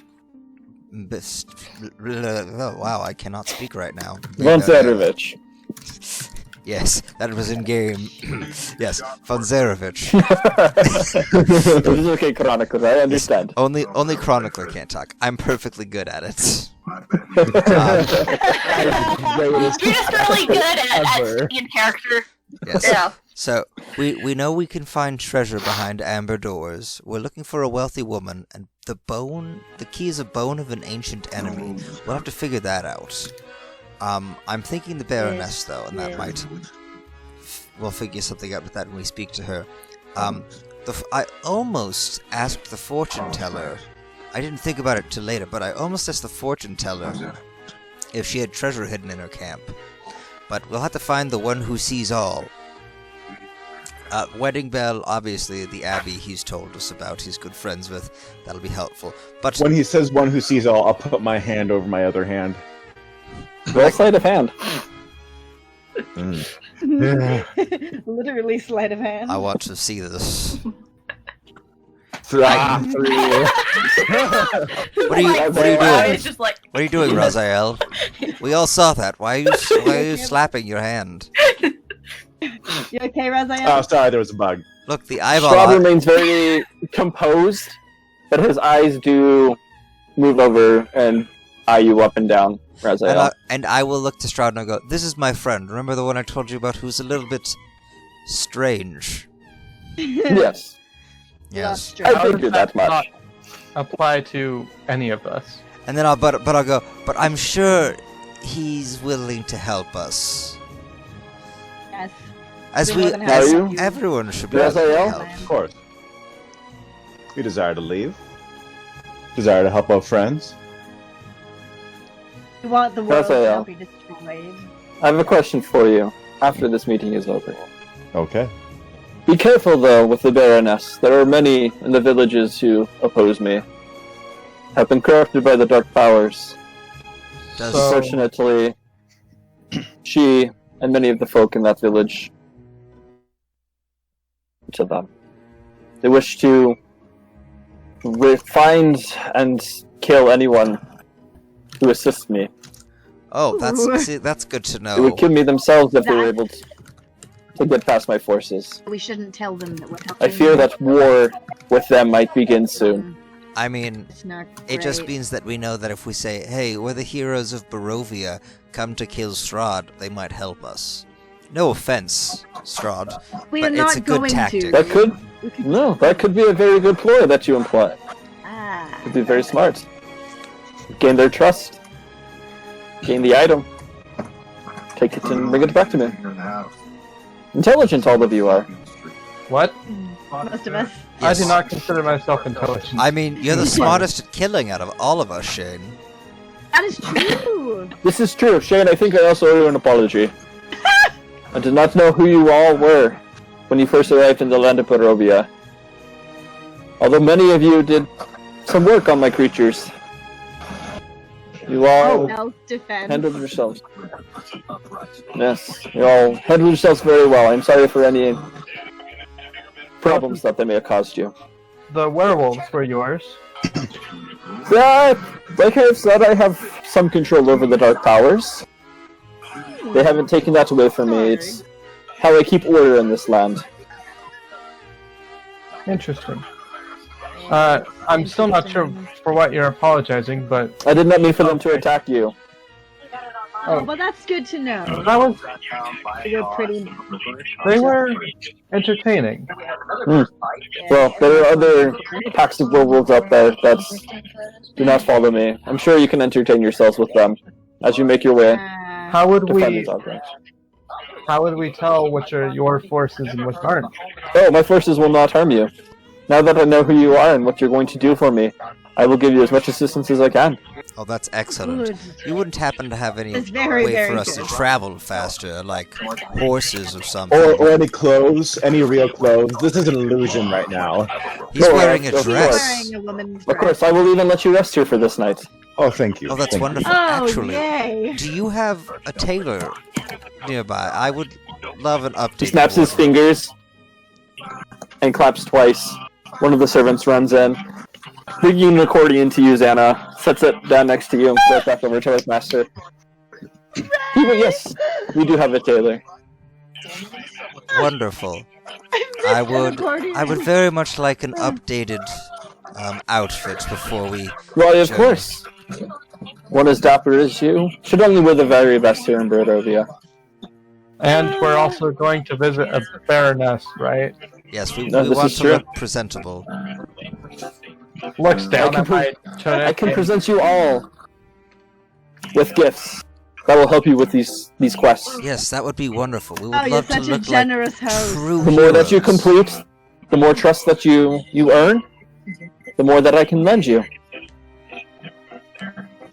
Oh, wow, I cannot speak right now. Von Zarevich. Yes, that was in game. Yes, Von Zarevich. It is okay, Chronicler, I understand. Only Chronicler can't talk. I'm perfectly good at it. You're just really good at being character. Yes. Yeah. So we know we can find treasure behind amber doors. We're looking for a wealthy woman, and the key is a bone of an ancient enemy. We'll have to figure that out. I'm thinking the Baroness though, and that might we'll figure something out with that when we speak to her. I almost asked the fortune teller. I didn't think about it till later, but I almost asked the fortune teller if she had treasure hidden in her camp. But we'll have to find the one who sees all. Wedding Bell, obviously, the abbey he's told us about, he's good friends with. That'll be helpful. But When he says one who sees all, I'll put my hand over my other hand. Roll sleight of hand. Literally sleight of hand. I want to see this. Three. What are you doing? It's just like, What are you doing, Raziel? We all saw that. Why are you slapping your hand? You okay, Raziel? Oh, sorry, there was a bug. Look, the eyeball. Strahd remains very composed, but his eyes do move over and eye you up and down, Raziel. And I will look to Strahd and I'll go, this is my friend. Remember the one I told you about who's a little bit strange? Yes. Yes. I figured that much. Not apply to any of us. And then I'll go, but I'm sure he's willing to help us. Yes. As We're more than happy to as help you. everyone should be Yes, able to I am. help. Of course. We desire to leave. Desire to help our friends. We want the world to Raziel. not be destroyed. I have a question for you after this meeting is over. Okay. Be careful, though, with the Baroness. There are many in the villages who oppose me. Have been corrupted by the dark powers. Does So- Unfortunately, she and many of the folk in that village to them. They wish to find and kill anyone who assists me. oh, that's good to They would know. kill me themselves if they were able to get past my forces. We shouldn't tell them that we're helping. I fear that war with them might begin soon. I mean, It's not it just great. means that we know that if we say, hey, we're the heroes of Barovia, come to kill Strahd, they might help us. No offense, Strahd, We but are it's not a good going tactic. to. That could that could be a very good ploy that you imply. Ah. It'd be very smart. Gain their trust. Gain the item. Take it and bring it back to me. Intelligent all of you are. What? Most of us. Yes. I do not consider myself intelligent. I mean, you're the smartest at killing out of all of us, Shane. That is true. This is true. Shane, I think I also owe you an apology. I did not know who you all were when you first arrived in the land of Barovia. Although many of you did some work on my creatures. You all Self-defense. handled yourselves. Yes, you all handled yourselves very well. I'm sorry for any problems that they may have caused you. The werewolves were yours. Yeah, like I've said, I have some control over the dark powers. They haven't taken that away from me. It's how I keep order in this land. Interesting. I'm still not sure for what you're apologizing, but I did not mean for them to attack you. Oh, well, that's good to know. That was You're pretty. they were entertaining. Well, there are other packs of werewolves out there that do not follow me. I'm sure you can entertain yourselves with them as you make your way How would to find we these objects. tell which are your forces and which aren't? Oh, my forces will not harm you. Now that I know who you are and what you're going to do for me, I will give you as much assistance as I can. Oh, that's excellent. Good. You wouldn't happen to have any It's very, way very for us good. to travel faster, like horses or something? Or any clothes, any real clothes. This is an illusion right now. He's No, wearing a of course. dress. Wearing a woman's Of dress. course, I will even let you rest here for this night. Oh, thank you. Oh, that's Thank you. wonderful. Oh, Actually, yay! do you have a tailor nearby? I would love an update. He snaps his fingers and claps twice. One of the servants runs in, bringing an accordion to you, Xana, sets it down next to you, and goes back over to his master. Yes, we do have a tailor. Wonderful. I would very much like an updated outfit before we. Well, of Sure. course. One as dapper as you should only wear the very best here in Barovia. And we're also going to visit a baroness, right? Yes, we, No, we this want is to true. look presentable. Looks down I at can my tunic. I can present you all with gifts that will help you with these quests. Yes, that would be wonderful. We would Oh, you're love to such a look generous like host. true The more that you heroes. complete, the more trust that you earn, the more that I can lend you.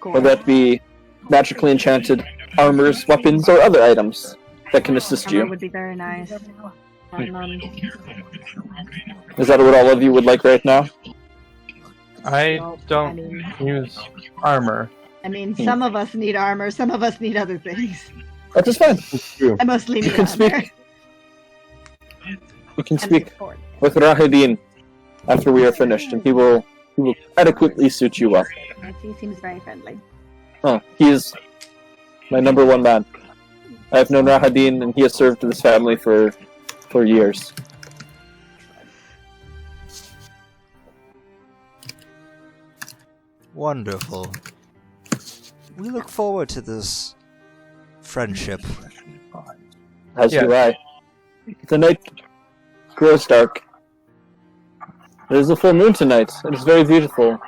Whether that be magically enchanted armors, weapons, or other items that can assist Armor you. would be very nice. Is that what all of you would like right now? I I don't mean, use armor. some of us need armor, some of us need other things. That is fine. It's true. I mostly need You can armor. speak. You can And speak support. with Rahadin after we are finished, and he will adequately suit you well. He seems very friendly. Oh, he is my number one man. I have known Rahadin, and he has served this family for years. Wonderful. We look forward to this friendship. As Yeah. do I. The night grows dark. It is a full moon tonight. It is very beautiful.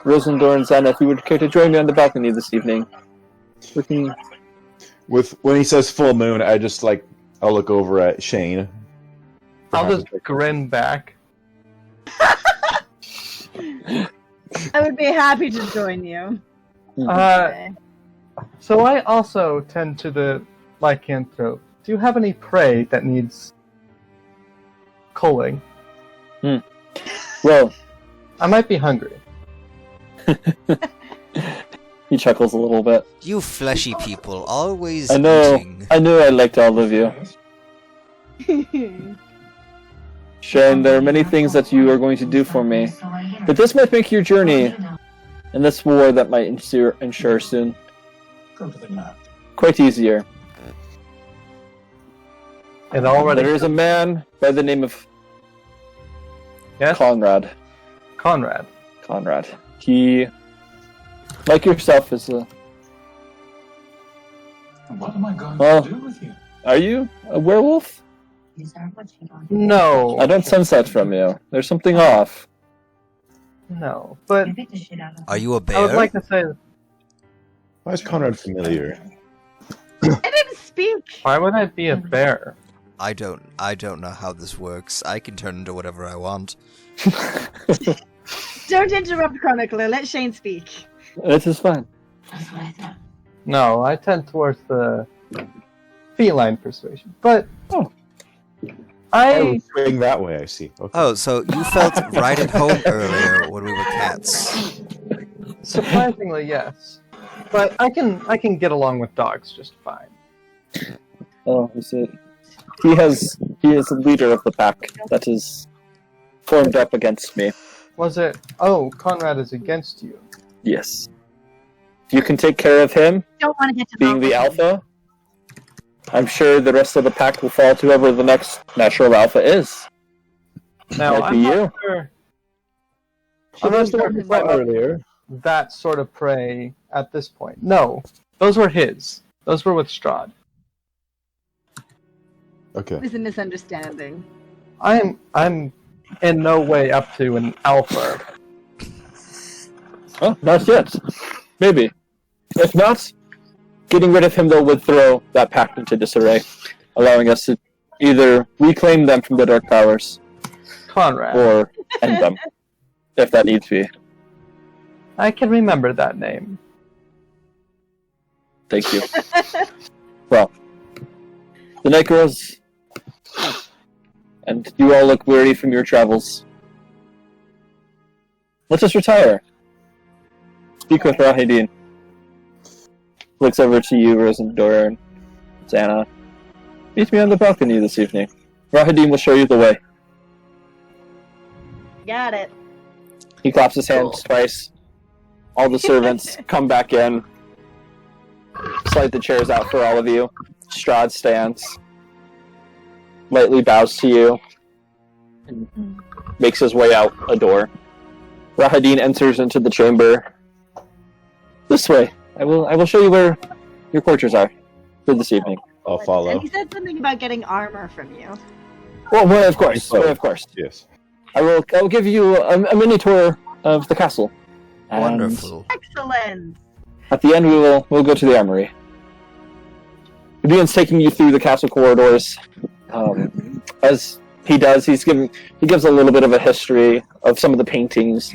Rosendor and Xana, if you would care to join me on the balcony this evening, we can. When he says full moon, I'll look over at Shane. I'll just grin back. I would be happy to join you. So I also tend to the lycanthrope. Do you have any prey that needs culling? Well, I might be hungry. he chuckles a little bit. You fleshy people, always I know. eating. I knew I liked all of you. Shane, there are many things that you are going to do for me, but this might make your journey and this war that might ensure soon quite easier. It already There is a man by the name of yes, Conrad. Conrad. Conrad. He, like yourself, is a. What am I going Well- to do with you? Are you a werewolf? No, I don't sense that from you. There's something off. no. But Are you a bear? I would like to say, Why is Conrad familiar? I didn't speak. why would I be a bear? I don't know how this works. I can turn into whatever I want. Don't interrupt Chronicler. Let Shane speak. This is fine. No, I tend towards the feline persuasion. But I Swing that way, I see. Okay. Oh, so you felt right at home earlier when we were cats. surprisingly yes. But I can get along with dogs just fine. Oh, is it? He is the leader of the pack that is formed up against me. Was it? Oh, Conrad is against you. Yes. If you can take care of him, Don't want to get to being the alpha, I'm sure the rest of the pack will fall to whoever the next natural alpha is. Now Might be I'm not you. sure. She I'm not was the sure one who if fought I- earlier. that sort of prey at this point. No, those were his. Those were with Strahd. Okay. It was a misunderstanding. I'm in no way up to an alpha. Oh, not yet. Maybe. If not, getting rid of him though would throw that pact into disarray, allowing us to either reclaim them from the Dark Powers Conrad. or end them, if that needs be. I can remember that name. Thank you. Well, the night grows, and you all look weary from your travels. Let us retire. Speak with Rahidin. Looks over to you, Rosendor, and Xana. Meet me on the balcony this evening. Rahidin will show you the way. Got it. He claps his hands twice. All the servants come back in. Slide the chairs out for all of you. Strahd stands. Lightly bows to you. And makes his way out a door. Rahidin enters into the chamber. This way. I will show you where your quarters are for this evening. I'll follow. And he said something about getting armor from you. Well, of course. Of course. Yes. I will give you a mini tour of the castle. And Wonderful. Excellent. at the end, we'll go to the armory. He begins taking you through the castle corridors. As he does, he gives a little bit of a history of some of the paintings.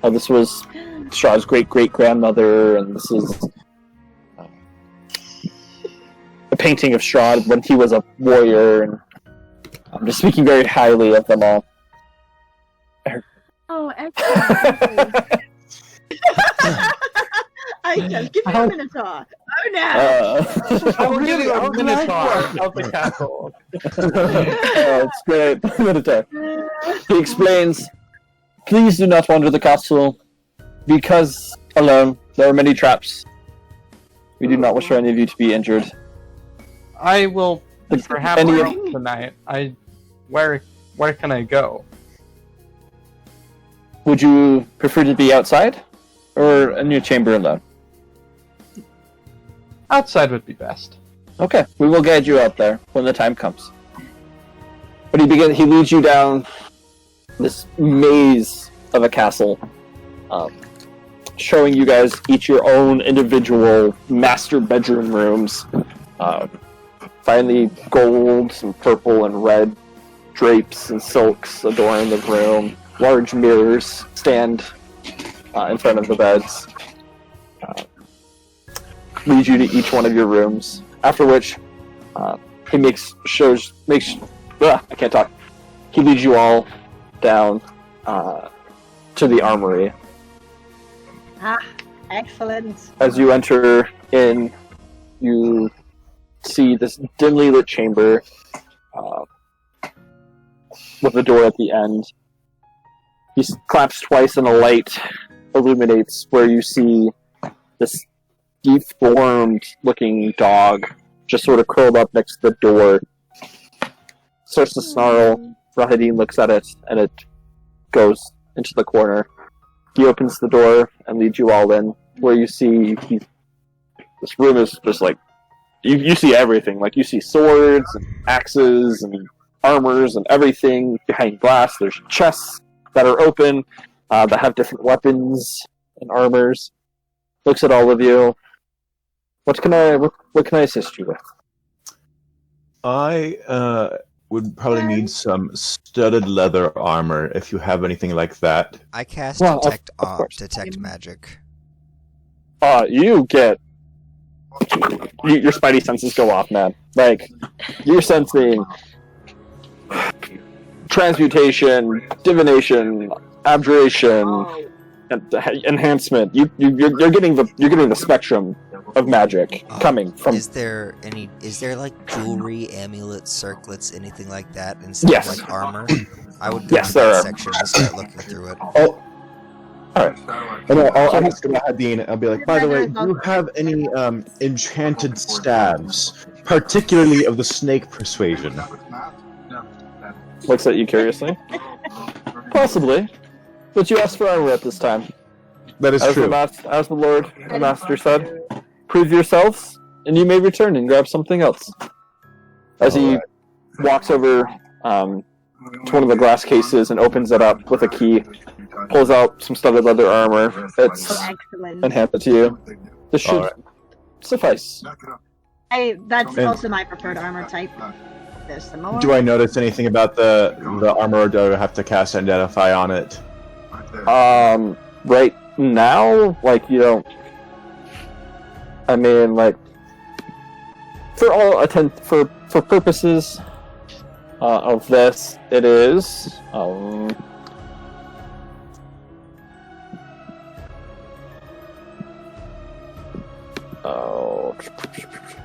How this was Strahd's great-great-grandmother, and this is a painting of Strahd when he was a warrior. And I'm just speaking very highly of them all. Oh, excellent. I just give me a Minotaur. Oh no. I'm really a Minotaur of the castle. Oh, it's great. Minotaur. He explains, please do not wander the castle, because alone there are many traps. We do not wish for any of you to be injured. I will perhaps Any of- go tonight. Where can I go? Would you prefer to be outside, or in your chamber alone? Outside would be best. Okay, we will guide you out there when the time comes. But he leads you down this maze of a castle, showing you guys each your own individual master bedroom rooms. Finally, gold and purple and red drapes and silks adorn the room. Large mirrors stand in front of the beds. Lead you to each one of your rooms. After which, he I can't talk. He leads you all down to the armory. Ah, excellent. As you enter in, you see this dimly lit chamber with a door at the end. He claps twice and a light illuminates where you see this deformed looking dog just sort of curled up next to the door. Starts to snarl. Rahidin looks at it and it goes into the corner. He opens the door and leads you all in where you see this room is just like you see everything. Like you see swords and axes and armors and everything behind glass. There's chests that are open that have different weapons and armors. Looks at all of you. What can I assist you with? I would probably need some studded leather armor if you have anything like that. I cast Well, of course. detect magic. You get your spidey senses go off, man. Like you're sensing transmutation, divination, abjuration, and enhancement. You're getting the spectrum of magic coming from. Is there like jewelry, amulets, circlets, anything like that instead Yes. of like armor? I would go Yes, to there that are. section and start looking through it. Oh, Alright. and I'll ask Rahadin, I'll be like, by the way, do you have any enchanted staves, particularly of the snake persuasion? Looks at you curiously. Possibly, but you asked for armor at this time. That is As true. the Lord and Master said, prove yourselves and you may return and grab something else. As he walks over to one of the glass cases and opens it up with a key, pulls out some studded leather armor. It's Excellent. and hands it to you. This should Alright. suffice. That's And- also my preferred armor type. There's some more. Do I notice anything about the armor, or do I have to cast Identify on it? Right now, like, you don't. I mean, like, for purposes of this, it is oh,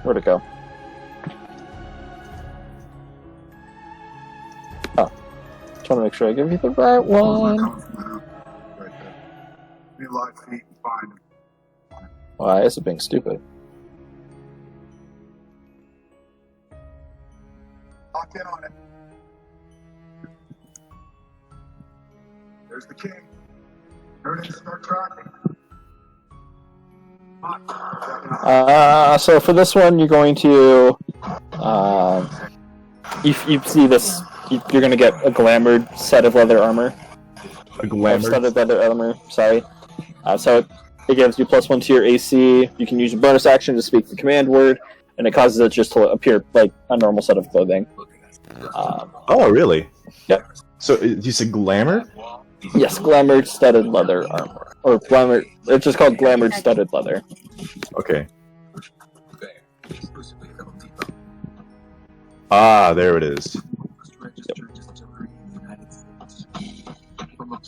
where'd it go? Oh, trying to make sure I give you the right one. Why is it being stupid? Lock in on it. There's the king. Ready to start tracking. So for this one, you're going to, you see this, you're going to get a glamored set of leather armor. A glamour. Studded leather armor, sorry. So it gives you +1 to your AC. You can use your bonus action to speak the command word, and it causes it just to appear like a normal set of clothing. Oh, really? Yep. So you said glamour? Yes, glamored studded leather armor. Or glamour, it's just called glamored studded leather. Okay. Ah, there it is.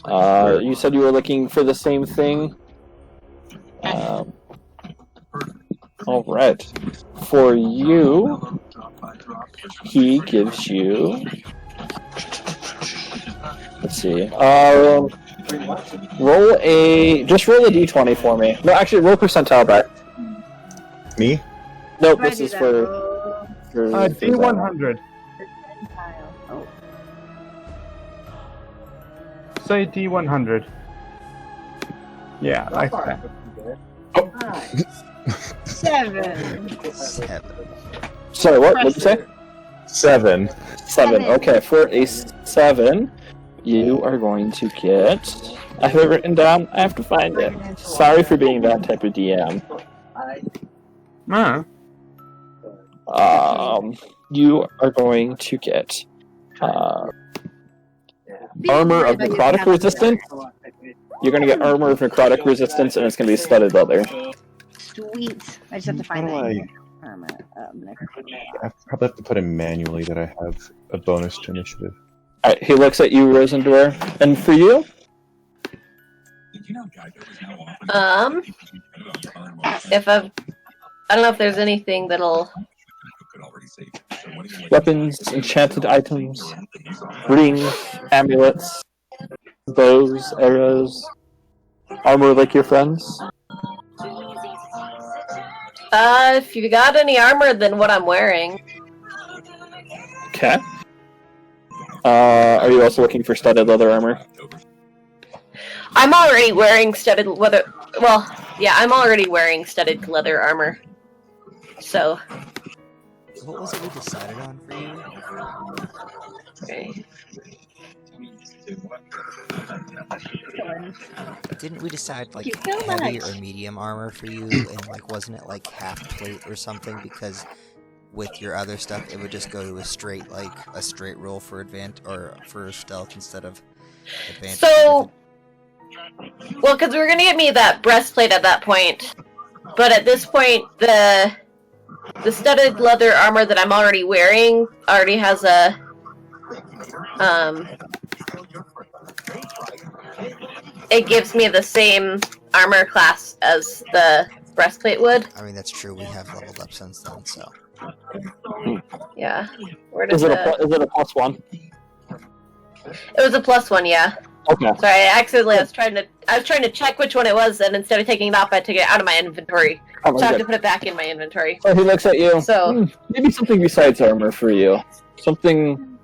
You said you were looking for the same thing? Alright. For you, he gives you... Let's see. Roll a d20 for me. No, actually, roll percentile back. Me? Nope, Why this do is that? for D100. Oh. Say D100. Yeah, like that. 7. 7. Sorry, what did you say? 7. 7. Okay, for a 7, you are going to get... I have it written down. I have to find it. Sorry for being that type of DM. You are going to get armor of necrotic resistance. You're going to get armor of necrotic resistance, and it's going to be studded leather. Sweet. I just have to find How do that armor. I probably have to put in manually that I have a bonus to initiative. Alright, he looks at you, Rosendor. And for you? If I don't know if there's anything that'll. Weapons, enchanted items, rings, amulets, bows, arrows, armor like your friends. If you got any armor than what I'm wearing. Okay. Are you also looking for studded leather armor? I'm already wearing studded leather. Well, yeah, I'm already wearing studded leather armor. So. What was it we decided on for you? Okay. Didn't we decide like You feel heavy nice. or medium armor for you, and like wasn't it like half plate or something? Because with your other stuff, it would just go to a straight roll for for stealth instead of advantage. So, well, because we were gonna get me that breastplate at that point, but at this point, the studded leather armor that I'm already wearing already has a it gives me the same armor class as the breastplate would. I mean, that's true. We have leveled up since then, so. Yeah. Where Is does it a +1? It was a +1, yeah. Okay. Sorry, I was trying to check which one it was, and instead of taking it off, I took it out of my inventory. Oh my So I have God. to put it back in my inventory. So he looks at you. So- Maybe something besides armor for you. Something.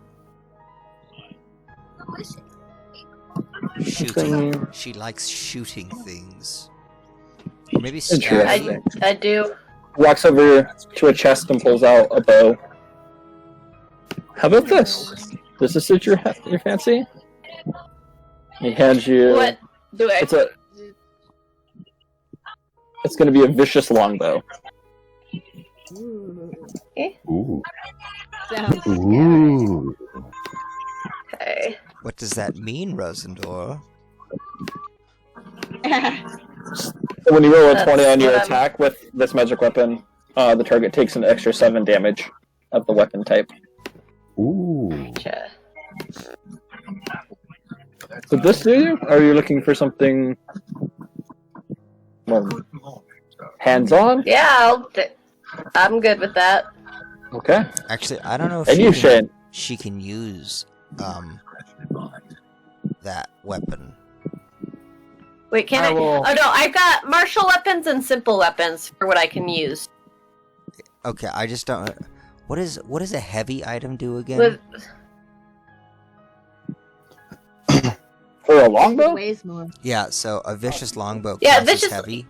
Shooting. She likes shooting things. Or maybe Interesting. stabbing. I do. Walks over to a chest and pulls out a bow. How about this? Does this suit your fancy? He hands you. What do I? It's going to be a vicious longbow. Ooh, Ooh. sounds scary. Ooh. Okay. What does that mean, Rosendor? When you roll a 20 on your That's, attack with this magic weapon, the target takes an extra 7 damage of the weapon type. Ooh. Gotcha. Did this do you? Or are you looking for something more hands-on? Yeah, I'm good with that. Okay. Actually, I don't know if And you, Shane. she can use that weapon. Wait, can I? will- Oh no, I've got martial weapons and simple weapons for what I can use. Okay, I just don't. What does a heavy item do again? With For a longbow? Weighs more. Yeah, so a vicious longbow Yeah, counts as vicious- heavy.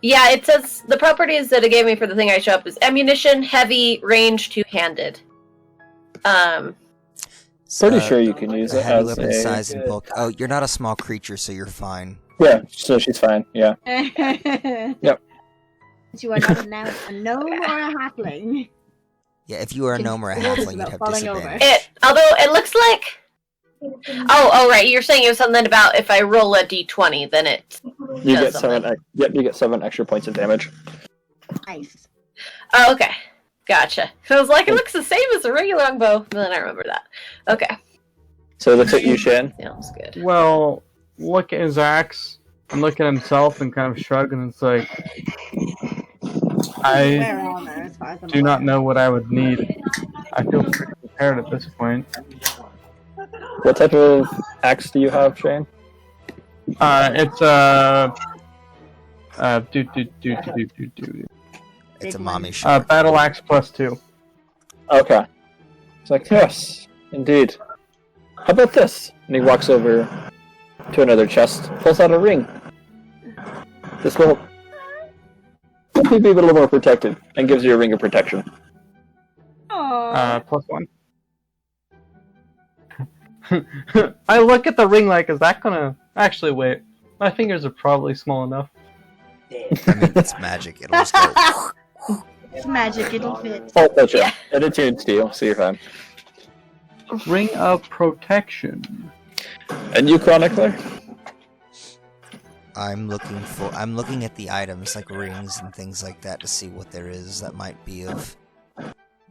yeah, it says the properties that it gave me for the thing I show up is ammunition, heavy, range, two-handed. Pretty sure you can use a it heavy as weapon a... size and bulk. Oh, you're not a small creature, so you're fine. Yeah, so she's fine, yeah. Yep. You are not now a gnome or a halfling. Yeah, if you were a gnome or a It is halfling, you'd about have falling over. disadvantage. Although it looks like. Oh, right. You're saying it was something about if I roll a d20, then it. You does get 7 something. yep, you get 7 extra points of damage. Nice. Oh, okay. Gotcha. I was like, it looks the same as a regular longbow. And then I remember that. Okay. So it looks at you, Shan. Sounds good. Well, look at his axe and look at himself and kind of shrug, and it's like, I Wear armor, as far as I'm do not aware. know what I would need. I feel pretty prepared at this point. What type of axe do you have, Shane? It's It's a Big mommy one. shot. battle axe +2. Okay. It's like, yes, indeed. How about this? And he walks over to another chest, pulls out a ring. This will help you be a little more protected, and gives you a ring of protection. Aw. +1. I look at the ring like, is that gonna... Actually, wait. My fingers are probably small enough. I mean, it's magic. It'll just go. It's magic, it'll fit. Oh, that's Yeah. right. And it's tuned steel, so you're fine. Ring of protection. And you, Chronicler? I'm looking at the items like rings and things like that to see what there is that might be of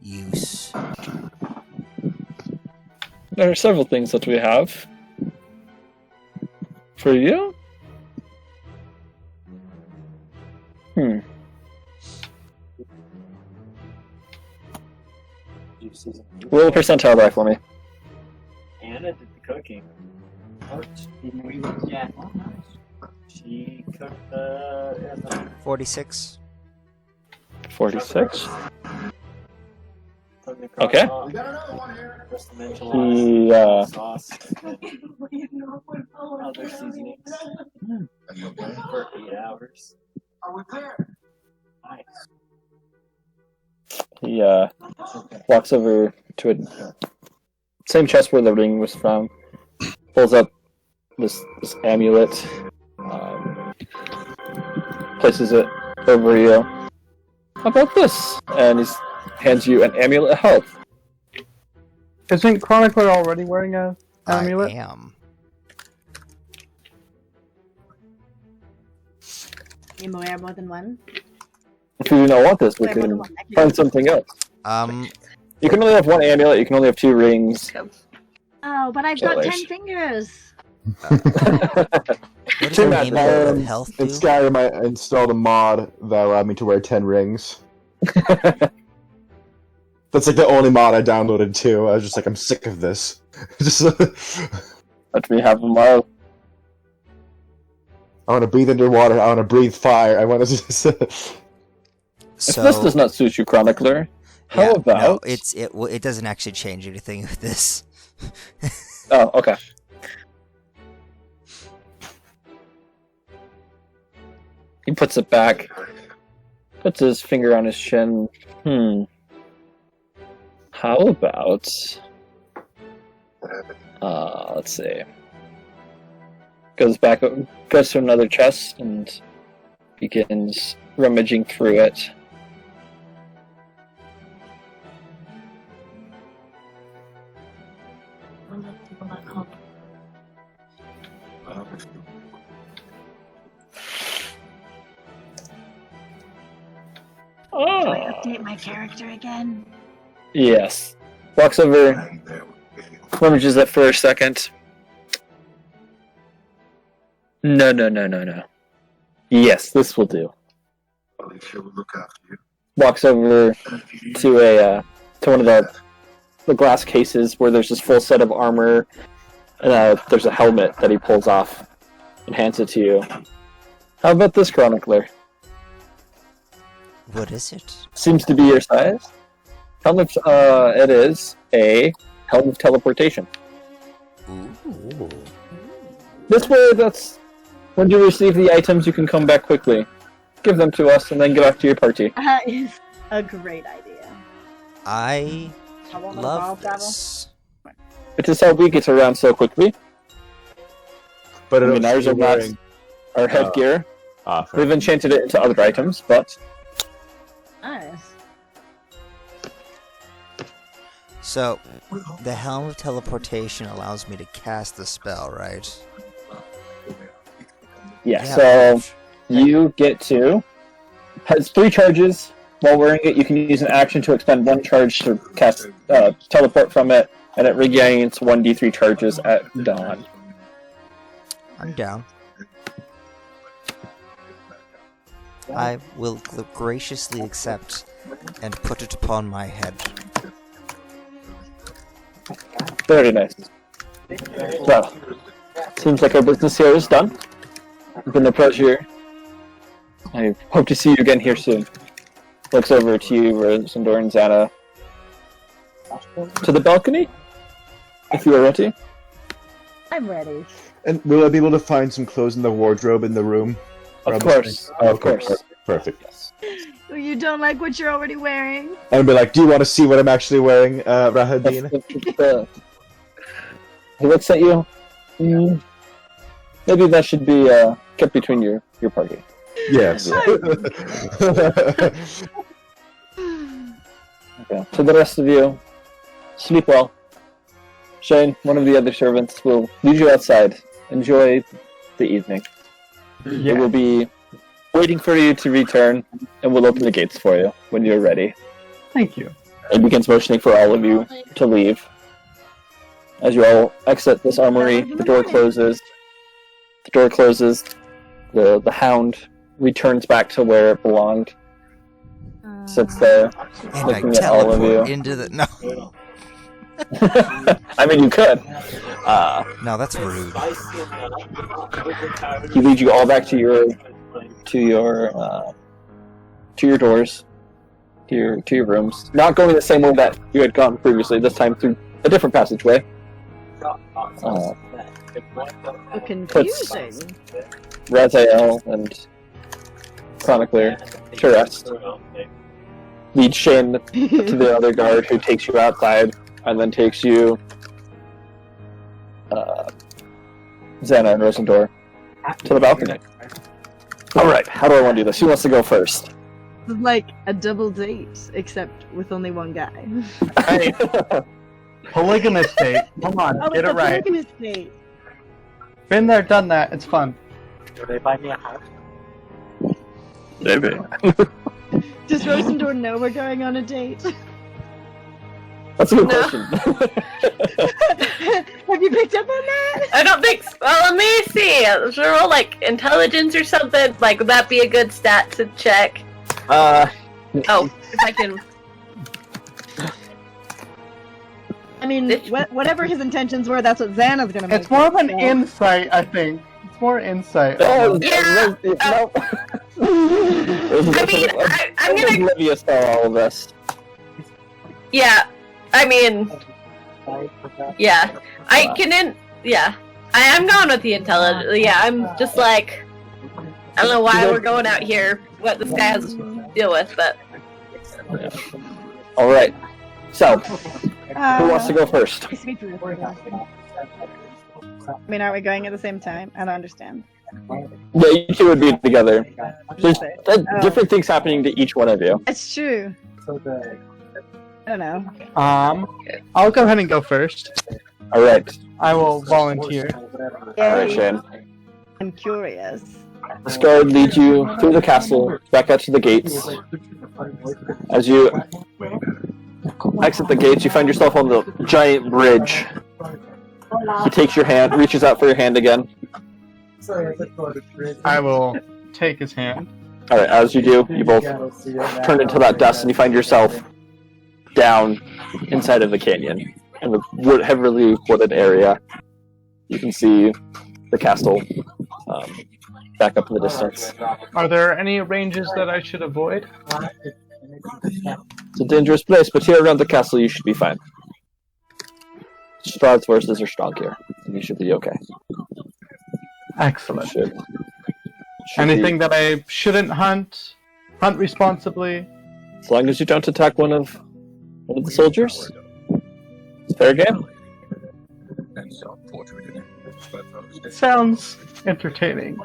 use. There are several things that we have. For you? Roll a percentile die for me. Anna did the cooking. Yeah. She cooked the 46. 46. Okay. We got another one here. He, sauce and other seasonings Are you okay? for 8 hours. Are we clear? Nice. he walks over to a same chest where the ring was from, pulls up this amulet, places it over you. How about this? And he hands you an amulet of health. Isn't Chronicler already wearing a amulet? I am. You wear more than one? If you do not want this, we Wear more than can one. I can- find something else. You can only have one amulet, you can only have 2 rings. Oh, but I've got 10 Chillish. fingers. What does an amulet of health In do? Skyrim, I installed a mod that allowed me to wear 10 rings. That's like the only mod I downloaded too. I was just like, I'm sick of this. Just, Let me have them all. I want to breathe underwater. I want to breathe fire. I want to just. If this does not suit you, Chronicler, how yeah, about... no, it doesn't actually change anything with this. Oh, okay. He puts it back. puts his finger on his chin. How about... let's see. Goes to another chest and begins rummaging through it. Can I update my character again? Yes. Walks over, rummages it for a second. No. Yes, this will do. Alicia will look after you. Walks over to one of the glass cases where there's this full set of armor. There's a helmet that he pulls off and hands it to you. How about this, Chronicler? What is it? Seems to be your size. It is a helm of teleportation. Ooh. This way, that's when you receive the items, you can come back quickly. Give them to us, and then get back to your party. That is a great idea. I I want to love travel. this. It is how we get around so quickly. But I mean, ours are not our headgear. We've enchanted it into other items, but Nice. So, the Helm of Teleportation allows me to cast the spell, right? yeah. So you get to has 3 charges. While wearing it, you can use an action to expend 1 charge to cast teleport from it, and it regains 1d3 charges at dawn. I'm down. I will graciously accept and put it upon my head. Very nice. Well, seems like our business here is done. It's been a pleasure. I hope to see you again here soon. Looks over to you, Rosendor and Xana. To the balcony, if you are ready. I'm ready. And will I be able to find some clothes in the wardrobe in the room? Of course, of course. Perfect. You don't like what you're already wearing? And be like, do you want to see what I'm actually wearing, Rahadin? He looks at you. Maybe that should be kept between your party. Yes. Okay. To the rest of you, sleep well. Shane, one of the other servants, will lead you outside. Enjoy the evening. It will be waiting for you to return, and we'll open the gates for you when you're ready. Thank you. And begins motioning for all of you to leave. As you all exit this armory, the door closes. The door closes. The hound returns back to where it belonged. Sits there, And I looking at all of you. teleport into the... No. I mean, you could. No, that's rude. He leads you all back to your doors, to your rooms. Not going the same way that you had gone previously. This time through a different passageway. Confusing. Raziel and Chronicler to rest. Lead Shane to the other guard, who takes you outside, and then takes you, Xana and Rosendor, to the balcony. Alright, how do I want to do this? Who wants to go first? This is like a double date, except with only one guy. Hey, polygamous date. Come on, Oh, get it's it a right. polygamous date. Been there, done that. It's fun. Do they buy me a house? Maybe. Does Rosendor know we're going on a date? That's a good No. question. Have you picked up on that? I don't think so. Well, let me see. Should I roll like intelligence or something? Like, would that be a good stat to check? Oh, if I can. I mean, whatever his intentions were, that's what Xana's gonna make. It's more of an so. insight, I think. It's more insight. Oh, Yeah. no. I mean, I'm gonna. Olivia saw all of this. Yeah. I mean, yeah. I can. Yeah. I am going with the intelligence. Yeah, I'm just like. I don't know why we're going out here. What this guy has deal with, but All right. So, who wants to go first? I mean, aren't we going at the same time? I don't understand. Yeah, you two would be together. There's different things happening to each one of you. It's true. I don't know. I'll go ahead and go first. All right. I will volunteer. All right, Shane. I'm curious. This guard leads you through the castle, back out to the gates. As you exit the gates, you find yourself on the giant bridge. He takes your hand, reaches out for your hand again. I will take his hand. Alright, as you do, you both turn into that dust and you find yourself down inside of the canyon in the heavily wooded area. You can see the castle back up in the distance. Are there any ranges that I should avoid? It's a dangerous place, but here around the castle you should be fine. Strahd's forces are strong here, and you should be okay. Excellent. Should Anything be, that I shouldn't hunt? Hunt responsibly? as long as you don't attack one of the soldiers. It's fair game. Sounds entertaining.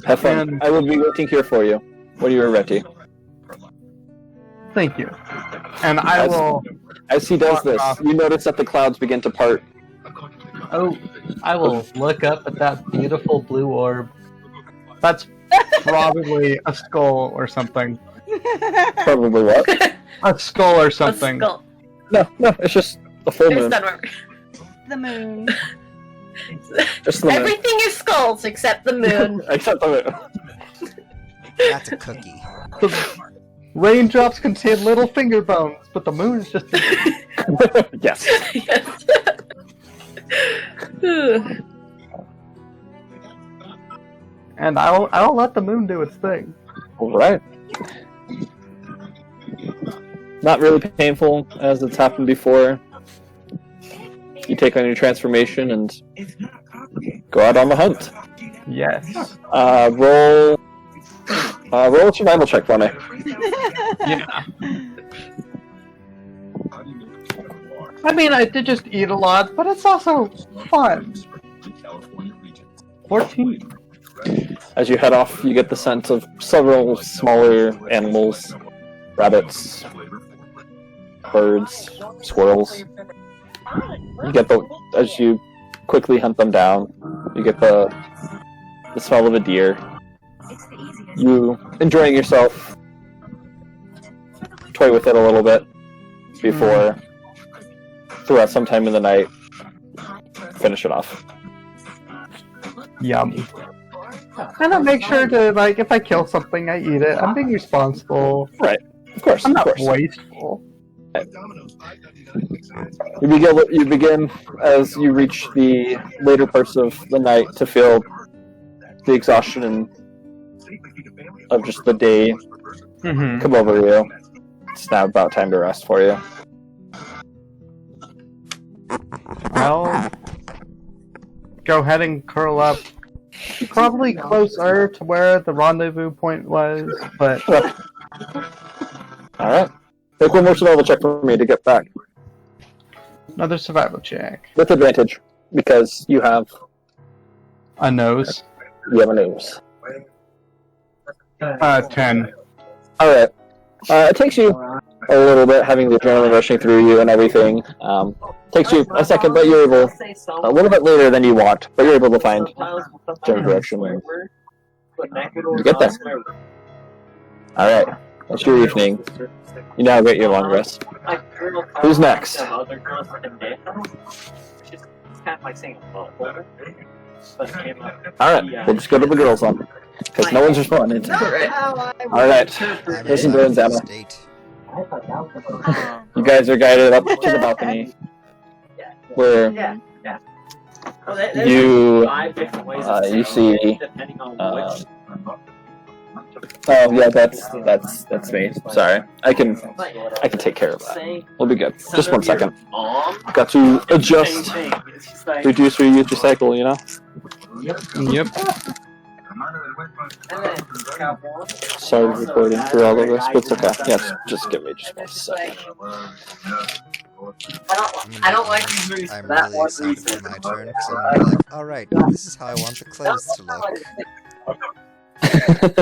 Have fun. And- I will be waiting here for you when you are ready. Thank you. And I will. As he does this, you notice that the clouds begin to part. Oh, I will look up at that beautiful blue orb. That's probably a skull or something. Probably what? A skull or a something. skull. No, it's just a full It's moon. done work. The moon. Just the moon. Everything is skulls except the moon. Except the moon. That's a cookie. The raindrops contain little finger bones, but the moon is just. Yes. Yes. And I'll let the moon do its thing. Alright. Not really painful as it's happened before. You take on your transformation and go out on the hunt. Yes. Roll a survival check for me. Yeah. I mean, I did just eat a lot, but it's also fun. 14. As you head off, you get the sense of several smaller animals, rabbits, birds, squirrels. You get as you quickly hunt them down, you get the smell of a deer. You enjoying yourself, toy with it a little bit before, throughout some time in the night, finish it off. Yum. And I make sure to, like, if I kill something, I eat it. I'm being responsible. Right, of course. I'm of not course. wasteful. You begin as you reach the later parts of the night to feel the exhaustion of just the day Mm-hmm. come over you. It's now about time to rest for you. I'll go ahead and curl up. Probably closer to where the rendezvous point was, but Alright. Make one more survival check for me to get back. another survival check. With advantage, because you have A nose. a nose. 10. Alright. It takes you a little bit, having the adrenaline rushing through you and everything. Takes you a second, but you're able, a little bit later than you want, but you're able to find general direction where you get there. Alright. That's your evening. You now get your long rest. Who's next? Alright, we'll just go to the girls then. Because no one's responding. Alright, listen to it, Emma. State. You guys are guided up to the balcony. Where you see. Oh yeah, that's me. Sorry, I can take care of that. We'll be good. Just 1 second. Got to adjust, reduce, reuse, recycle. You know. Yep. Sorry recording through all of this, but it's okay. Yes, just give me just 1 second. I don't like I'm really excited for my turn because I'm gonna be like, alright, this is how I want the clothes to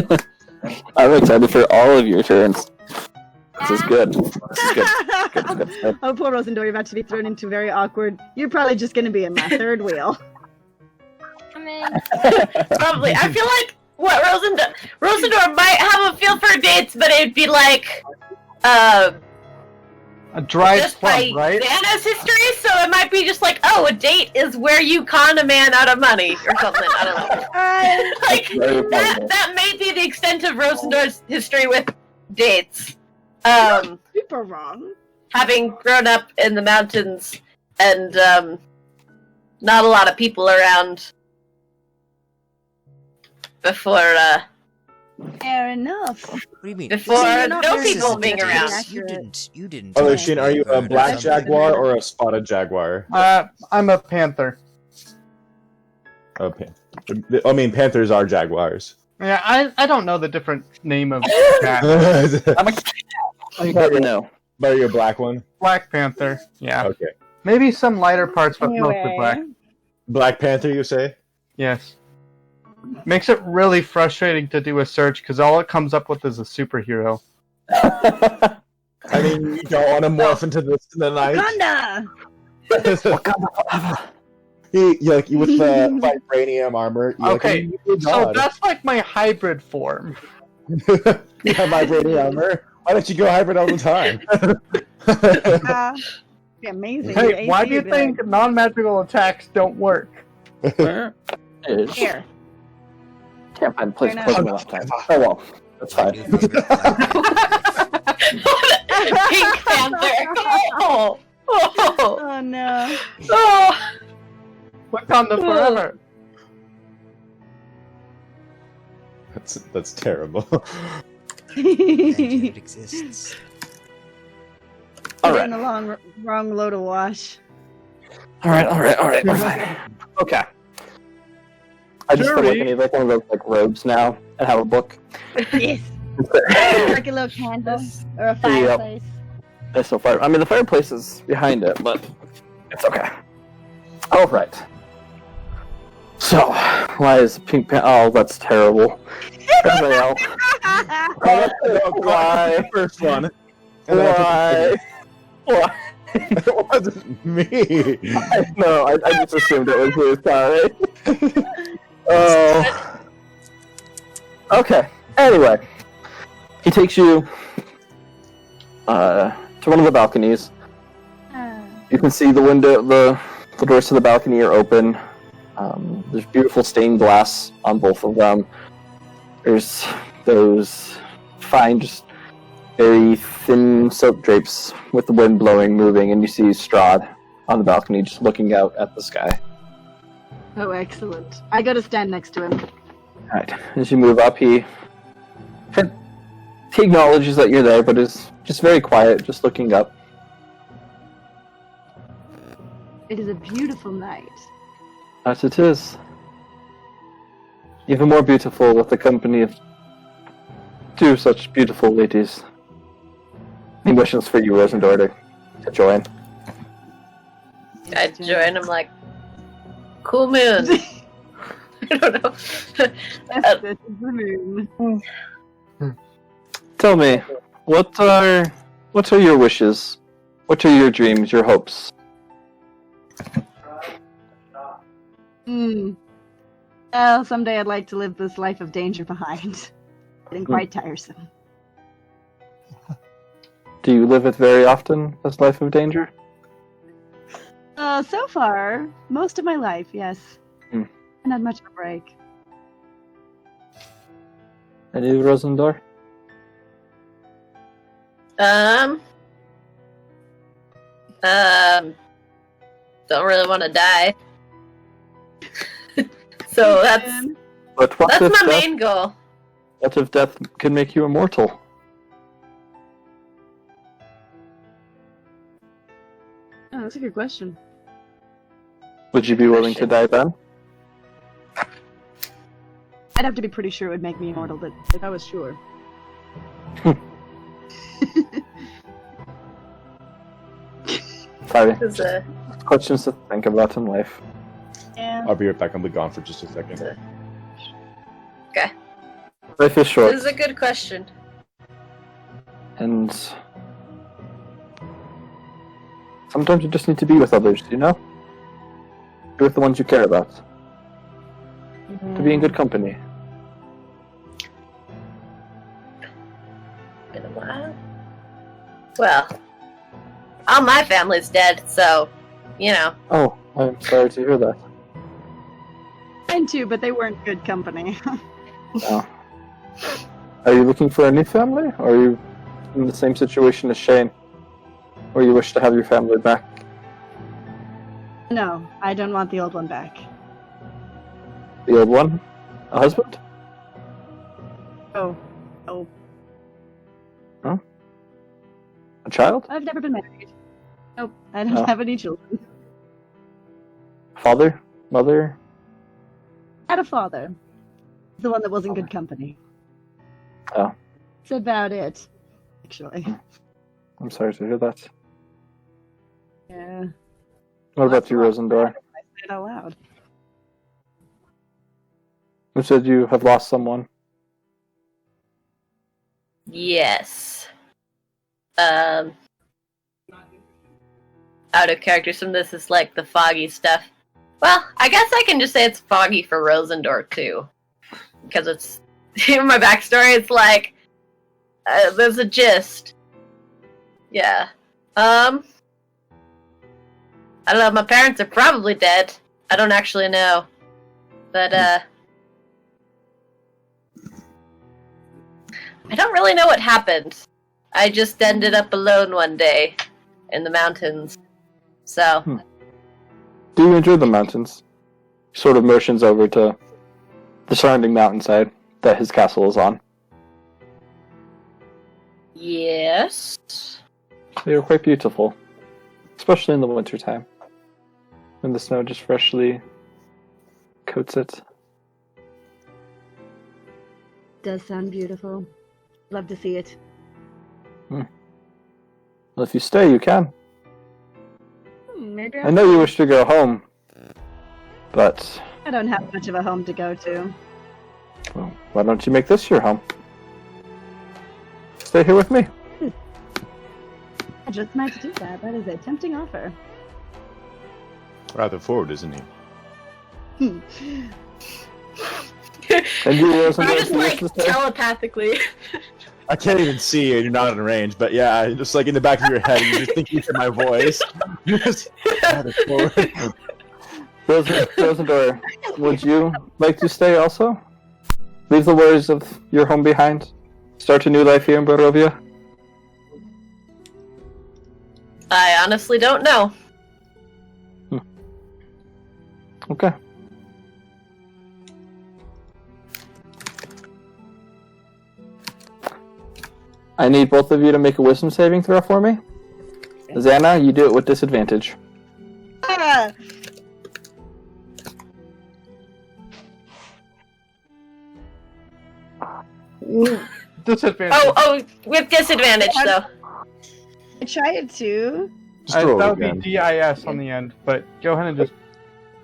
look. I'm excited for all of your turns. This is good. This is good. Good. Oh, poor Rosendor, you're about to be thrown into very awkward. You're probably just going to be in my third wheel. Come in. Probably. I feel like what Rosendor might have a feel for dates, but it'd be like A dried just plum, by right? Xana's history, so it might be just like, oh, a date is where you con a man out of money or something. I don't know. Like Very plausible. that may be the extent of Rosendor's history with dates. Super wrong. Having grown up in the mountains and not a lot of people around before Fair enough. What do you mean? Before you're not no very people This being isn't around. dates. You didn't. Oh, tell Sheen, me are you a bird or black something. jaguar or a spotted jaguar? I'm a panther. Okay. I mean, panthers are jaguars. Yeah, I don't know the different name of cat. I'm a you gotta know. But are you a black one? Black panther. Yeah. Okay. Maybe some lighter parts, but mostly Anyway. black. Black Panther, you say? Yes. Makes it really frustrating to do a search because all it comes up with is a superhero. I mean, you don't want to morph into this in the night. Wakanda! You with the vibranium armor. You're Okay, like, oh, so God. that's like my hybrid form. You have vibranium armor? Why don't you go hybrid all the time? Be amazing. Hey, Your why AC do you would be think non-magical attacks don't work? like, here? Can't find a place Fair to put them enough. enough time. Oh well, that's fine. New favorite black. Pink Panther. Oh. Oh. Oh no. Oh. Wakanda forever. That's terrible. And yet it exists. All Getting right. the wrong load of wash. All right. We're fine. Okay. I just feel like I need like one of those like robes now and have a book. Yes. Like a little candle or a fireplace. It's so far. I mean, the fireplace is behind it, but it's okay. All right. So, why is Pink Panther? Oh, that's terrible. Everybody else. Why? First one. Why? Why? It wasn't me. No, I just assumed it was you. Sorry. Oh. Okay. Anyway, he takes you to one of the balconies. You can see the window, the doors to the balcony are open. There's beautiful stained glass on both of them. There's those fine, just very thin silk drapes with the wind blowing, moving, and you see Strahd on the balcony just looking out at the sky. Oh, excellent. I go to stand next to him. Alright, as you move up, he acknowledges that you're there, but is just very quiet, just looking up. It is a beautiful night. As it is. Even more beautiful with the company of two such beautiful ladies. He wishes for you, Rosendor, to join. I join him like, cool moon. I don't know. This is the moon. Tell me, what are your wishes? What are your dreams, your hopes? Well, someday I'd like to live this life of danger behind. Getting quite tiresome. Do you live it very often, this life of danger? So far, most of my life, yes. Hmm. Not had much of a break. And you, Rosendor? Don't really want to die. So that's But what if my death, main goal. what if death can make you immortal? Oh, that's a good question. Would you be willing to die then? I'd have to be pretty sure it would make me immortal, but if I was sure. Sorry. This is a Questions to think about in life. Yeah. I'll be right back. I'll be gone for just a second. Life is short, this is a good question. and sometimes you just need to be with others, you know? Be with the ones you care about. To be in good company. Been a while. Well, all my family's dead, so you know. Oh, I'm sorry to hear that. Mine too, but they weren't good company. Oh. Are you looking for a new family, or are you in the same situation as Shane, where you wish to have your family back? No, I don't want the old one back. The old one? A husband? Oh, A child? I've never been married. Nope, I don't Oh. have any children. Father? Mother? I had a father. The one that wasn't good company. Oh. That's about it, actually. I'm sorry to hear that. Yeah. What about you, Rosendor? I said it out loud. You said you have lost someone. Yes. Out of character, some of this is like the foggy stuff. Well, I guess I can just say it's foggy for Rosendor too, because it's in my backstory. It's like there's a gist. Yeah. I don't know. My parents are probably dead. I don't actually know, but I don't really know what happened. I just ended up alone one day in the mountains. So. Do you enjoy the mountains? Sort of motions over to the surrounding mountainside that his castle is on. Yes. They are quite beautiful, especially in the wintertime, when the snow just freshly coats it. Does sound beautiful. Love to see it. Well, if you stay, you can. Maybe I know you wish to go home, but I don't have much of a home to go to. well, why don't you make this your home? Stay here with me. I just might do that. That is a tempting offer. Rather forward, isn't he? And you, Rosendor, You just do you wish like to stay? telepathically. I can't even see you. You're not in range, but yeah, just like in the back of your head, you just think you hear my voice. You just rather forward. Rosendor, would you like to stay also? Leave the worries of your home behind. Start a new life here in Barovia. I honestly don't know. Okay. I need both of you to make a wisdom saving throw for me. Xana, you do it with disadvantage. Ah! Disadvantage. Oh, with disadvantage though. I tried to. Just throw That it would be again. DIS on the end, but go ahead and just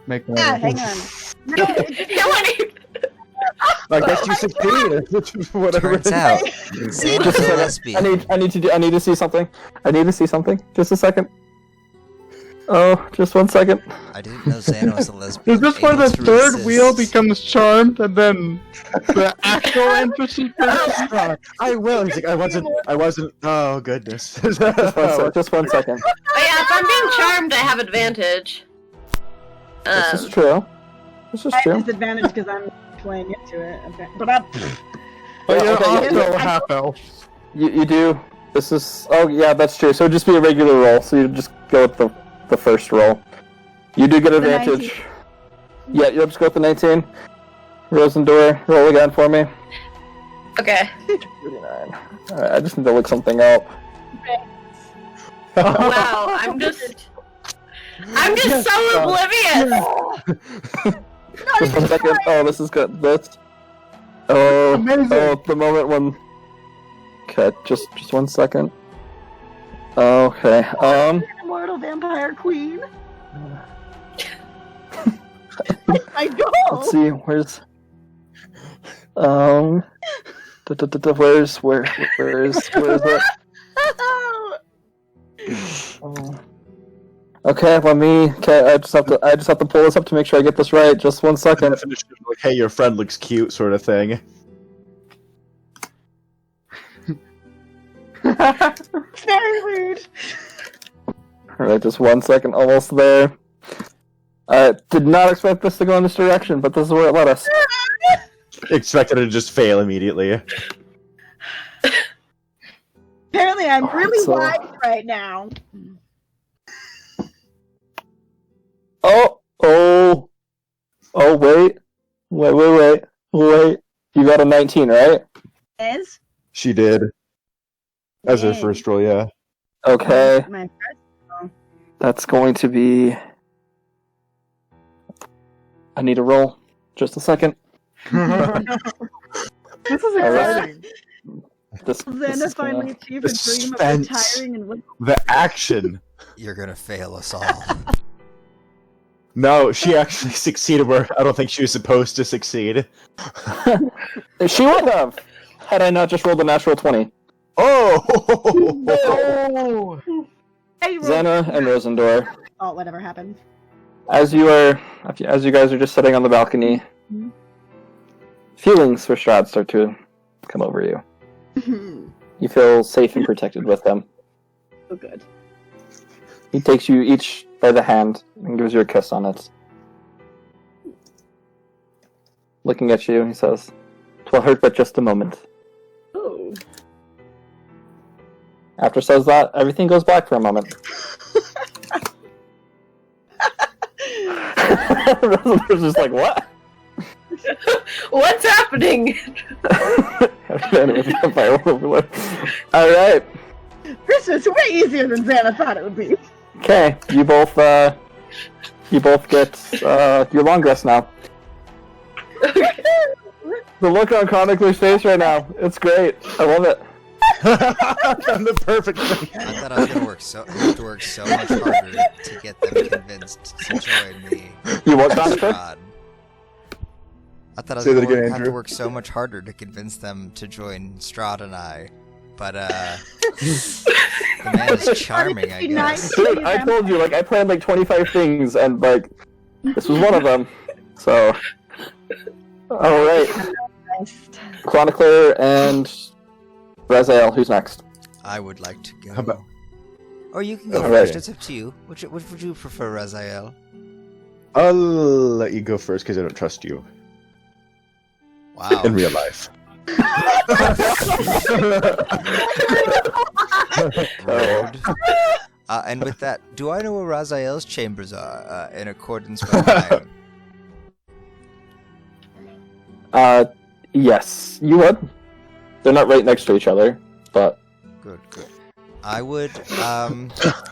make that. Ah, hang on. No, it I guess you succeeded. Whatever. Turns out, Xana's Just a a second. lesbian. I need to see something. I need to see something. Just a second. Oh, just 1 second. I didn't know Xana was a lesbian. Is this where able the to third resist. wheel becomes charmed and then the actual NPC person? I will. He's like, I wasn't. Oh goodness. Just 1 second. Oh yeah, if I'm being charmed, I have advantage. This is true. This is I have true. disadvantage because I'm playing into it. Okay. But I'm. But you're Okay, also yeah. half elf. You do. This is. Oh yeah, that's true. So it'd just be a regular roll. So you just go with the first roll. You do get The advantage. 19. Yeah, you just go with the 19. Rosendor, roll again for me. Okay. 39. Alright, I just need to look something up. Wow, I'm just so oblivious. Just 1 second. Oh, this is good. This. Amazing. the moment when. Okay, just 1 second. Okay. Immortal vampire queen. My goal. Let's see. Where's where is it? Oh. Okay, let me. Okay, I just have to pull this up to make sure I get this right. Just 1 second. Definition of like, hey, your friend looks cute, sort of thing. Very rude. Alright, just 1 second, almost there. I did not expect this to go in this direction, but this is where it led us. Expected it to just fail immediately. Apparently, I'm really so- wise right now. Wait. You got a 19, right? Is She did. As her Yay. first roll, yeah. Okay, my first. that's going to be... I need a roll. Just a second. This is Alright. exciting. This Xana is finally gonna- achieved a dream of suspense. retiring and with The action. You're gonna fail us all. No, she actually succeeded where I don't think she was supposed to succeed. She would have, had I not just rolled a natural 20. Oh! Oh! Hey, Xana and Rosendor, Oh, whatever happened. as you guys are just sitting on the balcony, Mhm. feelings for Strahd start to come over you. You feel safe and protected with him. So good. He takes you each by the hand and gives you a kiss on it. Looking at you, he says, "'Twill hurt but just a moment." Oh. After says that, everything goes black for a moment. Rosenberg's just like, what? What's happening? Alright. Christmas way easier than Xana thought it would be. Okay, you both get your long rest now. The look on Chronicler's face right now, it's great. I love it. Done the perfect thing. I thought I was gonna have to work so much harder to get them convinced to join me. You what, Chronicler? God. I thought I was Say that gonna again, have to Andrew. work so much harder to convince them to join Strahd and I. But the man is charming, I guess. Dude, I told you, like, I planned like 25 things, and like, this was one of them. So, alright. Chronicler and Raziel, who's next? I would like to go. How about- Or you can go Alright. first, it's up to you. Which would you prefer, Raziel? I'll let you go first because I don't trust you Wow. in real life. Rude. And with that, do I know where Raziel's chambers are, in accordance with mine? Yes, you would. They're not right next to each other, but Good. I would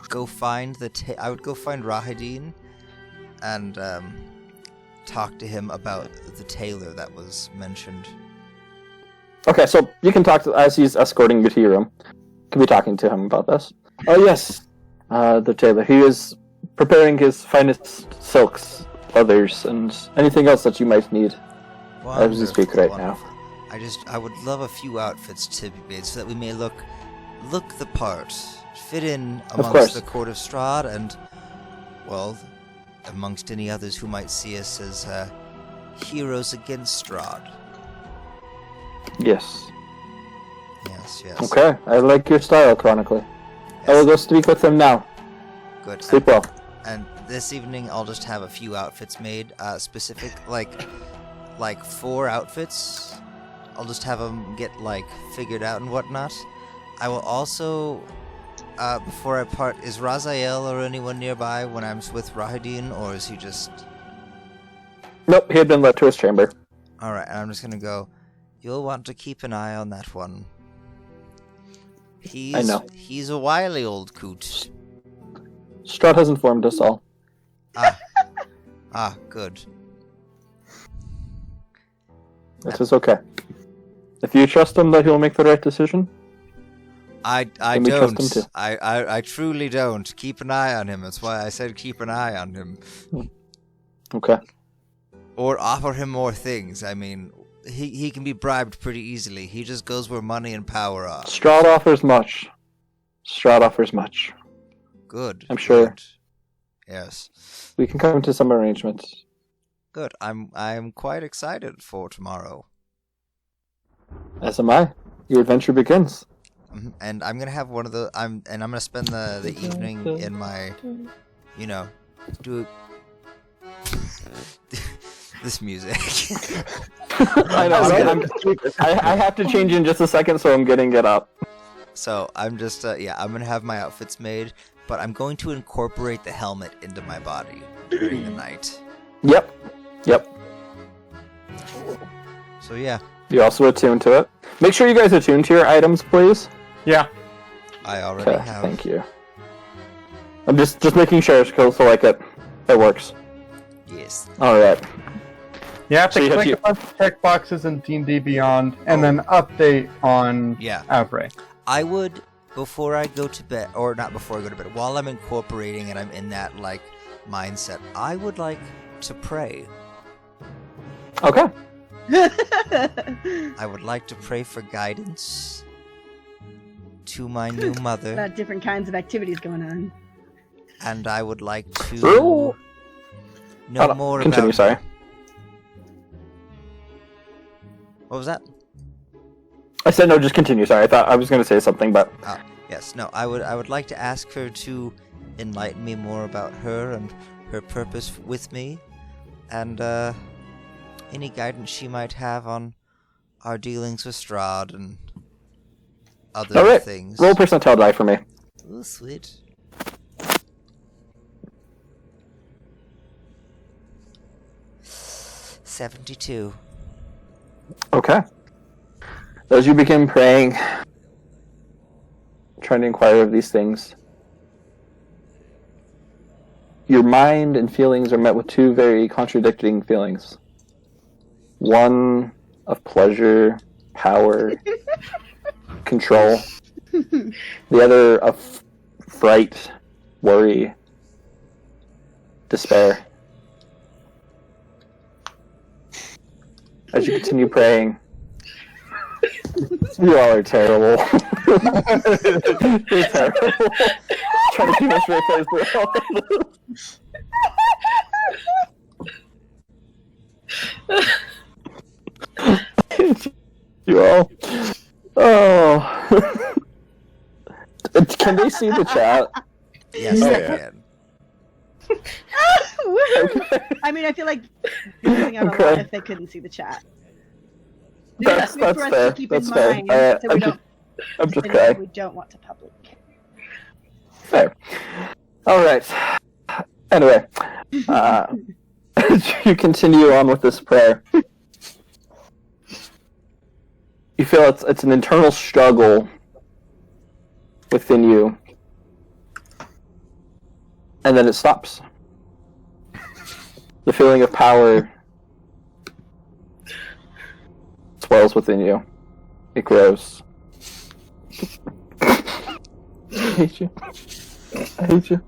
go find I would go find Rahidin and talk to him about the tailor that was mentioned. okay. So you can talk to as he's escorting you to your room. You can be talking to him about this. Oh yes, the tailor. He is preparing his finest silks, leathers, and anything else that you might need. As we speak right now. I would love a few outfits to be made so that we may look the part, fit in course. amongst the court of Strahd, and well, amongst any others who might see us as heroes against Strahd. Yes. Yes. Okay, I like your style, Chronicler. I will go speak with him now. Good. Sleep well. And this evening, I'll just have a few outfits made, specific, like 4 outfits. I'll just have them get, figured out and whatnot. I will also, before I part, is Raziel or anyone nearby when I'm with Rahidin, or is he just... Nope, he had been led to his chamber. Alright, and I'm just gonna go, you'll want to keep an eye on that one. I know. He's a wily old coot. Strahd has informed us all. Good. This is okay. If you trust him that he'll make the right decision, I then we trust him don't. too. I truly don't. Keep an eye on him. That's why I said keep an eye on him. Okay. Or offer him more things. I mean, he can be bribed pretty easily. He just goes where money and power are. Strahd offers much. Strahd offers much. Good. I'm sure. Good. Yes. We can come to some arrangements. Good. I'm quite excited for tomorrow. As am I. Your adventure begins. And I'm gonna have one of the I'm gonna spend the evening in my, do this music. I know. I have to change in just a second, so I'm getting it up. So I'm just I'm gonna have my outfits made, but I'm going to incorporate the helmet into my body during the night. Yep. So yeah. You also attune to it. Make sure you guys attune to your items, please. Yeah. I already Okay, have. thank you. I'm just making sure so like it works. Yes. All right. You have to So you have click to- a bunch of checkboxes in D&D Beyond, and then update on Yeah. Outbreak. I would, before I go to bed, or not before I go to bed, while I'm incorporating and I'm in that mindset, I would like to pray. Okay. I would like to pray for guidance to my new mother, About different kinds of activities going on. and I would like to Ooh. know more Continue. about. Sorry. What was that? I said no. Just continue. Sorry. I thought I was going to say something, but Yes, no. I would like to ask her to enlighten me more about her and her purpose with me, and any guidance she might have on our dealings with Strahd and other all right. things. Roll percentile die for me. Ooh, sweet. $72. Okay. As you begin praying, trying to inquire of these things, your mind and feelings are met with two very contradicting feelings. One of pleasure, power, control. The other of fright, worry, despair. As you continue praying, you all are terrible. You're terrible. Trying to keep a straight face. You all. Oh. Can they see the chat? Yes, Oh, I yeah. can. Woohoo! I mean, I feel like you're missing out a lot Okay. if they couldn't see the chat. That's Good for us to fair. keep That's in fair. mind, so we don't- I'm just and crying. we don't want to public. Fair. All right. Anyway, as you continue on with this prayer, you feel it's an internal struggle within you, and then it stops. The feeling of power swells within you. It grows. I hate you. I hate you.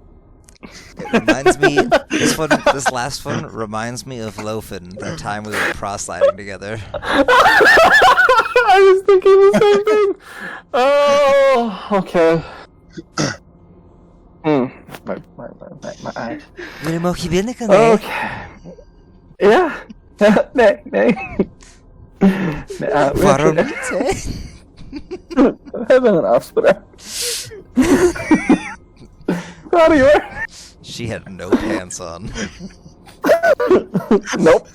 It reminds me. This last one reminds me of Lofen. That time we were proselyting together. I was thinking the same thing. Oh, okay. My eyes. Okay. Yeah. Nej. Varom Jag vet inte alls på det. How do you wear? She had no pants on. Nope.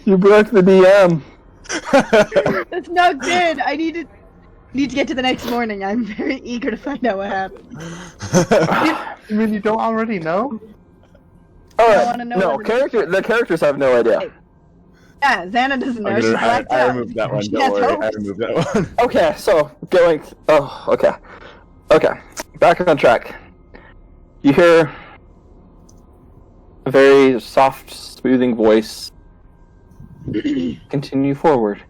You broke the DM. That's not good. I need to get to the next morning. I'm very eager to find out what happened. You mean you don't already know? Alright, wanna know no, what it is. the characters have no idea. Yeah, Xana doesn't know. I'm She's gonna, blacked I out. removed that one. She Don't has worry, I hopes. removed that one. Okay, so going. Oh, okay. Okay, back on track. You hear a very soft, smoothing voice. Continue forward.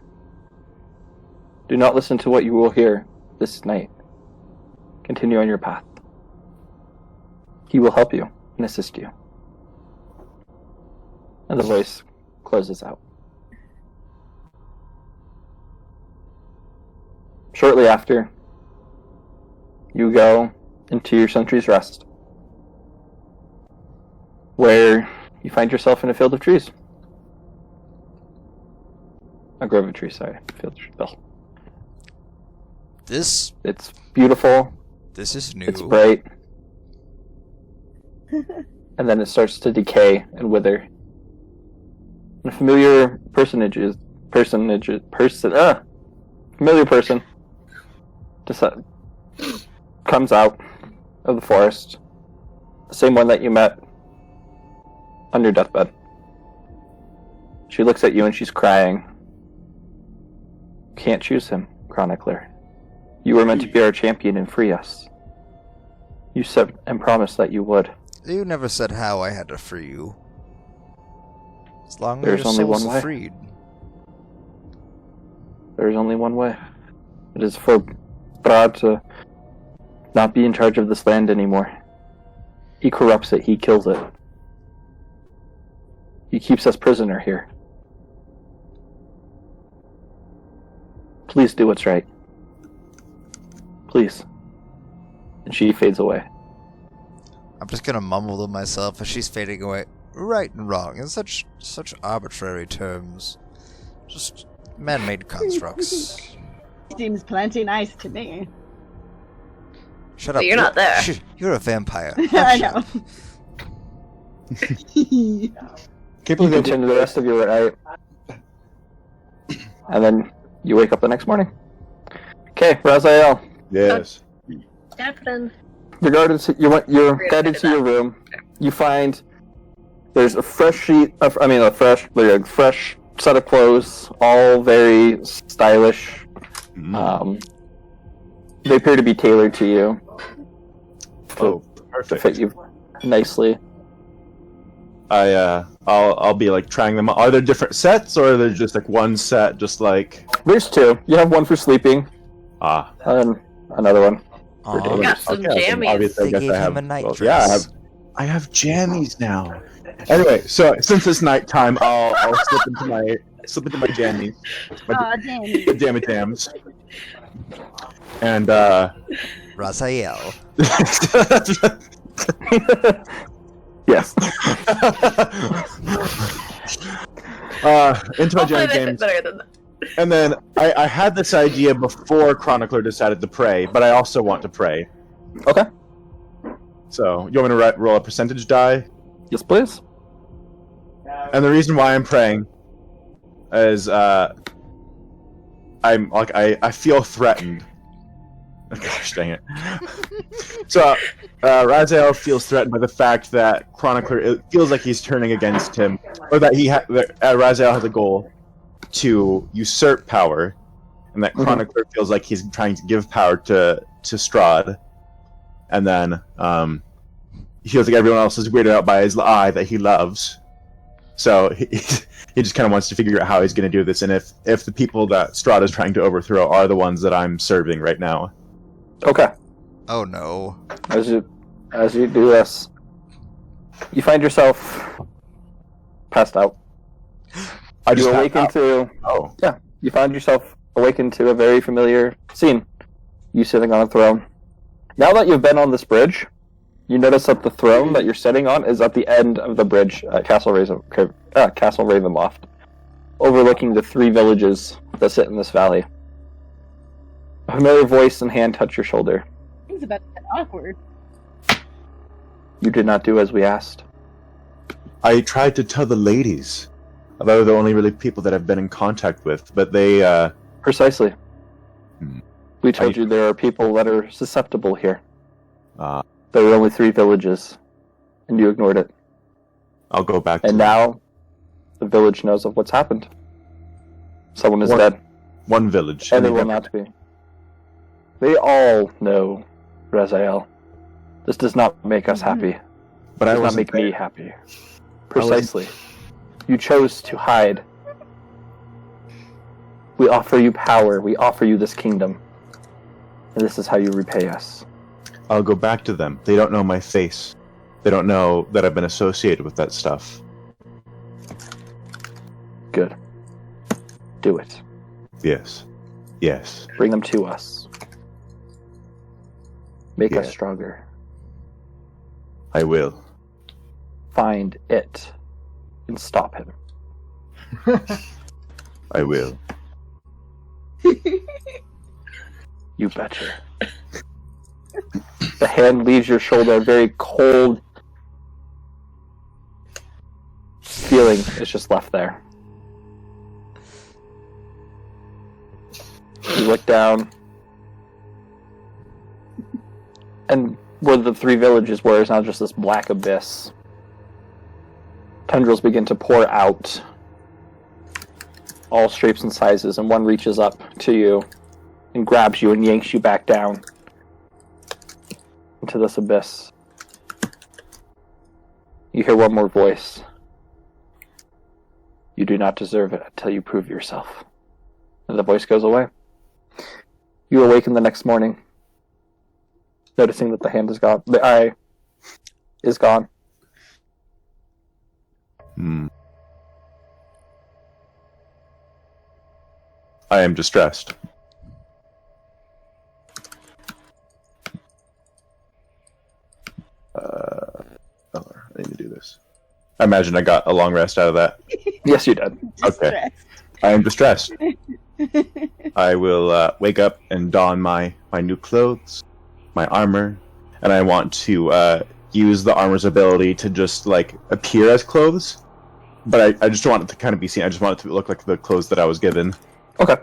Do not listen to what you will hear this night. Continue on your path. He will help you and assist you. And the voice closes out. Shortly after, you go into your sentry's rest, where you find yourself in a field of trees. A grove of trees, sorry. Field of trees. Oh. This It's beautiful. is new. It's bright. And then it starts to decay and wither. And a familiar familiar person comes out of the forest. The same one that you met on your deathbed. She looks at you and she's crying. Can't choose him, Chronicler. You were meant to be our champion and free us. You said and promised that you would. You never said how I had to free you. As long as There's your only soul's one way. freed. There is only one way. It is for Brad to not be in charge of this land anymore. He corrupts it, he kills it. He keeps us prisoner here. Please do what's right. Please. And she fades away. I'm just gonna mumble to myself as she's fading away. Right and wrong in such arbitrary terms. Just man-made constructs. Seems plenty nice to me. Shut up. But you're not there. Shh, you're a vampire. I Shut know. up. Can't You believe I continue the rest of your night. And then you wake up the next morning. Okay, Raziel. Yes. Captain. You're guided to your room. You find there's a fresh fresh set of clothes, all very stylish. They appear to be tailored to you. Oh, To perfect. fit you nicely. I'll be like trying them. Are there different sets, or are there just like one set, just like There's two. You have one for sleeping, ah? and another one. Aw, Got some Okay, jammies. obviously, I They guess gave I him have a night well, dress. yeah, I have jammies now. Anyway, so since it's nighttime, I'll slip into my jammies, my Aw, damn. jammy jams, and Raziel. Yes. into my Hopefully jammy they fit jams. better than that. And then I had this idea before Chronicler decided to pray, but I also want to pray. Okay. So, you want me to roll a percentage die? Yes, please. And the reason why I'm praying is I'm like I feel threatened. Gosh dang it. So Raziel feels threatened by the fact that Chronicler, it feels like he's turning against him, or that Raziel has a goal to usurp power, and that Chronicler feels like he's trying to give power to Strahd, and then he feels like everyone else is weirded out by his eye that he loves. So he just kind of wants to figure out how he's going to do this, and if the people that Strahd is trying to overthrow are the ones that I'm serving right now. Okay. Oh no. As you do this, you find yourself passed out. I just You awaken to Oh. you find yourself awakened to a very familiar scene. You sitting on a throne. Now that you've been on this bridge, you notice that the throne that you're sitting on is at the end of the bridge at Castle Ravenloft, overlooking the 3 villages that sit in this valley. A familiar voice and hand touch your shoulder. Things about to get awkward. You did not do as we asked. I tried to tell the ladies. They're the only really people that I've been in contact with, but they Precisely. Hmm. We told you there are people that are susceptible here. uh There were only 3 villages, and you ignored it. I'll go back to And now, the village knows of what's happened. Someone is One- dead, one village. and they there will not be. They all know, Raziel. This does not make us happy. But It I does not wasn't make there. me happy. Precisely. You chose to hide. We offer you power. We offer you this kingdom. And this is how you repay us. I'll go back to them. They don't know my face. They don't know that I've been associated with that stuff. Good. Do it. Yes. Yes. Bring them to us. Make us Yeah. stronger. I will. Find it. And stop him. I will. You betcha. The hand leaves your shoulder, a very cold feeling is just left there. You look down, and where the three villages were is now just this black abyss. Tendrils begin to pour out, all shapes and sizes, and one reaches up to you and grabs you and yanks you back down into this abyss. You hear one more voice. You do not deserve it until you prove yourself. And the voice goes away. You awaken the next morning, noticing that the hand is gone. The eye is gone. I am distressed. I need to do this. I imagine I got a long rest out of that. Yes, you did. Okay. I am distressed. I will wake up and don my new clothes, my armor, and I want to use the armor's ability to just like appear as clothes. But I just don't want it to kind of be seen. I just want it to look like the clothes that I was given. Okay.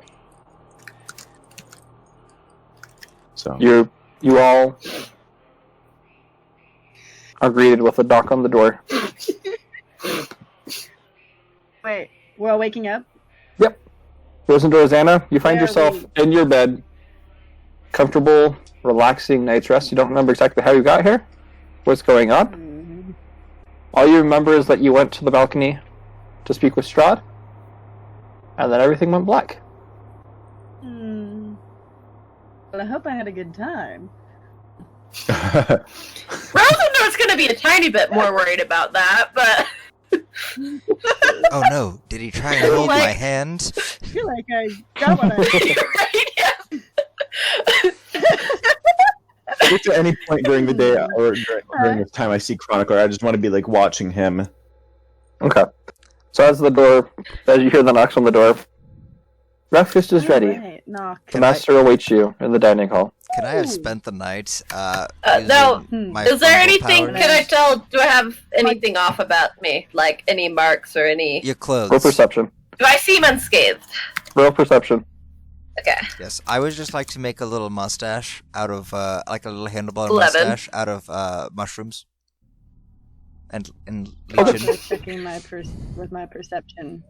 So You all are greeted with a knock on the door. Wait, we're all waking up? Yep. Rosendor Xana, you find Where are yourself in your bed. Comfortable, relaxing night's rest. You don't remember exactly how you got here? What's going on? Mm-hmm. All you remember is that you went to the balcony to speak with Strahd, and then everything went black. Well, I hope I had a good time. Rosendor's gonna be a tiny bit more worried about that, but Oh no, did he try and hold my hand? I feel like I got what I right, yeah. If at any point during the day or during this time I see Chronicler, I just want to be like watching him. Okay. So as you hear the knocks on the door, breakfast is ready. Right, knock. The master awaits you in the dining hall. Can I have spent the night? No. using my Is there fungal anything? powers? Can I tell? Do I have anything off about me? Like any marks or any? Your clothes. Roll perception. Do I seem unscathed? Roll perception. Okay. Yes, I would just like to make a little mustache out of, like a little handlebar 11. mustache out of mushrooms. And Okay. legion. Checking with my perception.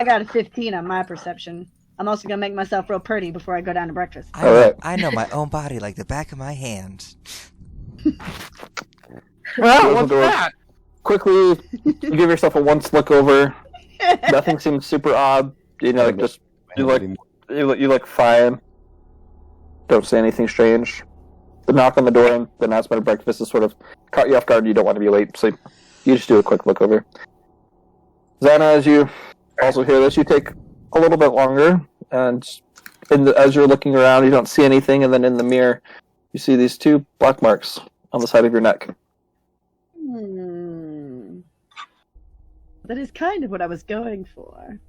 I got a 15 on my perception. I'm also gonna make myself real pretty before I go down to breakfast. Alright. I know my own body like the back of my hand. Well, what's Rosendor, that? quickly, you give yourself a once look over. Nothing seems super odd. You know, like just you look fine. Don't say anything strange. The knock on the door and the announcement of breakfast is sort of caught you off guard. You don't want to be late, so you just do a quick look over. Xana, as you also hear this, you take a little bit longer, and as you're looking around, you don't see anything, and then in the mirror, you see these two black marks on the side of your neck. That is kind of what I was going for.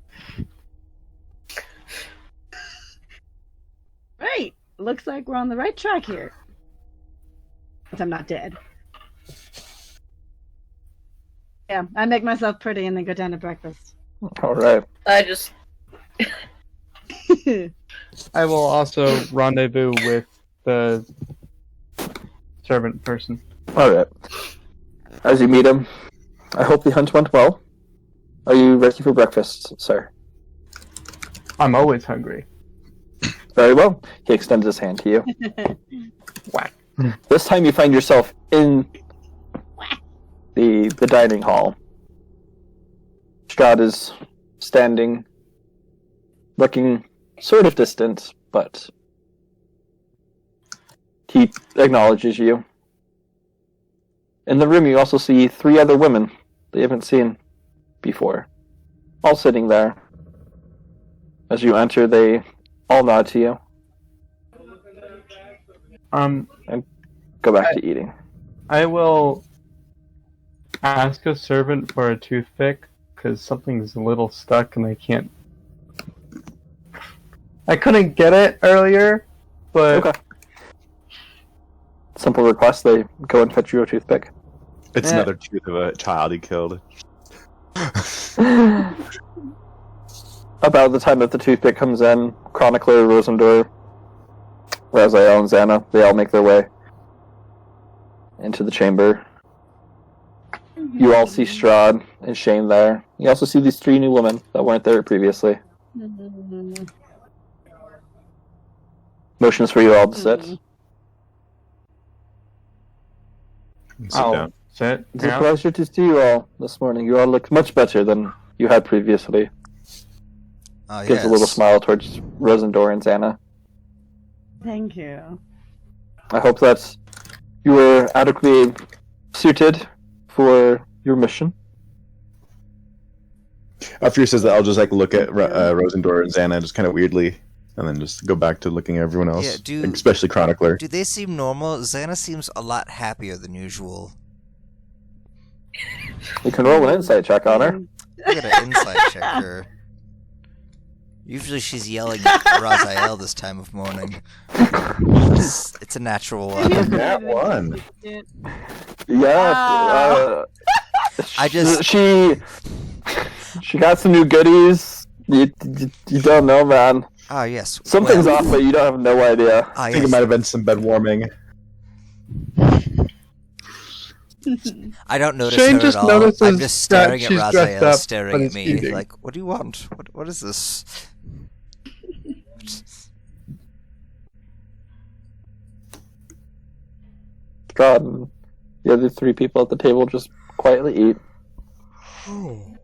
Right. Looks like we're on the right track here. But I'm not dead. Yeah, I make myself pretty and then go down to breakfast. All right. I just. I will also rendezvous with the servant person. All right. As you meet him, I hope the hunt went well. Are you ready for breakfast, sir? I'm always hungry. Very well. He extends his hand to you. Whack. This time you find yourself in the dining hall. Strahd is standing, looking sort of distant, but he acknowledges you. In the room, you also see 3 other women that you haven't seen before, all sitting there. As you enter, they all nod to you and go back to eating. I will ask a servant for a toothpick, because something's a little stuck and I couldn't get it earlier, but... Okay. Simple request, they go and fetch you a toothpick. It's another tooth of a child he killed. About the time that the toothpick comes in, Chronicler, Rosendor, Raziel, and Xana, they all make their way into the chamber. You all see Strahd and Shane there. You also see these 3 new women that weren't there previously. Motions for you all to sit. Sit I'll sit It's a down. pleasure to see you all this morning. You all look much better than you had previously. Gives Yes. a little smile towards Rosendor and Xana. Thank you. I hope that you were adequately suited for your mission. After he says that, I'll just look at Rosendor and Xana just kind of weirdly, and then just go back to looking at everyone else, especially Chronicler. Do they seem normal? Xana seems a lot happier than usual. You can roll an insight check on her. I got an insight check her. Usually she's yelling at Raziel this time of morning. It's a natural one. That one. Yeah. I just... She got some new goodies. You don't know, man. Ah, yes. Something's off, but you don't have no idea. I think it might have been some bed warming. I don't notice Shane her just at all. notices I'm just staring that at she's dressed Raziel up staring when at it's me. eating. Like, what do you want? What is this? God, and the other 3 people at the table just quietly eat. I'm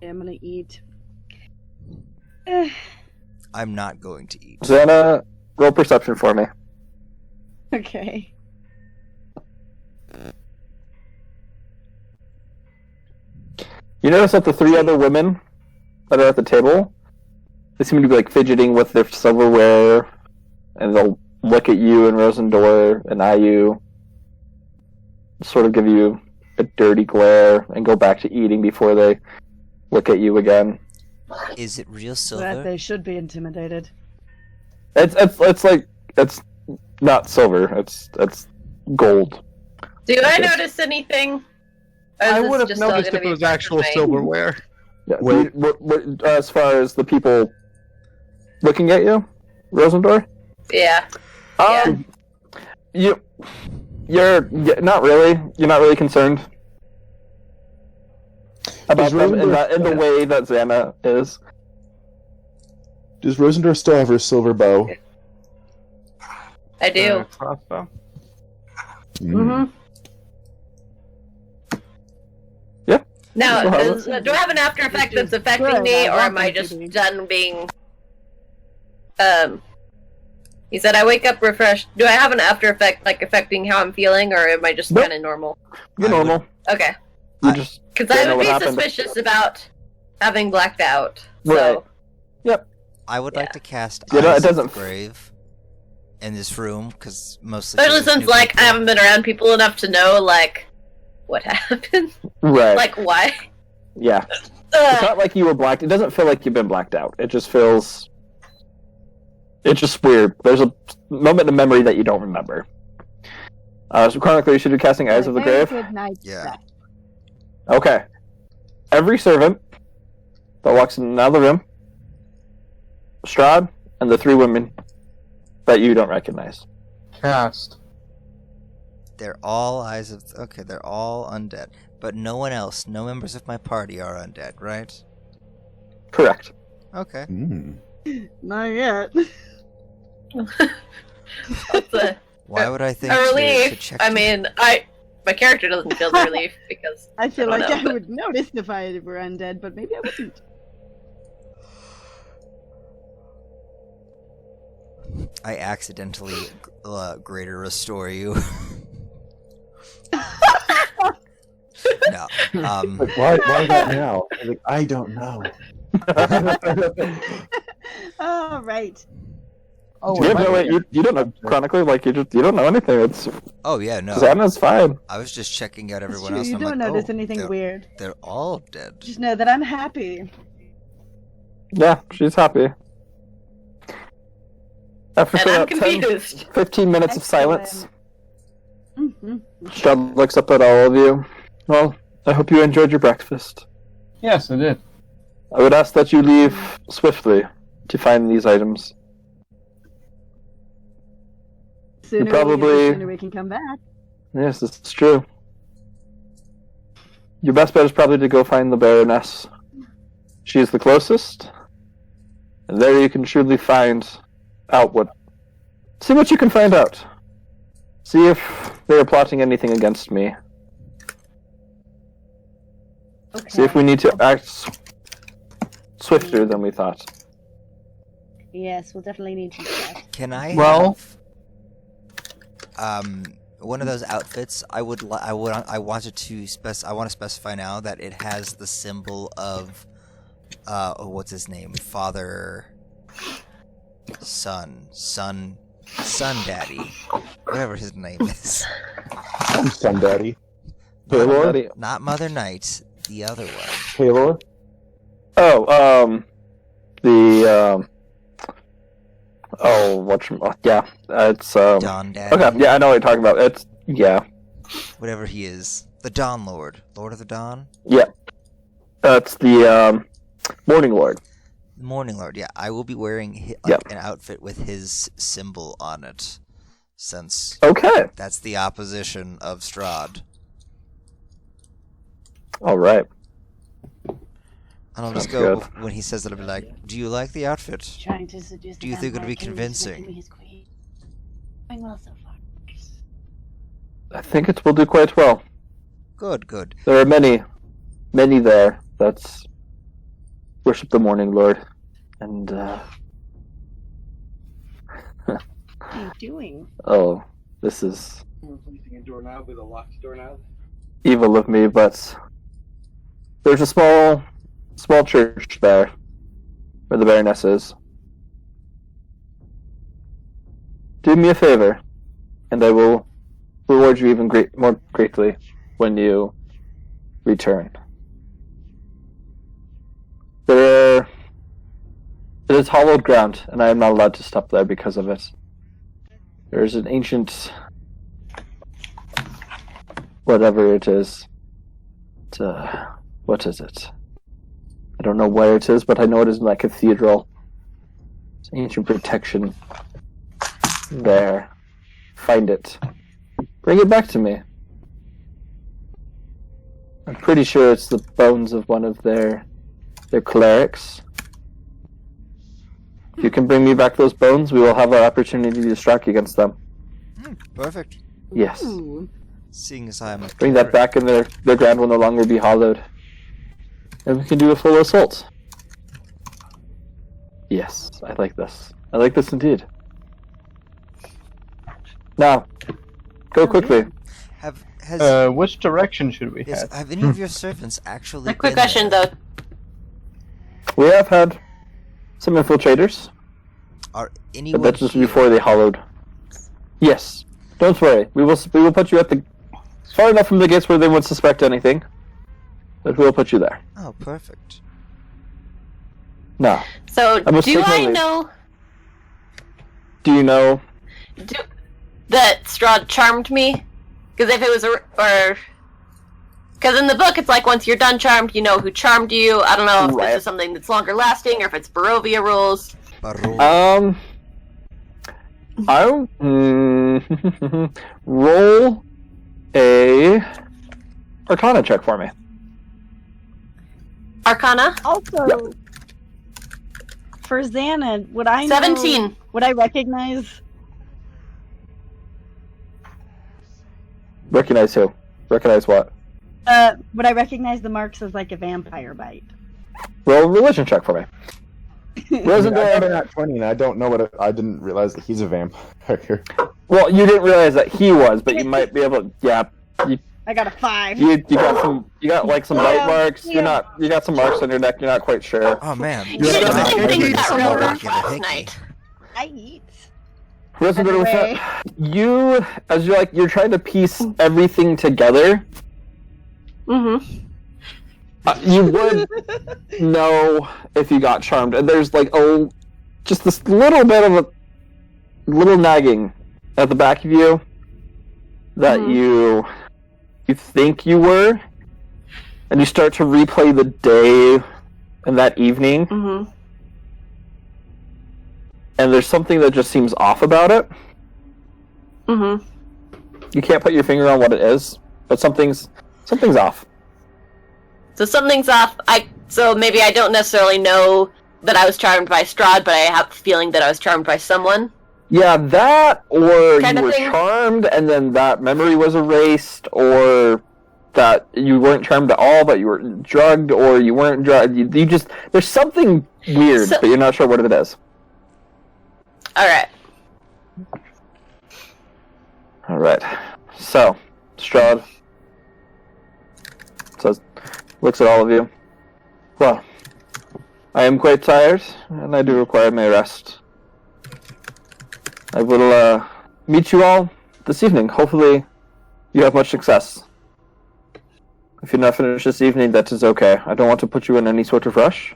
gonna eat. I'm not going to eat. Xana, roll perception for me. Okay. You notice that the 3 other women that are at the table, they seem to be fidgeting with their silverware, and they'll look at you and Rosendor and Ayu, sort of give you a dirty glare, and go back to eating before they look at you again. Is it real That silver? they should be intimidated. It's not silver. It's gold. Do I notice anything? Or is I this would have just all noticed gonna if be it was part of actual my- silverware. Yeah. Wait. As far as the people looking at you, Rosendor. Yeah. You're not really. You're not really concerned about Is them in Rosendor- the way that Xana is. Does Rosendor still have her silver bow? I do. Crossbow. Mm-hmm. Yeah. Now, Well, do I have an after effect that's affecting Good, me, I or want am I them to just be. done being? He said I wake up refreshed. Do I have an after effect affecting how I'm feeling, or am I just Nope. kind of normal? You're I would- normal. Okay, You just because Don't I know would what be happened. suspicious about having blacked out. Right. So I would like to cast Yeah, no, it Eyes of doesn't- the Grave in this room, because mostly... especially because since new I people. haven't been around people enough to know what happened, right. why. Yeah. It's not like you were blacked. It doesn't feel like you've been blacked out. It just feels. It's just weird. There's a moment in memory that you don't remember. So chronically, you should be casting Eyes of the Very Grave. good night. Yeah. Okay. Every servant that walks in and out of the room, Strahd, and the 3 women that you don't recognize. Cast. They're all Eyes of... Okay, they're all undead. But no one else, no members of my party are undead, right? Correct. Okay. Not yet. That's a Why would I think a to relief. check... I mean, I my character doesn't feel the relief because I feel I don't like know, I but- would notice if I were undead, but maybe I wouldn't. I accidentally greater restore you. No. Like, why that now? I was like, I don't know. Oh, right. Oh, Yeah, am I- no, wait, you don't know chronically, like you don't know anything. It's Oh yeah, no. Xana's fine. I was just checking out It's everyone true, else. you and I'm don't like, notice oh, anything they're, weird. They're all dead. Just know that I'm happy. Yeah, she's happy. After And I'm about 10, confused. 15 minutes of Excellent. silence, Mm-hmm. Strahd looks up at all of you. Well, I hope you enjoyed your breakfast. Yes, I did. I would ask that you leave swiftly to find these items. Sooner probably- the sooner we can come back. Yes, this is true. Your best bet is probably to go find the Baroness. She is the closest. And there you can truly find out what... See what you can find out. See if they are plotting anything against me. Okay. See if we need to act swifter than we thought. Yes, we'll definitely need to do that. Can I Well- have one of those outfits? I want to specify now that it has the symbol of what's his name? Father, son, daddy, whatever his name is. I'm Sun Daddy. Not, Paylor? not Mother Night, the other one. Paylor? Oh, yeah, it's, Dawn Daddy. okay, yeah, I know what you're talking about. It's, yeah, Whatever he is. The Dawn Lord. Lord of the Dawn? yeah. That's the, Morning Lord. Morning Lord, yeah. I will be wearing Yep. an outfit with his symbol on it, since Okay, that's the opposition of Strahd. alright. And I'll just Sounds go good. when he says that. I'll be like, "Do you like the outfit?" Trying to seduce Do you think it'll be convincing? Going well so far. I think it will do quite well. Good, good. There are many there that worship the Morning Lord. And, What are you doing? oh, this is Replacing a doorknob with a locked doorknob. evil of me, but there's a small church there where the Baroness is. Do me a favor, and I will reward you even more greatly when you return. It is hollowed ground, and I am not allowed to stop there because of it. There is an ancient... whatever it is. What is it? I don't know where it is, but I know it is in that cathedral. It's ancient protection. There. Find it. Bring it back to me. I'm pretty sure it's the bones of one of their clerics. If you can bring me back those bones, we will have our opportunity to strike against them. Perfect. Yes. Ooh. Seeing as I'm Bring that back and their ground will no longer be hollowed. And we can do a full assault. Yes, I like this. I like this indeed. Now, go quickly. Has Which direction should we head? have any of your servants actually? A quick been question there? though. We have had some infiltrators, Are but anyone that's just here? before they hollowed. Yes, don't worry. We will put you at the far enough from the gates where they won't suspect anything. But we will put you there. Oh, perfect. Now, So I must do I certainly- know do you know? that Strahd charmed me? Because if it was because in the book it's like once you're done charmed, you know who charmed you. I don't know if Right. this is something that's longer lasting or if it's Barovia rules. Baron. I roll a Arcana check for me. Arcana? Also, for Xana, would I know? 17. Would I recognize? Recognize who? Recognize what? Would I recognize the marks as like a vampire bite? Roll a religion check for me. I got a nat 20, and I don't know what I didn't realize that he's a vampire. Well, you didn't realize that he was, but you might be able to. Yeah, I got a 5. you got some. You got like some bite marks. Yeah. You're not. You got some marks on your neck. You're not quite sure. Oh man. You didn't Yeah. say things that Yeah. were Yeah. rough last night. I eat. Rosendor, with Anyway. that, you, as you're trying to piece everything together, Mm-hmm. you would know if you got charmed. And there's like just this little bit of a little nagging at the back of you that you think you were, and you start to replay the day and that evening, Mm-hmm. and there's something that just seems off about it. Mm-hmm. You can't put your finger on what it is, but something's off. So something's off. So maybe I don't necessarily know that I was charmed by Strahd, but I have a feeling that I was charmed by someone. Yeah, that, or Kind you of were thing? charmed and then that memory was erased, or that you weren't charmed at all, but you were drugged, or you weren't drugged. You just, there's something weird, So- but you're not sure what it is. Alright. Alright. So, Strahd says, looks at all of you. Well, I am quite tired, and I do require my rest. I will meet you all this evening. Hopefully, you have much success. If you're not finished this evening, that is okay. I don't want to put you in any sort of rush.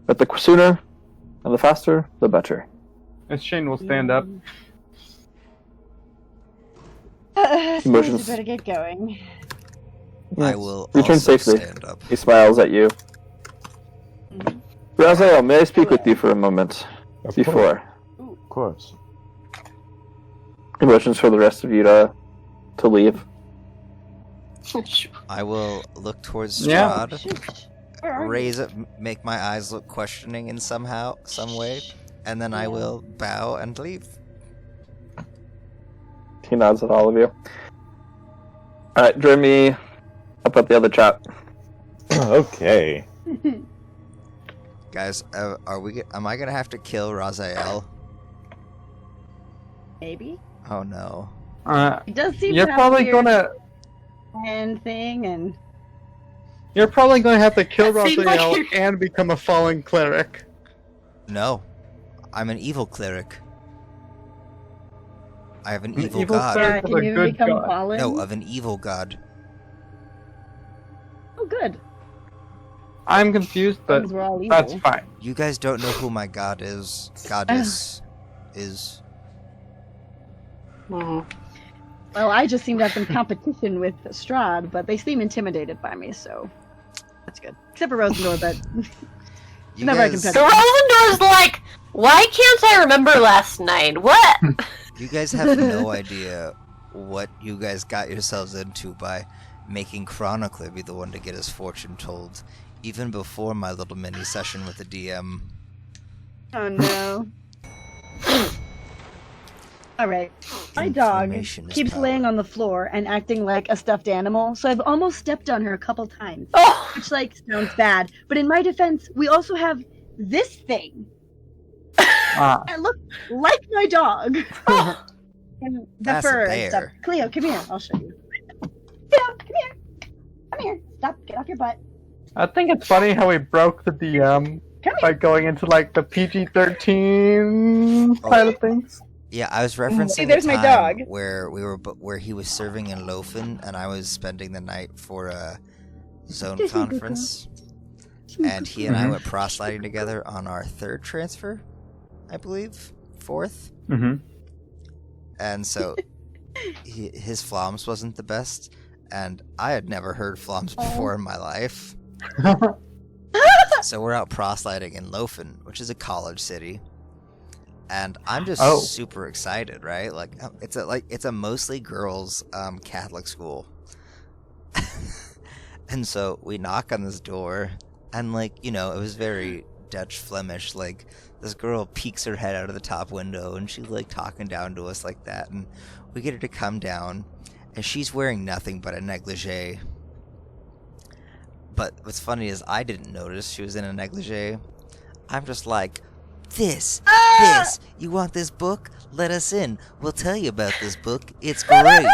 But the sooner and the faster, the better. And Shane will stand up. Suppose Emotions. you better get going. I will Return also safely. stand up. He smiles at you. Raziel, may I speak with you for a moment? Before. Of course. Emotions for the rest of you to leave. I will look towards Yeah. Strahd, Where are you? raise it, make my eyes look questioning in some way, and then I will bow and leave. He nods at all of you. Alright, join me up at the other chat. Okay. Guys, am I gonna have to kill Raziel? Maybe. Oh no. It does seem You're to have probably a weird gonna. hand thing, and You're probably gonna have to kill That seems like Raziel you're- and become a fallen cleric. No. I'm an evil cleric. I have an An evil evil god. cleric? yeah, of can a you good become god. fallen? No, of an evil god. Oh, good. I'm confused, but Because we're all evil. that's fine. You guys don't know who my god is. Goddess is. Mhm. Well, I just seem to have some competition with Strahd, but they seem intimidated by me, so that's good. Except for Rosendor, but You Never a guys, competitor. So Rosendor's like, why can't I remember last night? What? you guys have no idea what you guys got yourselves into by making Chronicler be the one to get his fortune told, even before my little mini session with the DM. oh no. Alright. My dog Information is keeps power. laying on the floor and acting like a stuffed animal, so I've almost stepped on her a couple times. Oh, Which, like, sounds bad. But in my defense, we also have this thing. Ah. It looks like my dog. And the That's a fur and bear. stuff. Cleo, come here. I'll show you. Cleo, come here. Come here. Stop. Get off your butt. I think it's funny how we broke the DM Come by here. going into like the PG-13 side of things. Yeah, I was referencing See, there's the my time dog. where he was serving in Lofen and I was spending the night for a zone This is good conference, and he and I went proselyting together on our third transfer, I believe, fourth. Mm-hmm. And so his Floms wasn't the best, and I had never heard Floms before in my life. So we're out proselyting in Lofen, which is a college city. And I'm just Oh. super excited, right? Like it's a mostly girls Catholic school. And so we knock on this door, and like, you know, it was very Dutch Flemish. Like, this girl peeks her head out of the top window and she's like talking down to us like that, and we get her to come down, and she's wearing nothing but a negligee. But what's funny is I didn't notice she was in a negligee. I'm just like, this. You want this book? Let us in. We'll tell you about this book. It's great.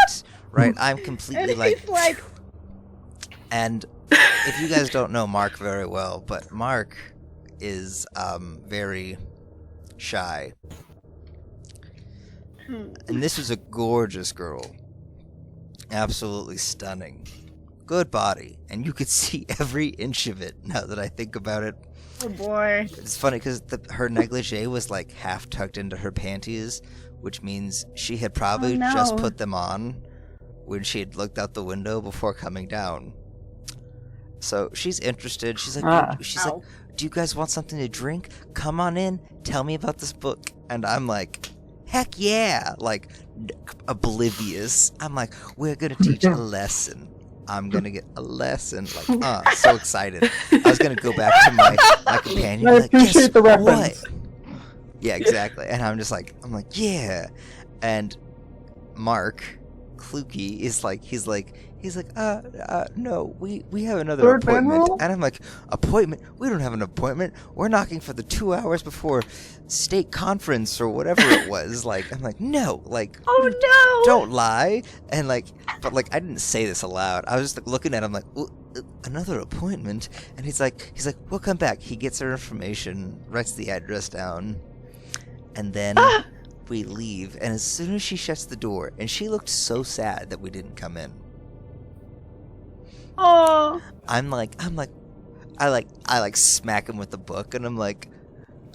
Right? I'm completely And like... he's like, And if you guys don't know Mark very well, but Mark is very shy. And this was a gorgeous girl. Absolutely stunning. Good body. And you could see every inch of it now that I think about it. oh boy. It's funny because her negligee was like half tucked into her panties, which means she had probably Oh, no. just put them on when she had looked out the window before coming down. So she's interested. She's like, Ow. do you guys want something to drink? Come on in. Tell me about this book. And I'm like, heck yeah! Like, oblivious. I'm like, we're gonna teach a lesson. I'm gonna get a lesson. Like, so excited. I was gonna go back to my companion. I Like, guess appreciate the reference. what? Yeah, exactly. And I'm like, yeah. And Mark Kluge is like, he's like, no, we have another Third man appointment. rule? And I'm like, appointment? We don't have an appointment. We're knocking for the 2 hours before state conference or whatever it was. Like, I'm like, no, like, Oh no! don't lie. And like, but like, I didn't say this aloud. I was just like looking at him like, another appointment? And he's like, we'll come back. He gets our information, writes the address down, and then we leave. And as soon as she shuts the door, and she looked so sad that we didn't come in. Oh. I smack him with the book, and I'm like,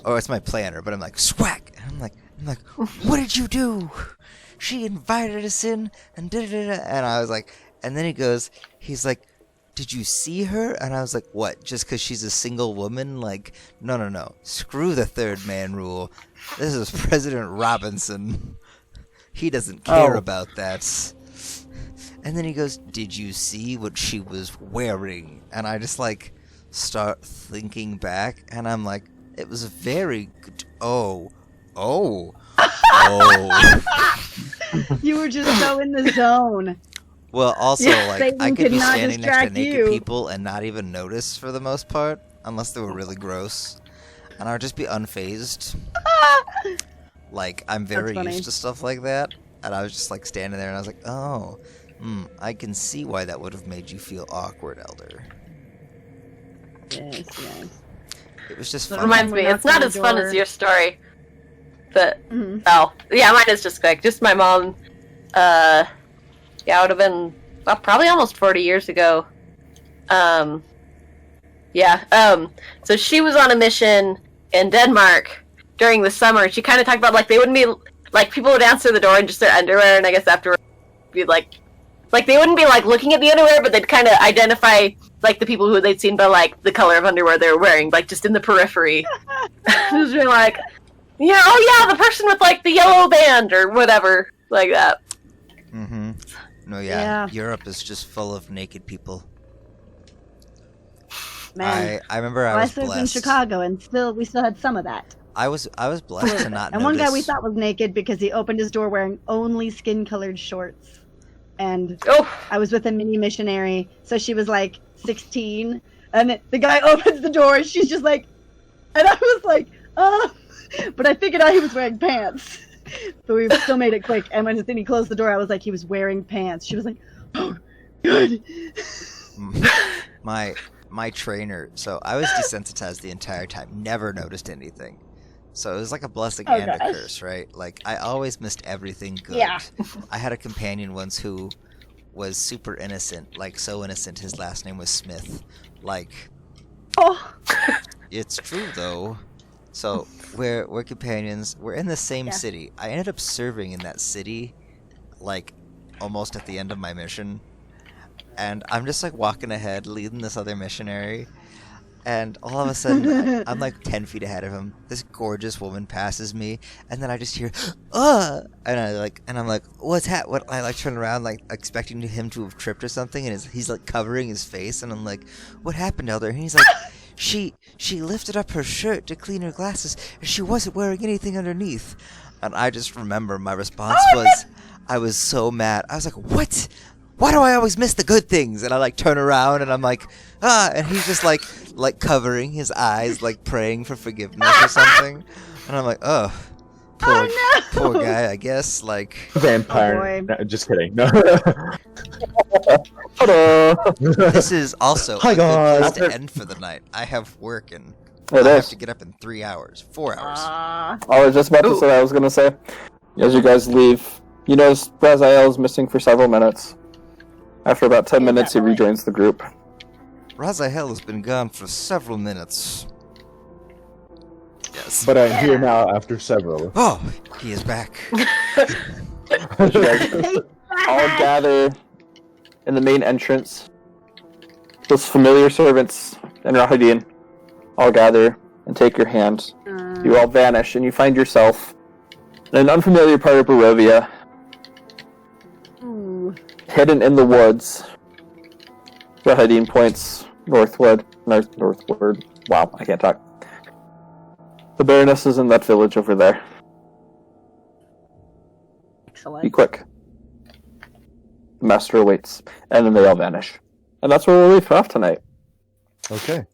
oh, it's my planner, but I'm like, swack, and I'm like, what did you do? She invited us in, and da-da-da-da. And I was like, and then he's like, did you see her? And I was like, what? Just because she's a single woman? Like, no. Screw the third man rule. This is President Robinson. He doesn't care about that. And then he goes, did you see what she was wearing? And I just like start thinking back, and I'm like, it was a very good. Oh. You were just so in the zone. Well, also, like, Satan I could could be not standing next to distract naked you. people and not even notice for the most part, unless they were really gross. And I would just be unfazed. Like, I'm very funny. used to stuff like that. And I was just like standing there, and I was like, oh, I can see why that would have made you feel awkward, Elder. Yes. It was just It funny. reminds me, it's not as fun as your story. But, Mhm. oh, yeah, mine is just like, just my mom, yeah, it would have been, well, probably almost 40 years ago. So she was on a mission in Denmark during the summer. She kind of talked about, like, they wouldn't be, like, people would answer the door in just their underwear, and I guess afterwards be like, they wouldn't be, like, looking at the underwear, but they'd kind of identify, like, the people who they'd seen by, like, the color of underwear they were wearing, like, just in the periphery. Just being like, yeah, oh yeah, the person with, like, the yellow band, or whatever, like that. Mm-hmm. No, Yeah. Europe is just full of naked people. Man. I remember Well, I I was lived in blessed. Chicago, and we still had some of that. I was blessed to not And notice. one guy we thought was naked because he opened his door wearing only skin-colored shorts. And Oh, I was with a mini missionary, so she was like 16, and the guy opens the door, and she's just like, and I was like, but I figured out he was wearing pants, so we still made it quick. And when he closed the door, I was like, he was wearing pants. She was like, oh, good. My trainer, so I was desensitized the entire time, never noticed anything. So it was like a blessing Oh, and a gosh. curse, right? Like, I always missed everything good. Yeah. I had a companion once who was super innocent, like so innocent his last name was Smith. Like, Oh, it's true though. So we're companions. We're in the same Yeah. city. I ended up serving in that city, like almost at the end of my mission, and I'm just like walking ahead, leading this other missionary, and all of a sudden I'm like 10 feet ahead of him. This gorgeous woman passes me, and then I just hear, and I'm like, what's what? I like turn around, like expecting him to have tripped or something, and he's like covering his face, and I'm like, what happened, Elder? And he's like, she lifted up her shirt to clean her glasses, and she wasn't wearing anything underneath. And I just remember my response was, I was so mad. I was like, what? Why do I always miss the good things? And I like turn around and I'm like, and he's just like covering his eyes, like praying for forgiveness or something. And I'm like, oh, poor guy, I guess. Like Vampire. Oh, boy. No, just kidding. No. this is also Hi, a good place guys. to end for the night. I have work and It I have is. to get up in 3 hours, 4 hours. Ah. I was just about to say what I was going to say. As you guys leave, you notice Raziel is missing for several minutes. After about 10 Is minutes, he that right? rejoins the group. Raziel has been gone for several minutes. Yes. But I'm here now after several. Oh, he is back. As you guys all gather in the main entrance. Those familiar servants and Rahadin all gather and take your hand. You all vanish, and you find yourself in an unfamiliar part of Barovia, Ooh. hidden in the woods. Rahadin points northward. Wow, I can't talk. The Baroness is in that village over there. Be Excellent. quick. The master awaits, and then they all vanish. And that's where we'll leave off tonight. Okay.